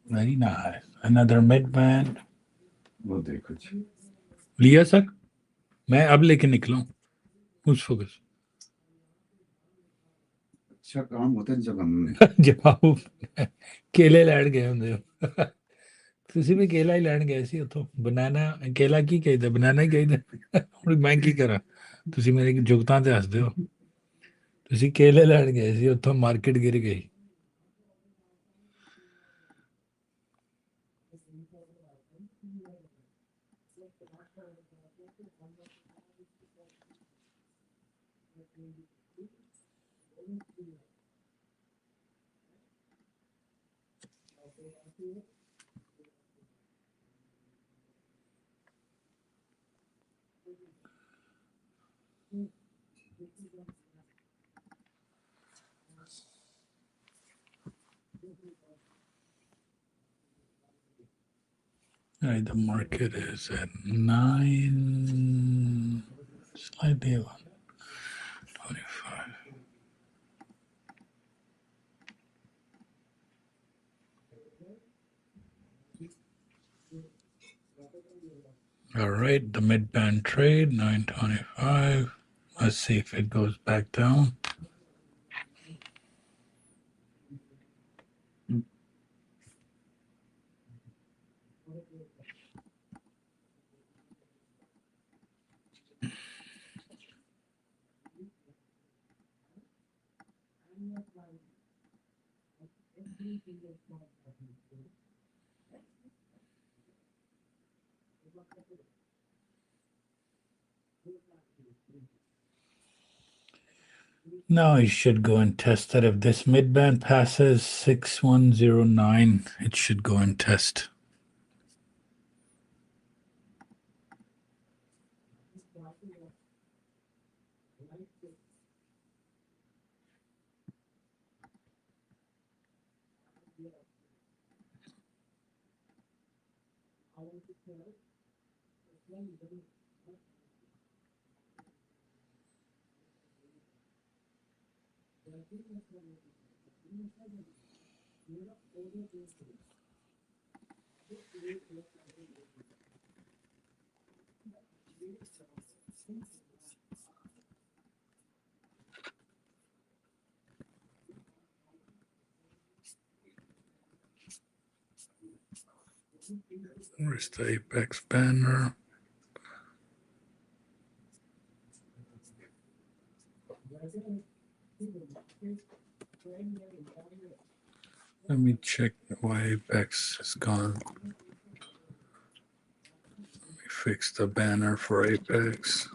Very nice. Another mid band. वो देखो जी लिया सक मैं अब लेके निकला हूं उस फोकस अच्छा काम होता है जब हम जवाब केले लैड गए होंगे ਤੁਸੀਂ ਵੀ ਕੇਲਾ ਹੀ ਲੈਣ ਗਏ ਸੀ ਉੱਥੋਂ ਬਨਾਨਾ ਕੇਲਾ ਕੀ ਕਹਿੰਦੇ ਬਨਾਨਾ ਹੀ ਕਹਿੰਦੇ ਹੁਣ ਮੈਂ ਕੀ ਕਰਾਂ ਤੁਸੀਂ ਮੇਰੇ ਜੁਗਤਾਂ ਤੇ ਹੱਸਦੇ ਹੋ ਤੁਸੀਂ ਕੇਲੇ ਲੈਣ ਗਏ ਸੀ ਉੱਥੋਂ ਮਾਰਕੀਟ ਗਿਰ ਗਈ All right, the market is at 9, slightly on 25. All right, the mid-band trade, 925. Let's see if it goes back down. Now it should go and test that. If this mid-band passes 6109, it should go and test. Where's the apex banner? Let me check why apex is gone. Let me fix the banner for apex.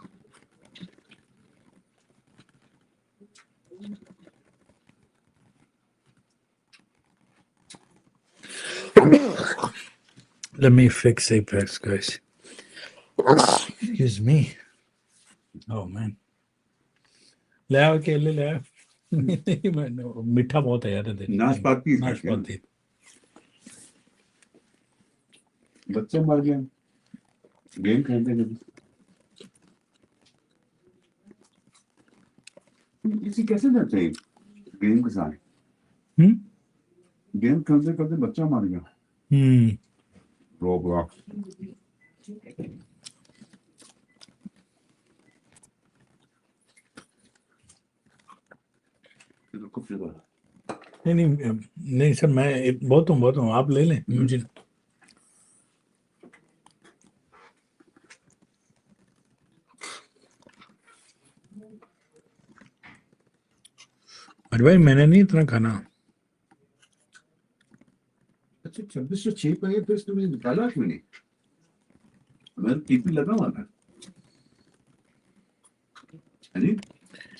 Let me fix apex, guys. Excuse me. Oh man. ले आओ केले ले आओ मीठा बहुत है यार नाशपाती नाशपाती बच्चे मर गए गेम खेलते थे इसी कैसे करते हैं गेम के साथ गेम खेलते खेलते बच्चा मर गया रोब्लॉक्स नहीं नहीं सर मैं बहुत हूँ आप ले लें मुझे अरे भाई मैंने नहीं इतना खाना अच्छा 2606 पे फिर तुमने निकाला क्यों नहीं मैं टीपी लगा हुआ था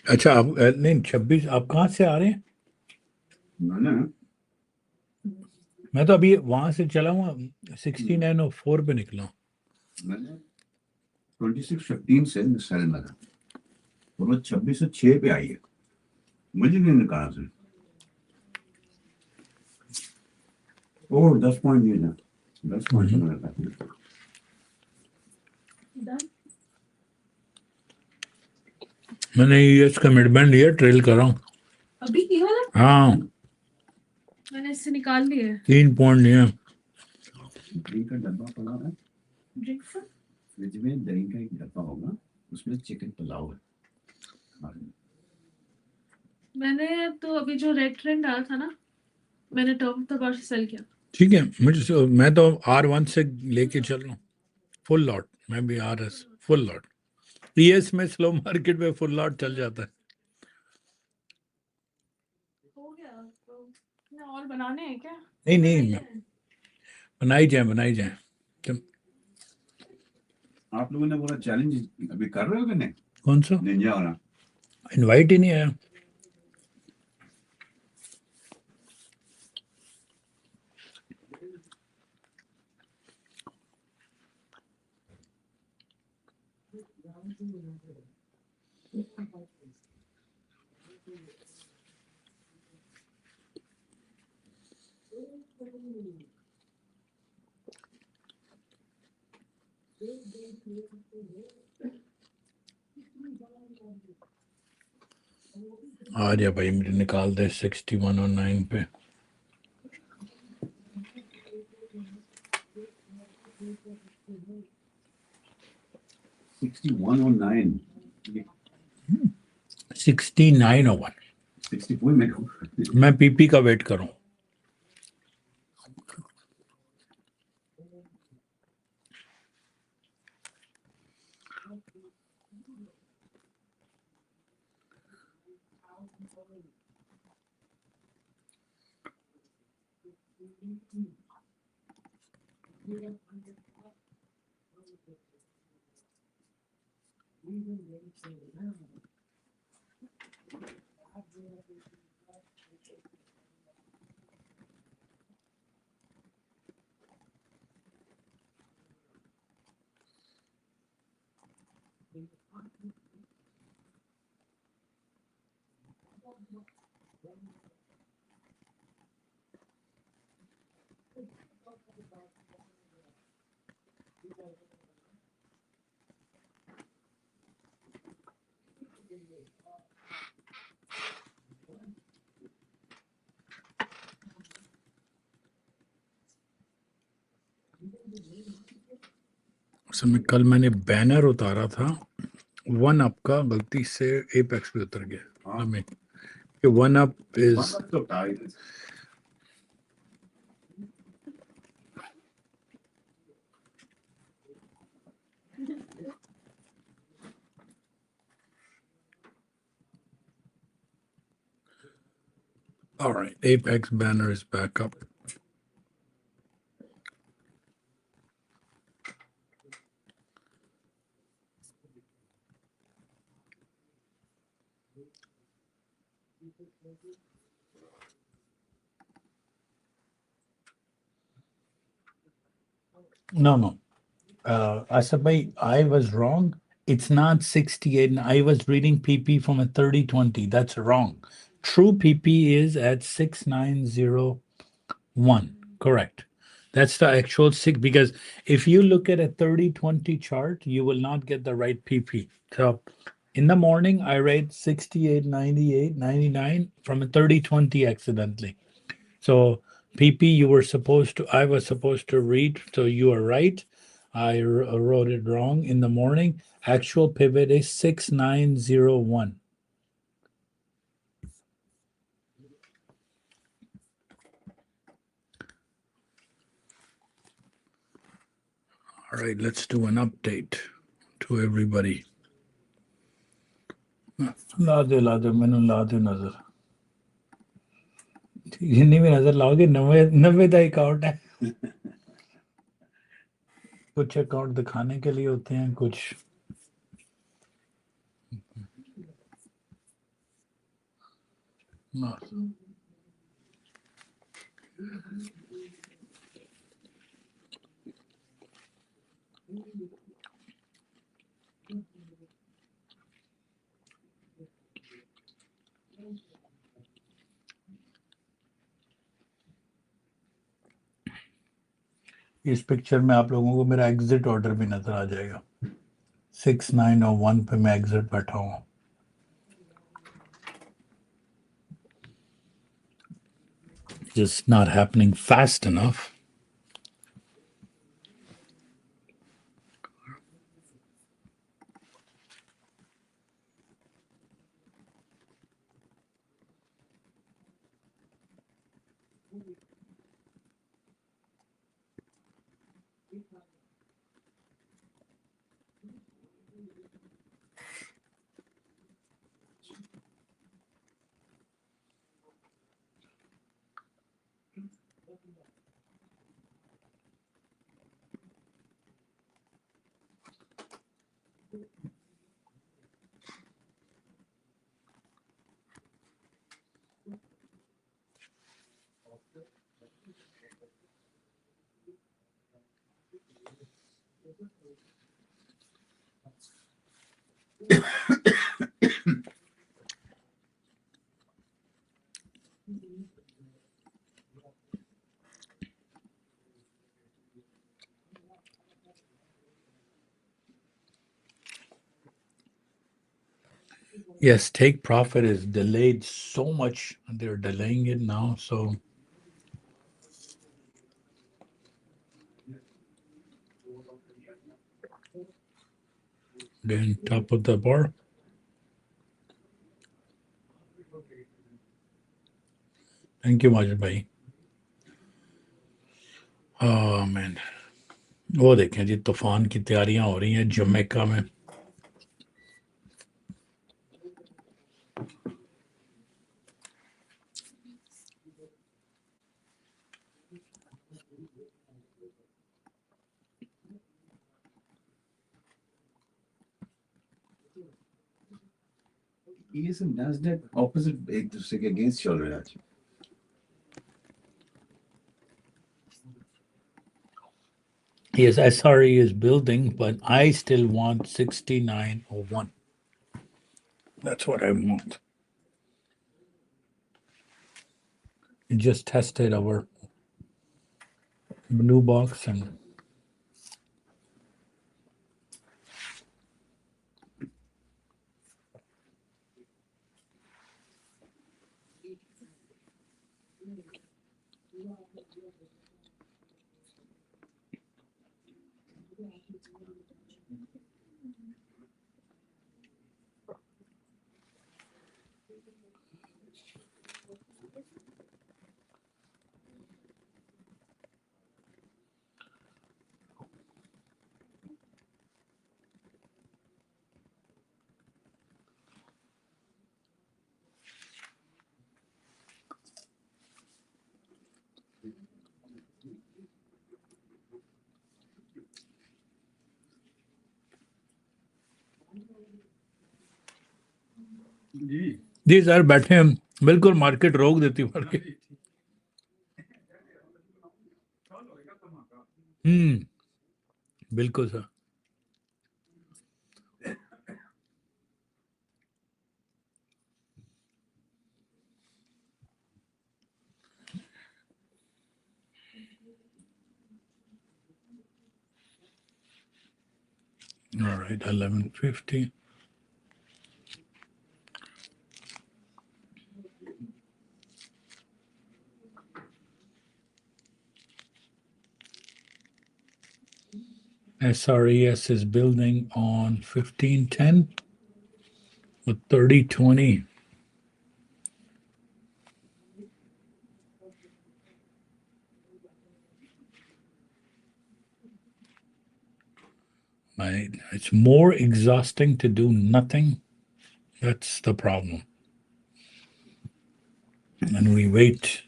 अच्छा आप नहीं 26 आप कहाँ से आ रहे हैं मैं तो अभी वहां से चला हुआ 6904 पे निकला हूँ मैंने 2615 से सेल लगा और वो 2606 पे आई है मुझे नहीं निकाला सर और 10 पॉइंट दिए ना 10 पॉइंट मैंने यूएस का मिड बैंड लिया ट्रेल कर रहा हूँ अभी किया ना हाँ मैंने इससे निकाल लिया 3 पॉइंट लिया दही का डब्बा पड़ा है फ्रिज में दही का एक डब्बा होगा उसमें चिकन पुलाव है मैंने तो अभी जो रेड ट्रेंड आया था ना मैंने टॉप ऑफ द बार से सेल किया ठीक है मैं तो R1 से लेके चल रहा हूँ फुल लॉट मैं भी RS फुल लॉट ES में स्लो मार्केट में फुल लॉट चल जाता है हो गया तो और बनाने हैं क्या नहीं बनाई जाए तुम आप लोगों ने बोला चैलेंज अभी कर रहे हो कि नहीं कौन सा निंजा वाला इनवाइट ही नहीं आया आ जा भाई मुझे निकाल दे 61 और 9 पे $61.09 6901 64 में मैं पीपी का वेट करूं असल में कल मैंने बैनर उतारा था वन अप का गलती से एपेक्स पे उतर गया I mean, कि one up is all right apex banner is back up no Asad bhai, I was wrong. It's not 68. I was reading PP from a 3020. That's wrong. True PP is at 6901. Correct. That's the actual six. Because if you look at a 3020 chart, you will not get the right PP. So in the morning, I read 68, 98, 99 from a 3020 accidentally. So PP, I was supposed to read, so you are right. I wrote it wrong in the morning. Actual pivot is 6901. All right, let's do an update to everybody. ला दे मैंने ला दे नजर हिंदी में नजर लाओगे 90 का account है कुछ account दिखाने के लिए होते हैं कुछ ना इस पिक्चर में आप लोगों को मेरा एग्जिट ऑर्डर भी नजर आ जाएगा 6901 पे मैं एग्जिट बैठा हूँ just not happening fast enough Yes, take profit is delayed so much. They're delaying it now. So then top of the bar. Thank you, Majid bhai. Oh man, वो देखें जी तूफान की तैयारियां हो रही हैं जमैका में. ES and NASDAQ opposite एक दूसरे के against चल रहे हैं आज. Yes, SRE is building, but I still want 6901. That's what I want. We just tested our blue box and these are बैठे हैं बिल्कुल मार्केट रोक देती पड़ के. बिल्कुल sir. All right, 1150. SRES is building on 1510 with 3020. Right. It's more exhausting to do nothing. That's the problem. And we wait.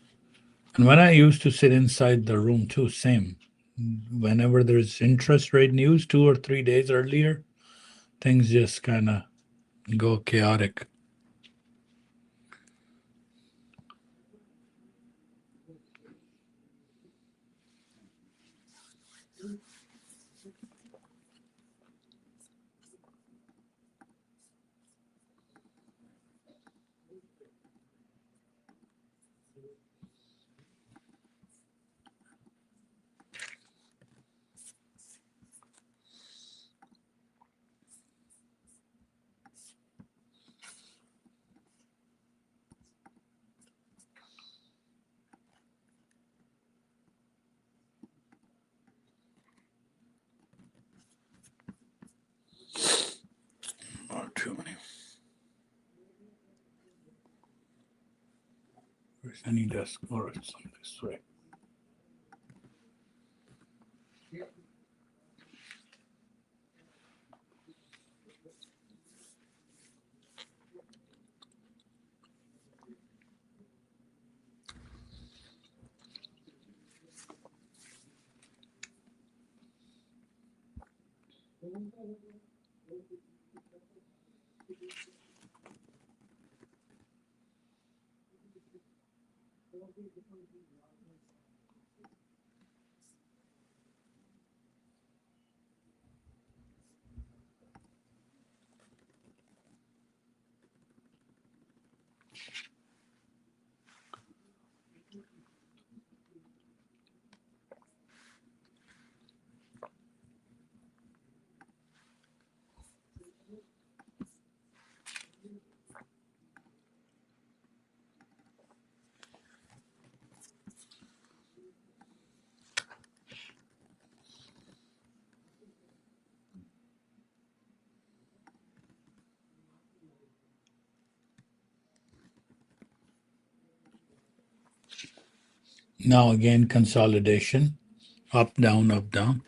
And when I used to sit inside the room too, same. Whenever there's interest rate news 2 or 3 days earlier, things just kind of go chaotic. Not too many. Where's any desk? All right, some this way. Now again, consolidation, up, down, up, down.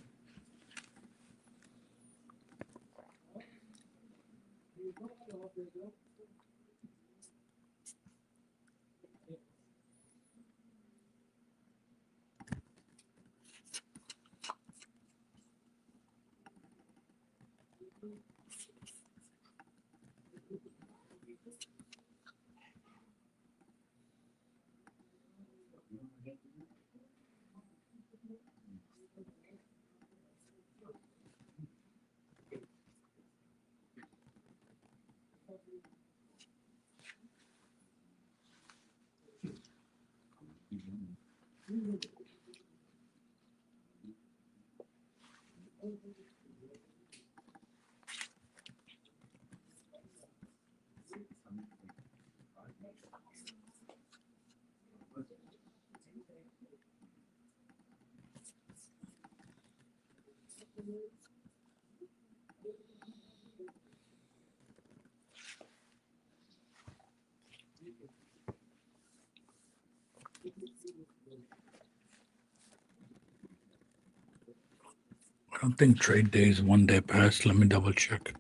I don't think trade day is 1 day past. Let me double check.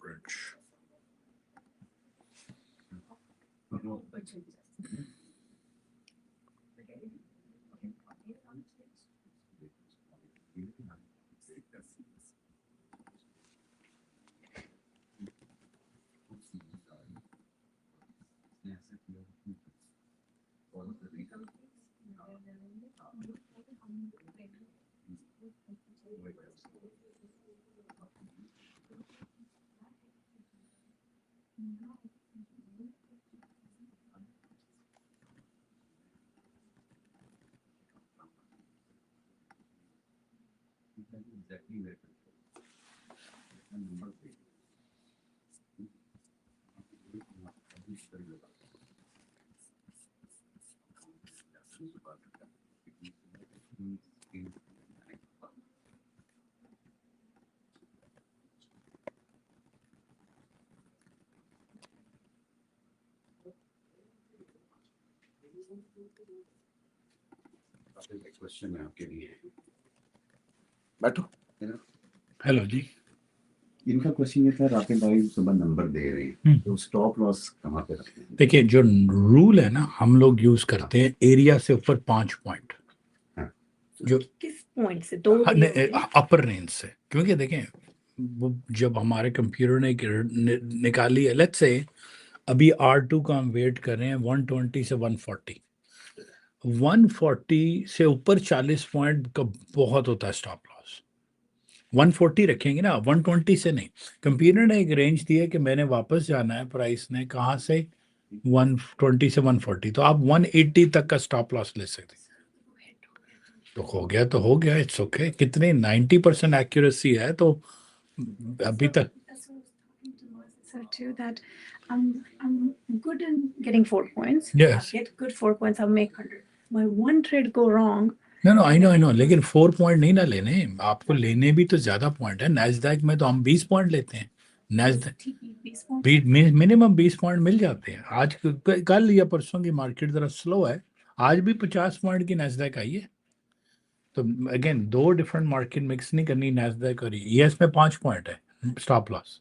Bridge. Question है आपके लिए, बैठो। Hello जी। इनका question ये था, राकेश भाई सुबह number दे रहे हैं, तो स्टॉप लॉस कहाँ पे रखते हैं? देखिए, जो रूल है ना, हम लोग यूज करते हैं एरिया से ऊपर 5 पॉइंट। जो किस पॉइंट से? दो अपर रेंज से, क्योंकि देखें वो जब हमारे कंप्यूटर ने निकाली है, लेट्स से अभी R2 का हम वेट कर रहे हैं 120 से 140। 140 से ऊपर 40 पॉइंट का बहुत होता है स्टॉप लॉस। 140 रखेंगे ना, 120 से नहीं। कंप्यूटर ने एक रेंज दी है कि मैंने वापस जाना है, प्राइस ने कहाँ से 120 से 140, तो आप 180 तक का स्टॉप लॉस ले सकते हैं। तो हो गया, इट्स ओके। कितने 90% एक्यूरेसी है, तो अभी तक answer to that. I'm good in getting 4 points. Yes. I'll get good 4 points. I'll make 100. My one trade go wrong. No, I know. लेकिन 4 पॉइंट नहीं ना लेने, आपको लेने भी तो ज्यादा पॉइंट है। नैस्डैक में तो हम 20 पॉइंट लेते हैं। नैस्डैक मिनिमम 20 पॉइंट मिल जाते हैं। आज कल या परसों की मार्केट जरा स्लो है, आज भी 50 पॉइंट की नैस्डैक आई है। तो अगेन 2 डिफरेंट मार्केट मिक्स नहीं करनी, नैस्डैक और ईएस में 5 पॉइंट है स्टॉप लॉस।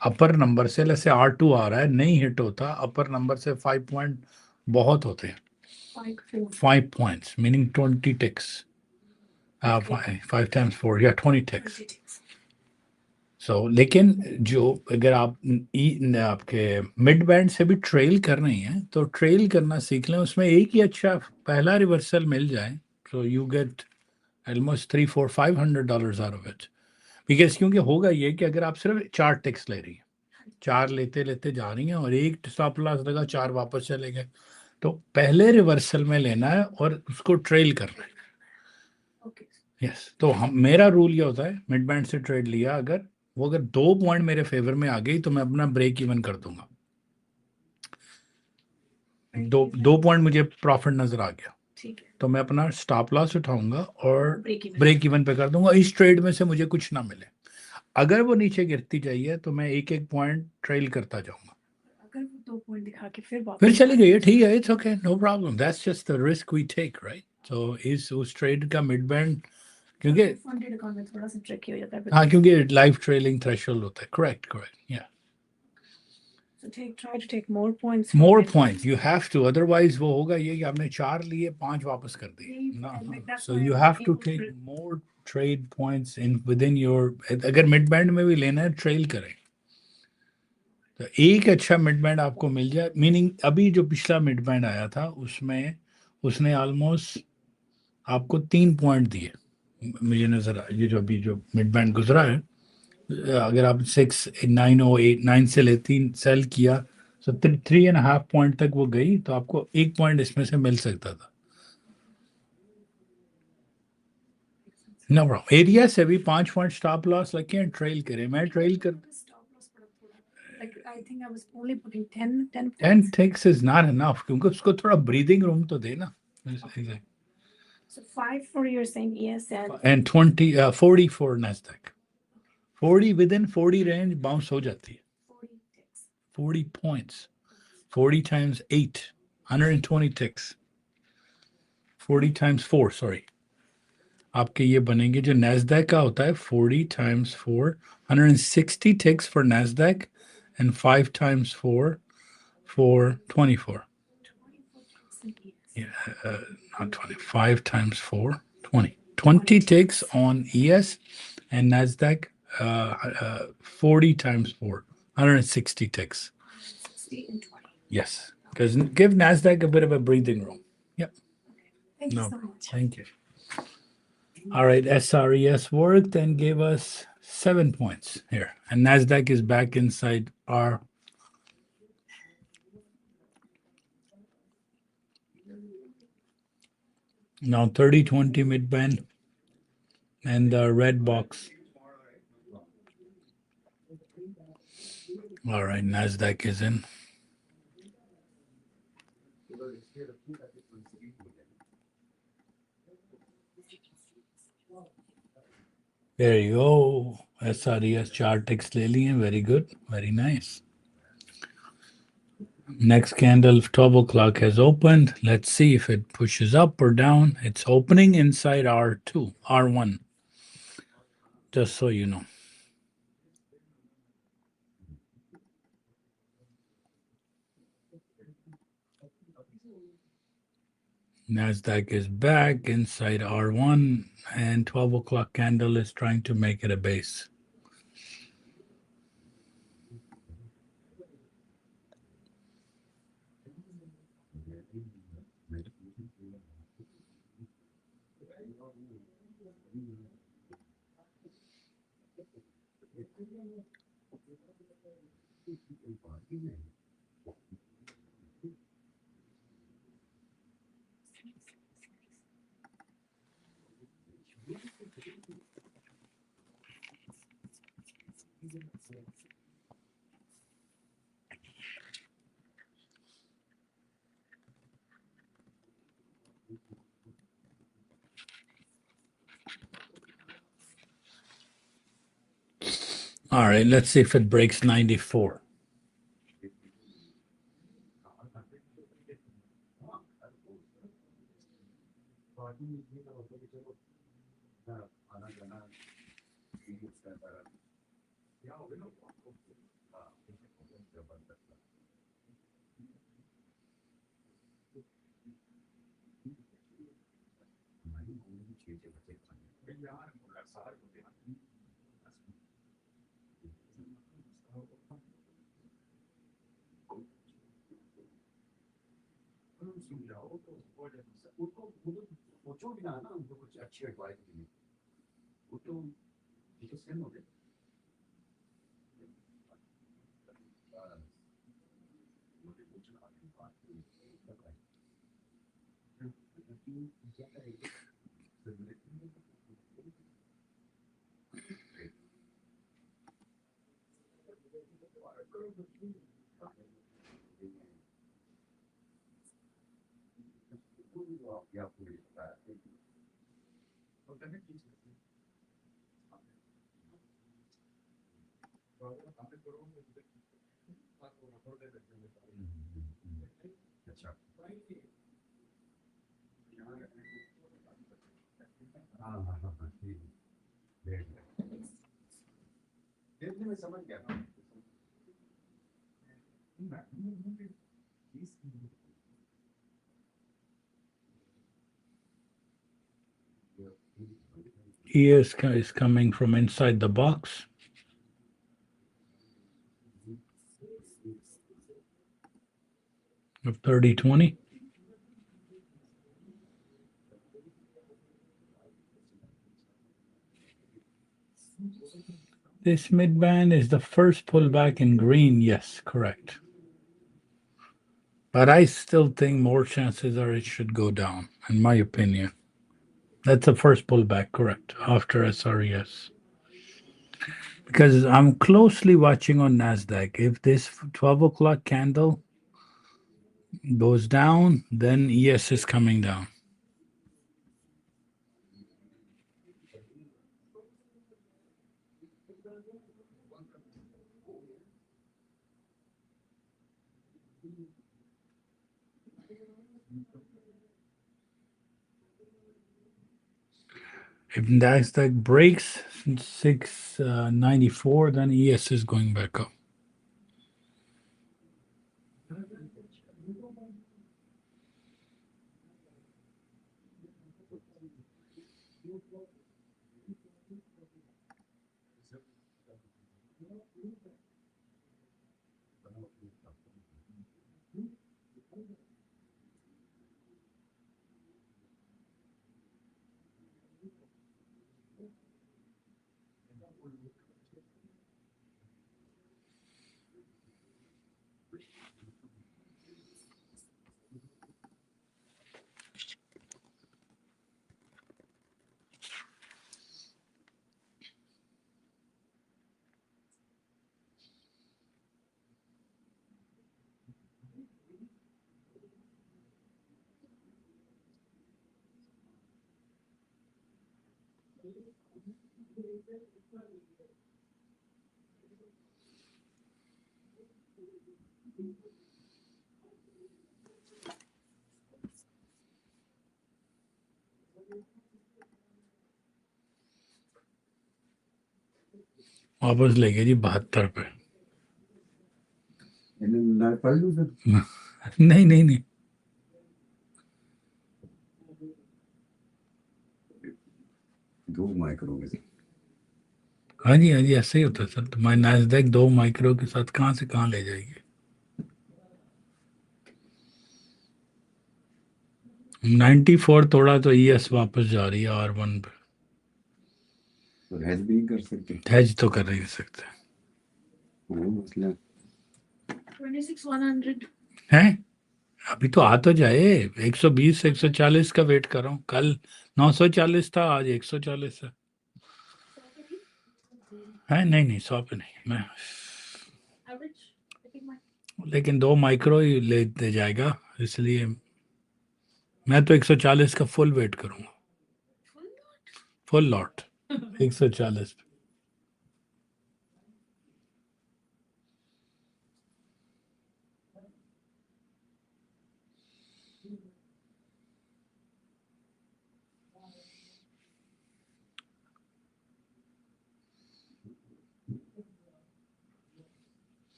अपर नंबर से जैसे R2 आ रहा है, नहीं हिट होता, अपर नंबर से 5 पॉइंट बहुत होते हैं। 5 points, meaning 20 ticks. 5 times 4, yeah, 20 ticks. So, लेकिन जो अगर आप आपके मिड बैंड से भी ट्रेल कर रहे हैं तो ट्रेल करना सीख लें, उसमें एक ही अच्छा पहला रिवर्सल मिल जाए, so you get almost $300-500 out of it. Because क्योंकि होगा ये कि अगर आप सिर्फ 4 टिक्स ले रही हैं, 4 लेते लेते जा रही हैं और एक स्टॉप लॉस लगा, 4 वापस चले गए, तो पहले रिवर्सल में लेना है और उसको ट्रेल करना है। यस, तो हम मेरा रूल ये होता है, मिड बैंड से ट्रेड लिया, अगर 2 पॉइंट मेरे फेवर में आ गई तो मैं अपना ब्रेक इवन कर दूंगा। 2 पॉइंट मुझे प्रॉफिट नजर आ गया, तो मैं अपना स्टॉप लॉस उठाऊंगा और ब्रेक इवन पे कर दूंगा। इस ट्रेड में से मुझे कुछ ना मिले, अगर वो नीचे गिरती जाइए तो मैं एक एक पॉइंट ट्रेल करता जाऊंगा। अगर वो 2 पॉइंट दिखा के फिर चली गई, ठीक है, it's okay, no problem, that's just the risk we take, right. So इस उस ट्रेड का मिड बैंड, क्योंकि फंडेड अकाउंट में थोड़ा सा ट्रिकी हो जाता है। हाँ, क्योंकि लाइव ट्रेलिंग थ्रेशोल्ड होता है। करेक्ट, या So try to take more points. More points you have to, otherwise वो होगा ये कि आपने 4 लिए, 5 वापस कर दिए। So you have to take more trade points in within your, अगर मिड बैंड में भी लेना है ट्रेल करें तो एक अच्छा मिड बैंड आपको मिल जाए, मीनिंग अभी जो पिछला मिड बैंड आया था उसमें उसने ऑलमोस्ट आपको 3 पॉइंट दिए मुझे नजर आया। ये जो अभी जो मिड बैंड गुजरा है, अगर आप 6, 9 और 8, 9 से ले 3 सेल किया तो 3.5 पॉइंट तक वो गई, तो आपको 1 पॉइंट इसमें से मिल सकता था। नो प्रॉब्लम, एरिया से भी 5 पॉइंट स्टॉप लॉस रखें, ट्रेल करें। मैं ट्रेल कर Like I think I was only putting 10 points. 10 ticks is not enough, क्योंकि उसको थोड़ा ब्रीदिंग रूम तो देना। So 5 for your saying yes and 40 for NASDAQ. 40 within 40 range bounce हो जाती है। 40 points, 40 times 8, 120 ticks, 40 times 4, sorry, आपके ये बनेंगे जो NASDAQ का होता है 40 times 4, 160 ticks for NASDAQ and 5 times 4 for 24. Yeah, not 20. 5 times 4, 20. 20 ticks on ES and NASDAQ, 40 times 4, 160 ticks. 60 and 20. Yes, because give NASDAQ a bit of a breathing room. Yep. Thank you so much. Thank you. All right, SRES worked and gave us 7 points here. And NASDAQ is back inside our now 30-20 mid-band and the red box. All right, NASDAQ is in. There you go. SRES chart ticks ले लिए, very good, very nice. Next candle, 12 o'clock has opened. Let's see if it pushes up or down. It's opening inside R2, R1, just so you know. NASDAQ is back inside R1 and 12 o'clock candle is trying to make it a base. All right, let's see if it breaks 94. ES is coming from inside the box. Of 30-20. This mid-band is the first pullback in green. Yes, correct. But I still think more chances are it should go down, in my opinion. That's the first pullback, correct, after SRES. Because I'm closely watching on NASDAQ. If this 12 o'clock candle goes down, then ES is coming down. If NASDAQ breaks 694, then ES is going back up. वापस ले गए जी 72 पे नहीं नहीं नहीं दो micro में हाँ जी ऐसे ही होता है सर। तुम्हारी नैस्डैक 2 माइक्रो के साथ कहाँ से कहाँ ले जाएगी। 94 तोड़ा तो ES वापस जा रही है R1 पे। तो हेज भी नहीं कर सकते। हेज तो कर नहीं सकते। वो मसला 26,100 है। अभी तो आ तो जाए। 120 140 का वेट कर रहा हूँ। कल 940 था, आज 140 है। नहीं 100 पे नहीं मैं, लेकिन 2 माइक्रो ही ले जाएगा, इसलिए मैं तो 140 का फुल वेट करूंगा। फुल लॉट 140 पे।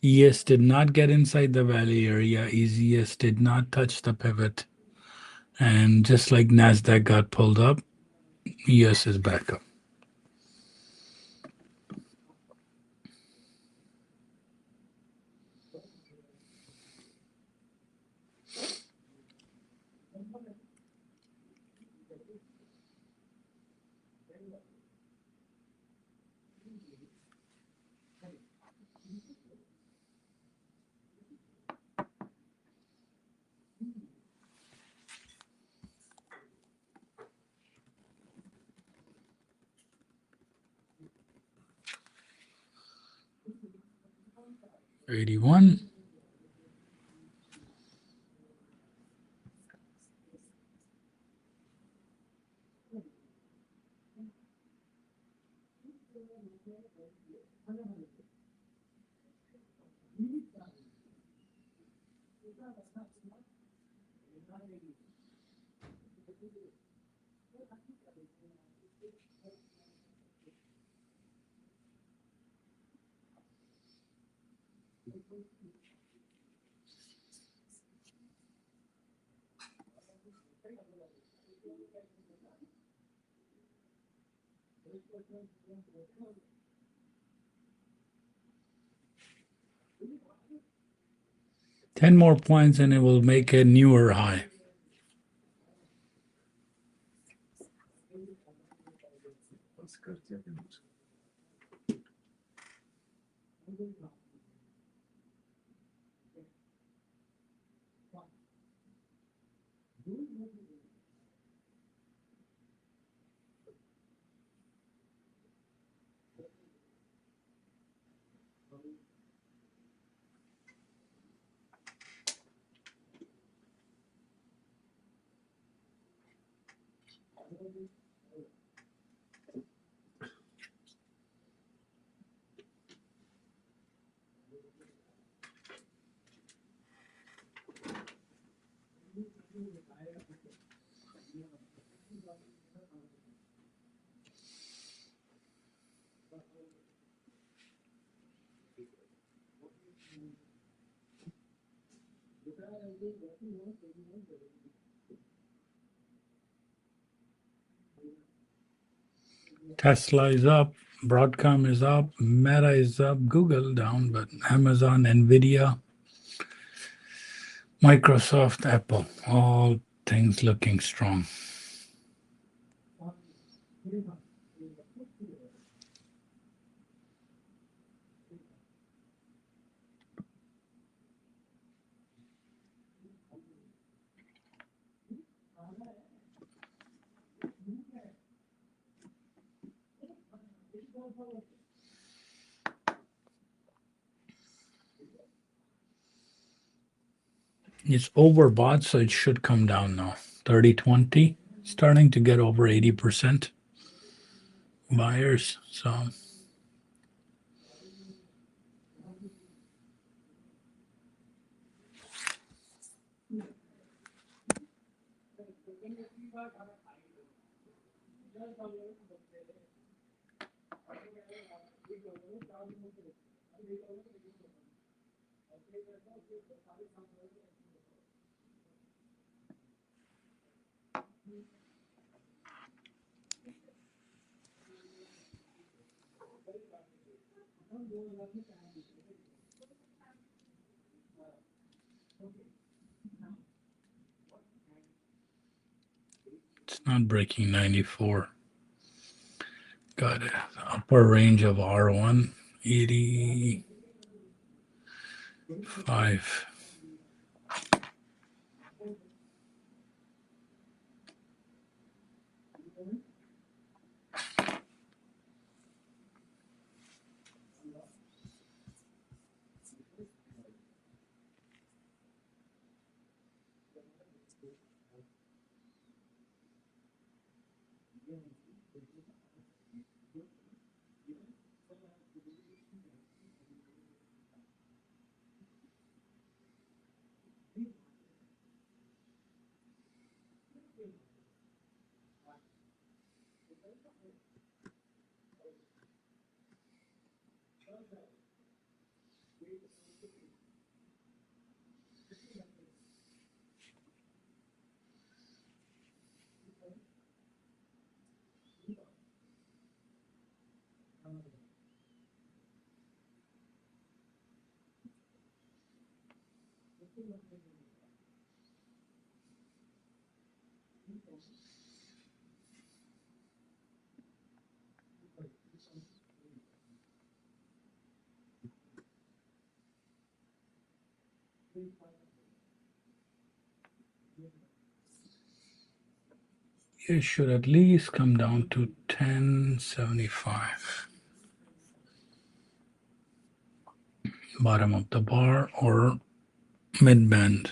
ES did not get inside the valley area. ES did not touch the pivot. And just like NASDAQ got pulled up, ES is back up. $81. Ten more points and it will make a newer high. Tesla is up, Broadcom is up, Meta is up, Google down, but Amazon, Nvidia, Microsoft, Apple, all things looking strong. It's overbought, so it should come down now. 30-20, starting to get over 80% buyers. So it's not breaking 94. Got an upper range of R1, 85. It should at least come down to 1075. Bottom of the bar or mid band.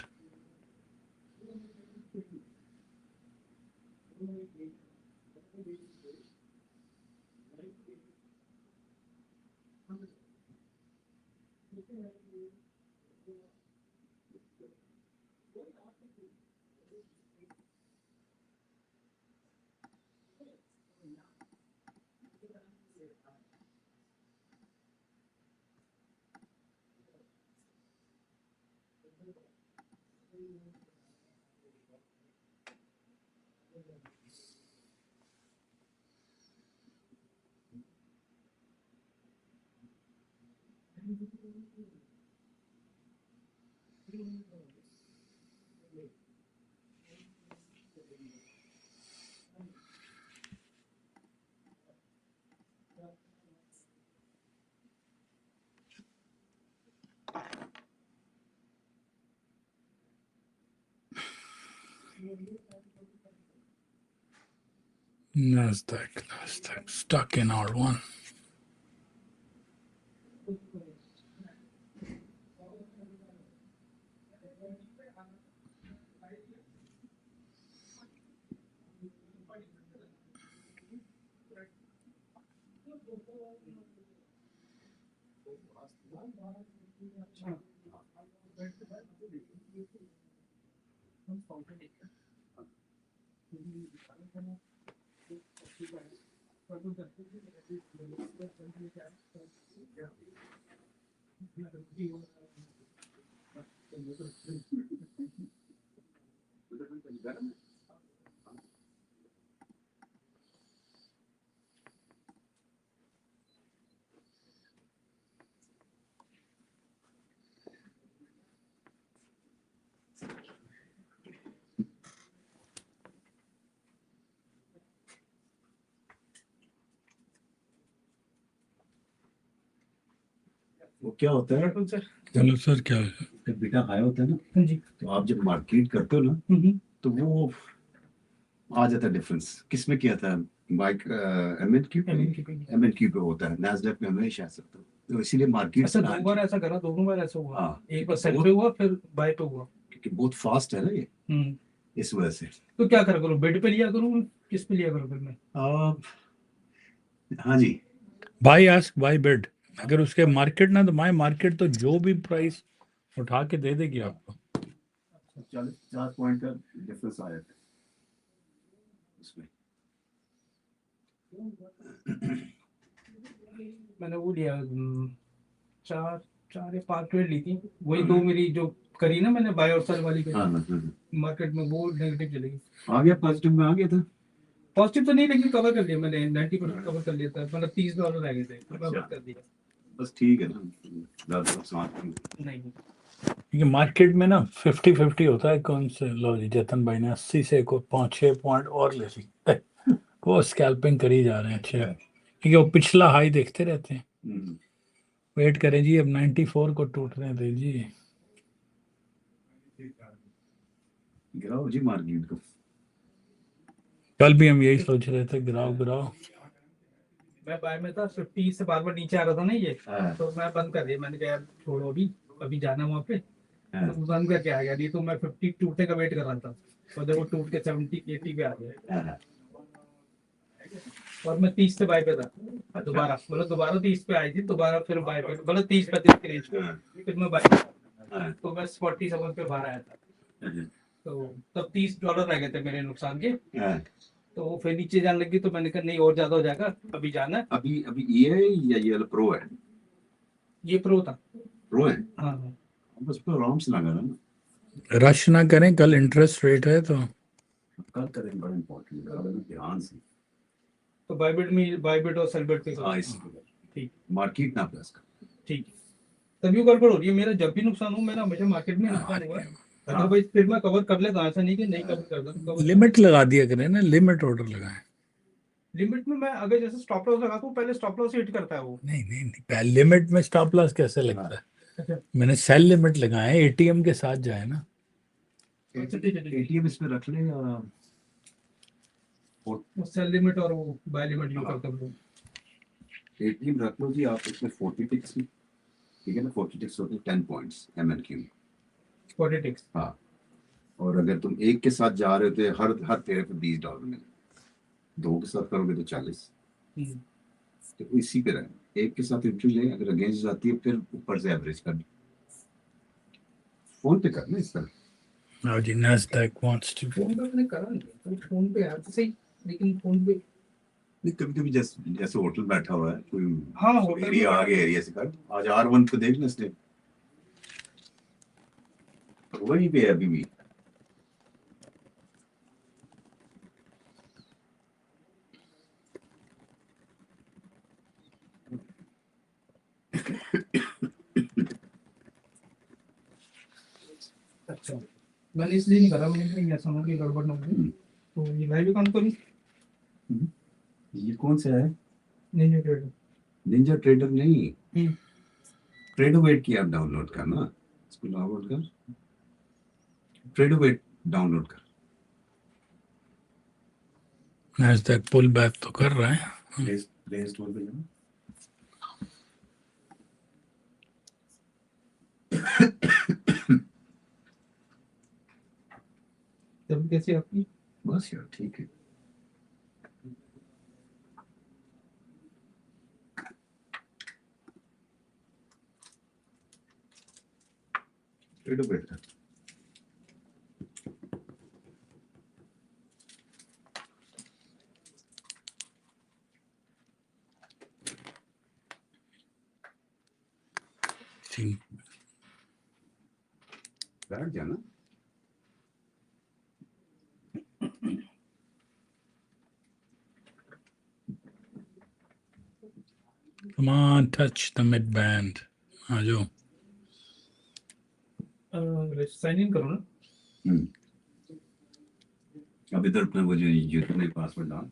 NASDAQ stuck in R1. वो क्या होता है चलो sir, क्या जब beta high होता है ना जी, तो आप जब मार्केट करते हो ना तो वो आ जाता है डिफरेंस। किसमें किया था बाइक? एमएनक्यू पे होता है, नैस्डैक में हमेशा ऐसा होता है, तो इसीलिए मार्केट अच्छा 2 बार ऐसा करा, दोनों बार ऐसा हुआ। हाँ, एक बार सेल पे हुआ फिर बाय पे हुआ, क्योंकि बहुत फास्ट है ना ये, इस वजह से। तो क्या करा करूं, बिड पे लिया करूं, किस पे लिया करूं फिर मैं? हाँ जी, बाई आस्क बाई बिड। अगर उसके मार्केट ना तो माई मार्केट तो जो भी प्राइस उठा के दे देगी आपको। 40 पॉइंट का डिफरेंस आया था उसमें। मैंने वो लिया 4 या 5 ट्रेड ली थी, वही 2 मेरी जो करी ना मैंने बाय और सेल वाली मार्केट में, वो नेगेटिव चलेगी। आ गया पॉजिटिव में, आ गया था। पॉजिटिव तो नहीं, लेकिन कवर कर लिया मैंने, 90% कवर कर लिया था, मतलब $30 रह गए थे, कवर कर दिया। बस ठीक है ना, ज़्यादा नुकसान नहीं क्योंकि मार्केट में ना 50-50 होता है। कौन से लो जी, जतन भाई ने 80 से को 5-6 पॉइंट और ले ली। वो स्कैल्पिंग करी जा रहे हैं अच्छे, क्योंकि वो पिछला हाई देखते रहते हैं। वेट करें जी, अब 94 को टूटने दे जी। गिराओ जी मार्केट को। कल भी हम यही सोच रहे थे, गिराओ गिराओ। मैं बाय में था, 50 से बार नीचे आ रहा था ना ये, तो मैं बंद कर दिया। मैंने कहा यार छोड़ो, अभी जाना वहाँ पे, तो बंद करके आ गया। नहीं तो मैं 50 टूटने का वेट कर रहा था, तो जब वो टूट के 70-80 पे आ गया, और मैं 30 से बाय पे था दोबारा, मतलब दोबारा 30 पे आई थी, दोबारा फिर बाय पे, मतलब 30-35 के रेंज पे फिर मैं बाय, तो बस 47 पे बाहर आया था। तो तब $30 रह गए थे मेरे नुकसान के। हाँ। तो फिर नीचे जाने लगी तो मैंने कहा नहीं और ज्यादा हो जाएगा, अभी जाना है। अभी ये है या ये वाला प्रो है? ये प्रो था। प्रो है। हाँ हाँ। बस पे आराम से लगा ना, रश ना करें, कल इंटरेस्ट रेट है तो कल करें, बड़ा इम्पोर्टेंट है, ध्यान से। तो बायबिट और सेलबिट के हाँ, साथ। ठीक मार्केट ना प्लस का। ठीक है। तभी गड़बड़ हो रही है मेरा, जब भी नुकसान हो मेरा हमेशा मार्केट में नुकसान हुआ है। अदरवाइज फिर मैं कवर कर लेता हूं, ऐसा नहीं कि नहीं कवर करता। लिमिट लगा दिया करें ना, लिमिट ऑर्डर लगाएं। लिमिट में मैं अगर जैसे स्टॉप लॉस लगाता हूँ, पहले स्टॉप लॉस हिट करता है वो। नहीं नहीं नहीं, पहले लिमिट में स्टॉप लॉस कैसे लगता है? अच्छा मैंने सेल लिमिट लगाए, एटीएम के साथ जाए ना। अच्छा, ठीक है ठीक है। एटीएम इसमें रख लें या वो सेल लिमिट और वो बाय लिमिट यूज करता हूँ। एटीएम रख लो जी आप, इसमें 40 टिक्स में, ठीक है ना, 40 टिक्स होते हैं 10 पॉइंट्स MNQ में। 40 टिक्स। हाँ, और अगर तुम एक के साथ जा रहे हो तो हर पेड़ पे $20 मिले, दो के साथ करोगे तो 40। तो इसी पे रहे, एक के साथ एंट्री ले, अगर अगेंस्ट जाती है फिर ऊपर से एवरेज कर, फोन पे करना इस तरह। हाँ जी, NASDAQ wants to फोन पे मैंने करा नहीं, तो फोन पे यार तो सही, लेकिन फोन पे नहीं, कभी कभी जैसे होटल बैठा हुआ है कोई, हाँ होटल एरिया आगे, एरिया से कर, आज R1 को देख ना इसने, वहीं पे है अभी भी। अच्छा, मैंने इसलिए नहीं करा, मैंने कहा ऐसा ना कि गड़बड़ ना हो। तो ये लाइव अकाउंट करूँ? ये कौन सा है? नहीं ट्रेडर। निंजा ट्रेडर नहीं, ट्रेडोवेट की ऐप डाउनलोड करना, इसको डाउनलोड कर, ट्रेडोवेट डाउनलोड कर। NASDAQ पुल बैक तो कर रहा है। प्ले स्टोर पे जाना, तब कैसे आपकी? बस यार ठीक है। ट्रेडोवेट कर, बैठ जाना। Come on, touch the mid band. आ जाओ। साइन इन करो ना। अब इधर अपना वो जो तुमने पासवर्ड डाल,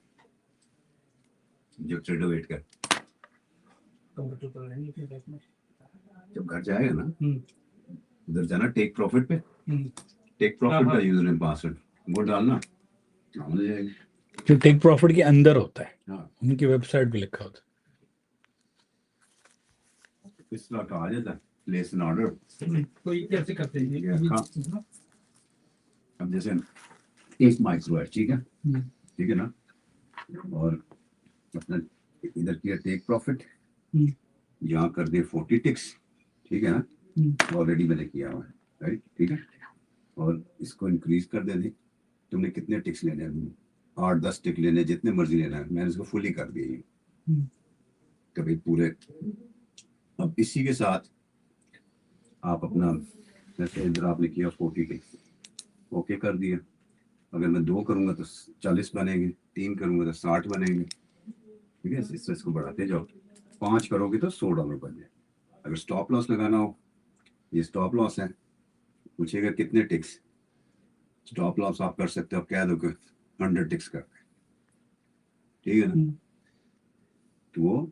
जो ट्रेडोवेट कर, कंप्यूटर पर है नहीं बैक में। जब घर जाएगा ना, उधर जाना टेक प्रॉफिट पे, टेक हाँ, प्रॉफिट हाँ। का यूजर नेम पासवर्ड वो डालना, हो जाएगा। जो टेक प्रॉफिट के अंदर होता है, हाँ, उनकी वेबसाइट पे लिखा होता है। इस तरह का आ जाता है, प्लेस एन ऑर्डर। तो ये कैसे करते हैं ये? हाँ। अब जैसे एक माइक्रो है, ठीक है, ठीक है ना, और अपना इधर किया टेक प्रॉफिट, यहाँ कर दिए 40 टिक्स, ठीक है ना, ऑलरेडी मैंने किया हुआ है, राइट, ठीक है, और इसको इंक्रीज कर दे, तुमने कितने टिक्स लेने हैं, 8-10 टिक लेने, जितने मर्जी लेना है, मैंने इसको फुली कर दिया ये कभी पूरे। अब इसी के साथ आप अपना, जैसे इधर आपने किया 40 टिक्स, ओके कर दिया, अगर मैं 2 करूंगा तो 40 बनेंगे, 3 करूंगा तो 60 बनेंगे, ठीक है, इस तरह इसको बढ़ाते जाओ, 5 करोगे तो $100 बन जाए। अगर स्टॉप लॉस लगाना हो, ये स्टॉप लॉस है, पूछेगा कितने टिक्स, स्टॉप लॉस आप कर सकते हो, कह दो कि 100 टिक्स कर दे, ठीक है ना, तो वो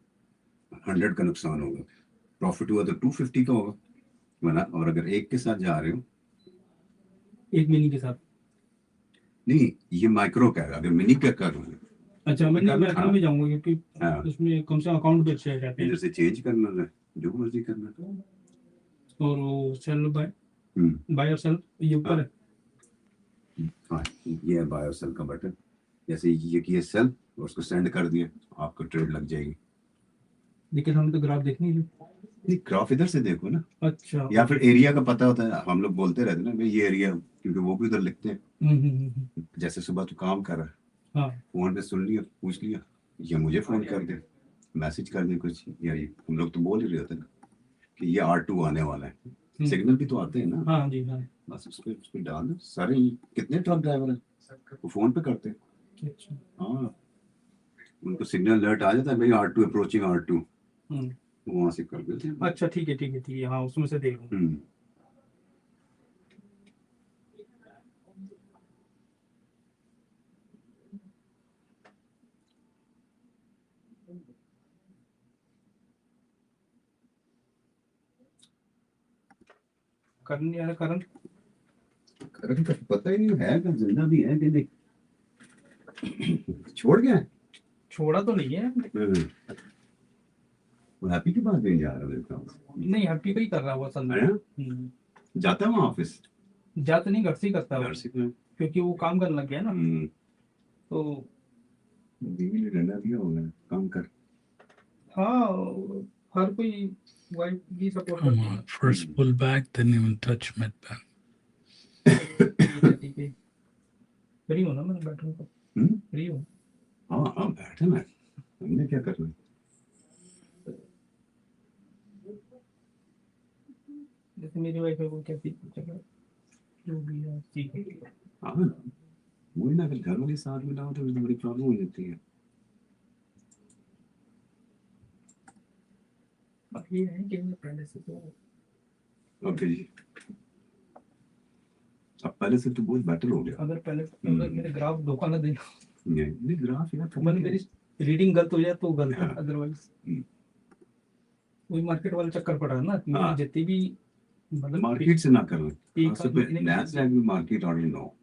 100 का नुकसान होगा, प्रॉफिट हुआ तो 250 का होगा, वरना, और अगर एक के साथ जा रहे हो, एक मिनी के साथ नहीं, ये माइक्रो का है, अगर मिनी का करोगे, अच्छा मैं मैक्रो में जाऊंगा क्योंकि हाँ, उसमें कम से कम अकाउंट भी अच्छे रहते हैं। इधर से चेंज करना है, जो मर्जी करना है। और वो सेल बाय और सेल ये ऊपर है। हाँ, ये है बाय और सेल का बटन, जैसे ये किया सेल और उसको सेंड कर दिया, आपको ट्रेड लग जाएगी। लेकिन हमें तो ग्राफ देखनी है। नहीं क्रॉप इधर से देखो ना, अच्छा या फिर एरिया का पता होता है, हम लोग बोलते रहते हैं ना भाई ये एरिया, क्योंकि वो भी उधर लिखते हैं। जैसे सुबह तू काम कर रहा है, हाँ फोन पे सुन लिया, पूछ लिया, या मुझे फोन कर दे, मैसेज कर दे कुछ, या ये हम लोग तो बोल ही रहे होते हैं ना कि ये R2 आने वाला है, सिग्नल भी तो आते हैं ना। हाँ जी हाँ। बस उस पे डाल दो। सारे कितने ट्रक ड्राइवर हैं वो फोन पे करते हैं। अच्छा हाँ, उनको सिग्नल अलर्ट आ जाता है भाई R2 अप्रोचिंग R2, वहां से कर देते हैं। अच्छा ठीक है ठीक है ठीक है, हाँ उसमें से देख लूँ। करण नहीं आ रहा, करण करण का पता ही नहीं है कि जिंदा भी है कि नहीं, छोड़ गया है? छोड़ा तो नहीं है। वो हैप्पी के पास भी जा रहा है मेरे ख्याल से। नहीं हैप्पी का ही कर रहा है वो असल में। है ना? जाता है वहाँ ऑफिस? जाता नहीं, घर से ही करता है वो, घर से क्यों? क्योंकि वो काम करने लग गया ना। तो बीवी ने डंडा दिया होगा, काम कर। हाँ, हर कोई वाइफ भी सपोर्ट Come करती है on, ना। first pull back, then you will touch mid back. ठीक है, फ्री हो ना, मैं बैठा हूँ, फ्री हूँ। हाँ हाँ बैठे ना, हमने क्या करना है? जैसे मेरी वाइफ है वो कहती है चलो जो भी है ठीक है। हाँ वही ना, अगर घर वाले साथ में ना हो तो बड़ी प्रॉब्लम हो जाती है। अब ये है कि मैं पहले से तो ओके जी, अब पहले से तो बहुत बेटर हो गया। अगर पहले अगर मेरे ग्राफ धोखा ना देना, नहीं ग्राफ यार, मैंने मेरी रीडिंग गलत हो जाए तो गलत है, हाँ। अदरवाइज वही मार्केट वाला चक्कर पड़ा है ना। मेरी हाँ। जितनी भी मतलब मार्केट से ना करो, एक खास तौर पे नैस्डैक में मार्केट ऑलरेडी नो।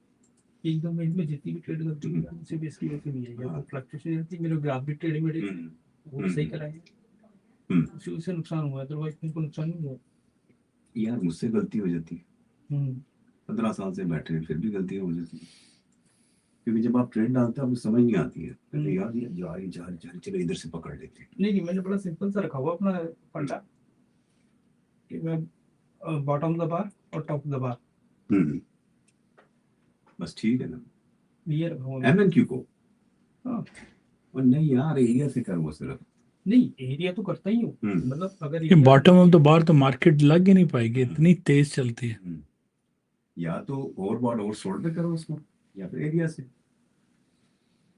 एक दो महीने में जितनी भी ट्रेड करती हूँ उनसे बेसिकली वैसे नहीं है, या तो फ्लक्चुएशन रहती है, मेरे ग्राफ भी ट्रेड मेरे वो सही कराए, उससे नुकसान हुआ, अदरवाइज उनको नुकसान नहीं हुआ। यार मुझसे गलती हो जाती है, 15 साल से बैठे हैं फिर भी गलतियां हो जाती है, क्योंकि जब आप ट्रेड डालते हैं आपको समझ नहीं आती है, कहते यार ये जा रही चलो इधर से पकड़ लेते हैं। नहीं मैंने बड़ा सिंपल सा रखा हुआ अपना फंडा, कि मैं बॉटम द बार और टॉप द बार, बस ठीक है ना। ये रखा हुआ MNQ को। हाँ। और नहीं यार एरिया से कर वो सिर्फ, नहीं एरिया तो करता ही हूँ, मतलब अगर ये बॉटम ऑफ द बार तो मार्केट लग ही नहीं पाएगी, इतनी तेज चलती है। या तो ओवरबॉट ओवर सोल्ड पे करो उसको, या फिर एरिया से।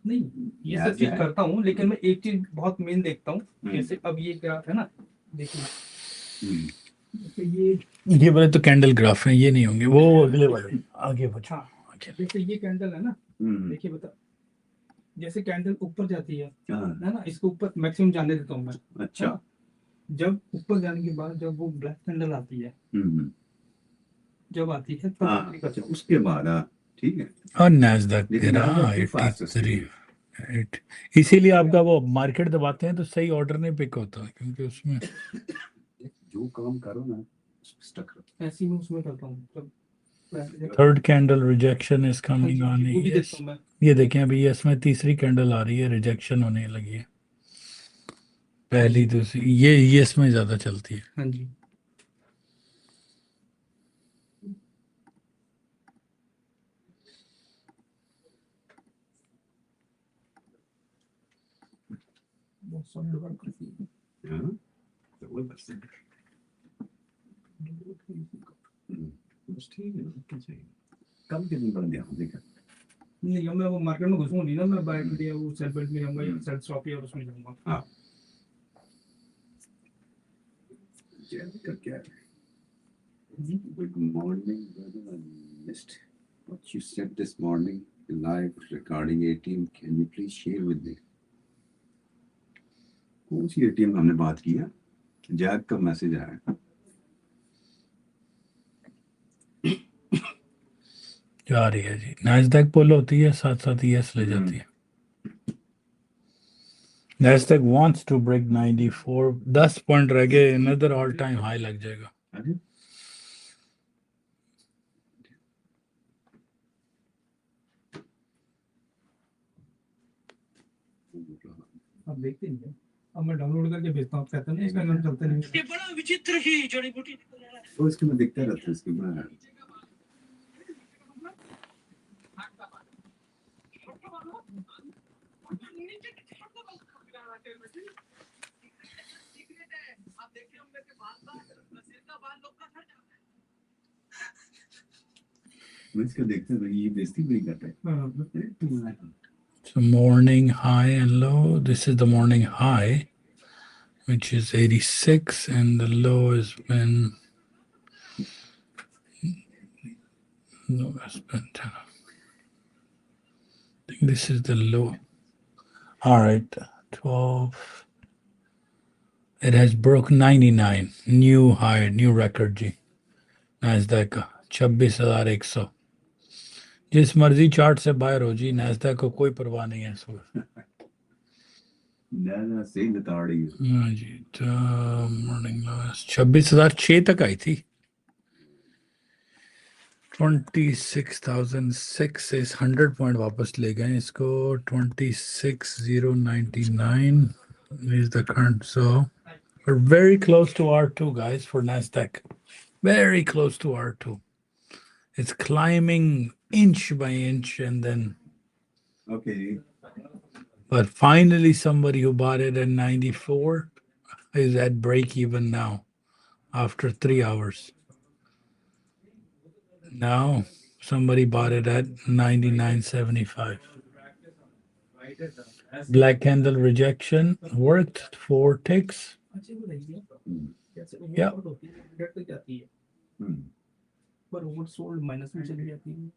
नहीं ये सब चीज करता हूँ, लेकिन मैं एक चीज बहुत मेन देखता हूँ, जैसे अब ये ग्राफ है ना, देखिए ये वाले तो कैंडल ग्राफ हैं, ये नहीं होंगे, वो अगले वाले आगे बढ़ो। जैसे ये कैंडल है ना, देखिए बता, जैसे कैंडल ऊपर जाती है ना, इसको ऊपर मैक्सिमम जाने देता हूँ मैं। अच्छा, जब ऊपर जाने के बाद जब वो ब्लैक कैंडल आती है, जब आती है तब अच्छा उसके बाद ठीक है। और नैस्डैक गिरा 83, इसीलिए आपका वो मार्केट दबाते हैं तो सही ऑर्डर नहीं पिक होता, क्योंकि उसमें जो काम करो ना स्टक रहो। ऐसी मैं उसमें करता हूँ। Third candle rejection is coming on ES। ये देखें अभी ES में तीसरी कैंडल आ रही है, रिजेक्शन होने लगी है, पहली दूसरी, ये ES में ज्यादा चलती है। हाँ जी बस ठीक है, क्या चाहिए, कम कितनी बड़ा ध्यान देखा। नहीं मैं वो मार्केट में घुसूंगा नहीं ना, मैं बाय के लिए वो सेल बेल्ट में जाऊंगा या सेल स्टॉप या उसमें जाऊंगा। हाँ क्या है? Good morning, brother. I missed what you said this morning live regarding ATM. Can you please share with me? कौन सी ATM हमने बात की है? जैक का मैसेज आया। जा रही है जी, नैस्डैक पुल होती है, साथ साथ ES ले जाती है। Nasdaq wants to break 94, 10 point रह गए, अनदर ऑल टाइम हाई लग जाएगा। अब देखते हैं अब मैं डाउनलोड करके भेजता हूँ, कहते हैं ना इसका नाम चलता नहीं ये बड़ा विचित्र ही जड़ी बूटी निकल रहा है। तो इसके में दिखता रहता है इसके में। इसको देखते तो ये बेइज्जती भी करता है। So morning high and low. This is the morning high, which is 86, and the low has been has been 10. I think this is the low. All right, 12. It has broken 99. New high, new record. G. NASDAQ का 26,100. जिस मर्जी chart से बाहर हो जी, NASDAQ को कोई परवाह नहीं है इस वक्त। Same authority. हाँ जी, तो मॉर्निंग लॉस 26,006 तक आई थी। 26,006 से 100 पॉइंट वापस ले गए इसको। 26,099 is the current. So we're very close to R2, guys, for NASDAQ. Very close to R2. It's climbing inch by inch, and then. Okay. But finally, somebody who bought it at 94 is at break even now after 3 hours. Now somebody bought it at 99.75. Black candle rejection worked 4 ticks. Yeah. पर oversold minus में चली जाती है।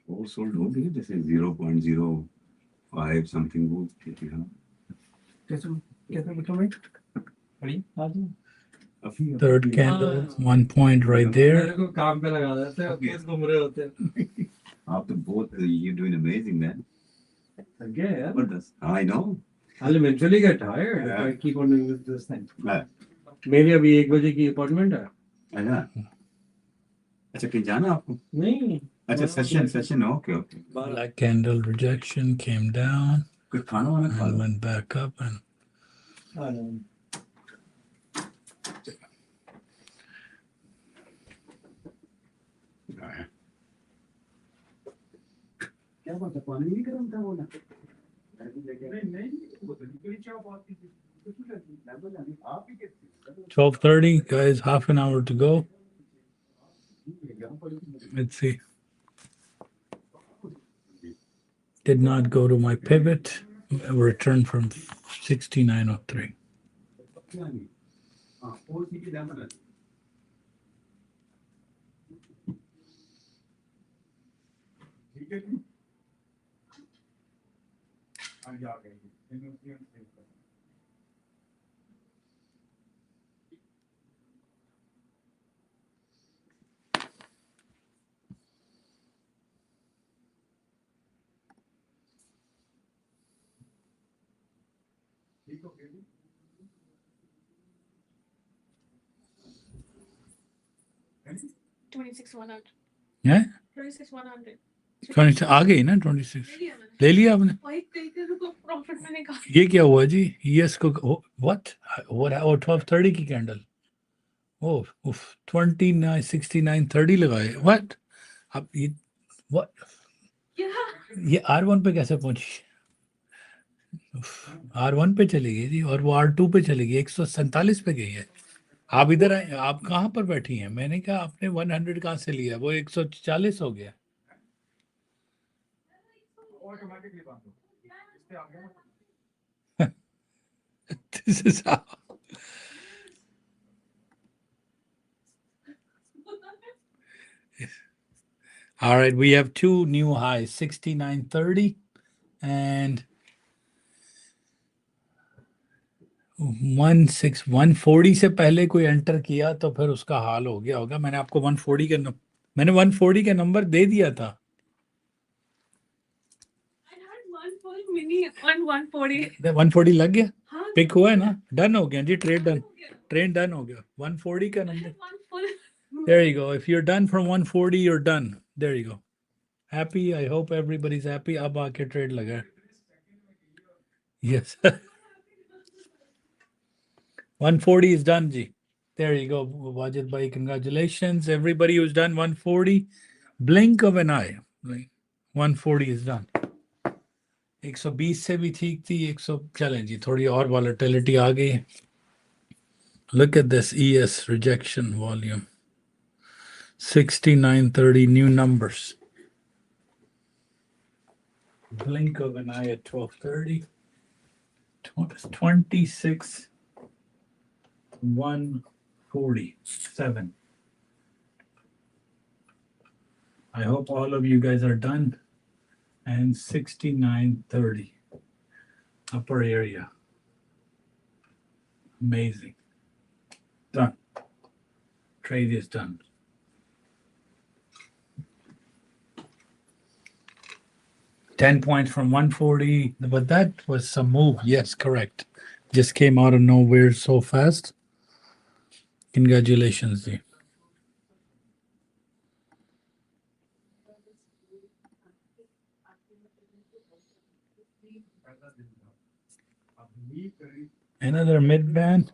Oversold हो गई जैसे 0.05 something वो ठीक है। कैसे कैसे मतलब भाई बड़ी आज Third candle, 1 point right there. मेरे को काम पे लगा देते हैं, खुद घूम रहे होते हैं। आप तो बहुत you doing amazing, man. Yeah, I know. I'll eventually get tired if I keep on doing this thing. मेरी अभी 1 बजे की अपॉइंटमेंट है। अच्छा कहीं जाना आपको? नहीं। अच्छा session okay. Black candle rejection came down कुछ खाना वाना खा and low. went back up and क्या बात है, पानी नहीं गर्म था वो ना? 12:30, guys, half an hour to go. Let's see. Did not go to my pivot. Return from 6903. Yeah? 26,100 26 आ गई ना 26 ले लिया आपने प्रॉफिट मैंने कहा ये क्या हुआ जी ES को what 12:30 की कैंडल उफ 29 69 30 लगाए what अब ये what ये R1 पे कैसे पहुंची R1 पे चली गई जी और वो R2 पे चली गई 147 पे गई है आप इधर आए आप कहाँ पर बैठी हैं मैंने कहा आपने 100 कहाँ से लिया वो 140 हो गया This is how. All right, we have 2 new highs, 69.30 and 140 से पहले कोई एंटर किया तो फिर उसका हाल हो गया होगा मैंने आपको 140 के मैंने 140 के नंबर दे दिया था 140 लग गया पिक हुआ है ना डन हो गया जी ट्रेड डन हो गया 140 का number there you go if you're done from 140 you're done there you go happy I hope everybody's happy अब आके ट्रेड लगा yes 140 is done, Ji. There you go, Wajid Bhai. Congratulations. Everybody who's done 140, blink of an eye. 140 is done. 120 से भी ठीक थी 100 चलें जी थोड़ी और volatility आ गई. Look at this ES rejection volume. 6930 new numbers. Blink of an eye at 1230. 26 147. I hope all of you guys are done. And 6930 upper area. Amazing. Done. Trade is done. $10 points from 140, but that was some move. Yes, correct. Just came out of nowhere so fast. Congratulations, Ji. Another mid band.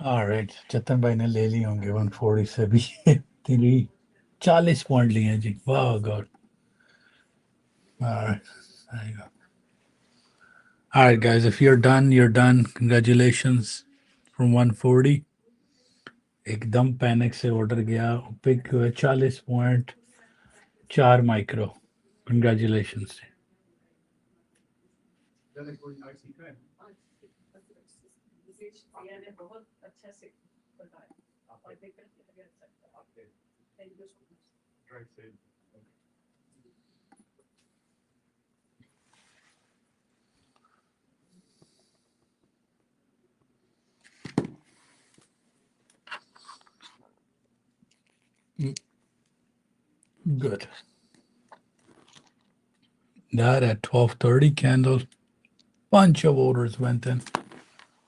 All right, Chetan bhai ne le ली होंगे 140 से भी 40 point लिए जी. Wow, God. All right, there you go. All right, guys, if you're done, you're done. Congratulations from 140. एकदम panic से order गया pick 40 point 4 micro. Congratulations. Good. That at 12:30 candle. Bunch of orders went in.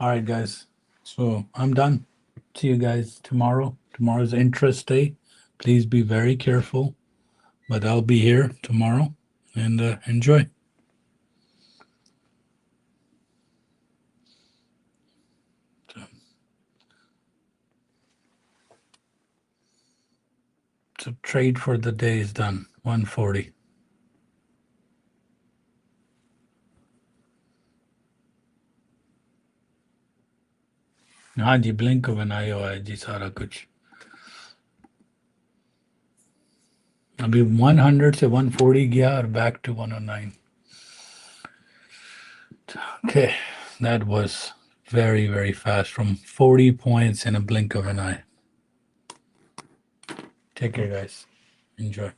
All right, guys. So I'm done. See you guys tomorrow. Tomorrow's interest day. Please be very careful. But I'll be here tomorrow and enjoy. So trade for the day is done. 140. हाँ जी blink of an eye हुआ है जी सारा कुछ. अभी 100 से 140 गया और back to 109. Okay, that was very, very fast from 40 points in a blink of an eye. Take care, guys. Enjoy.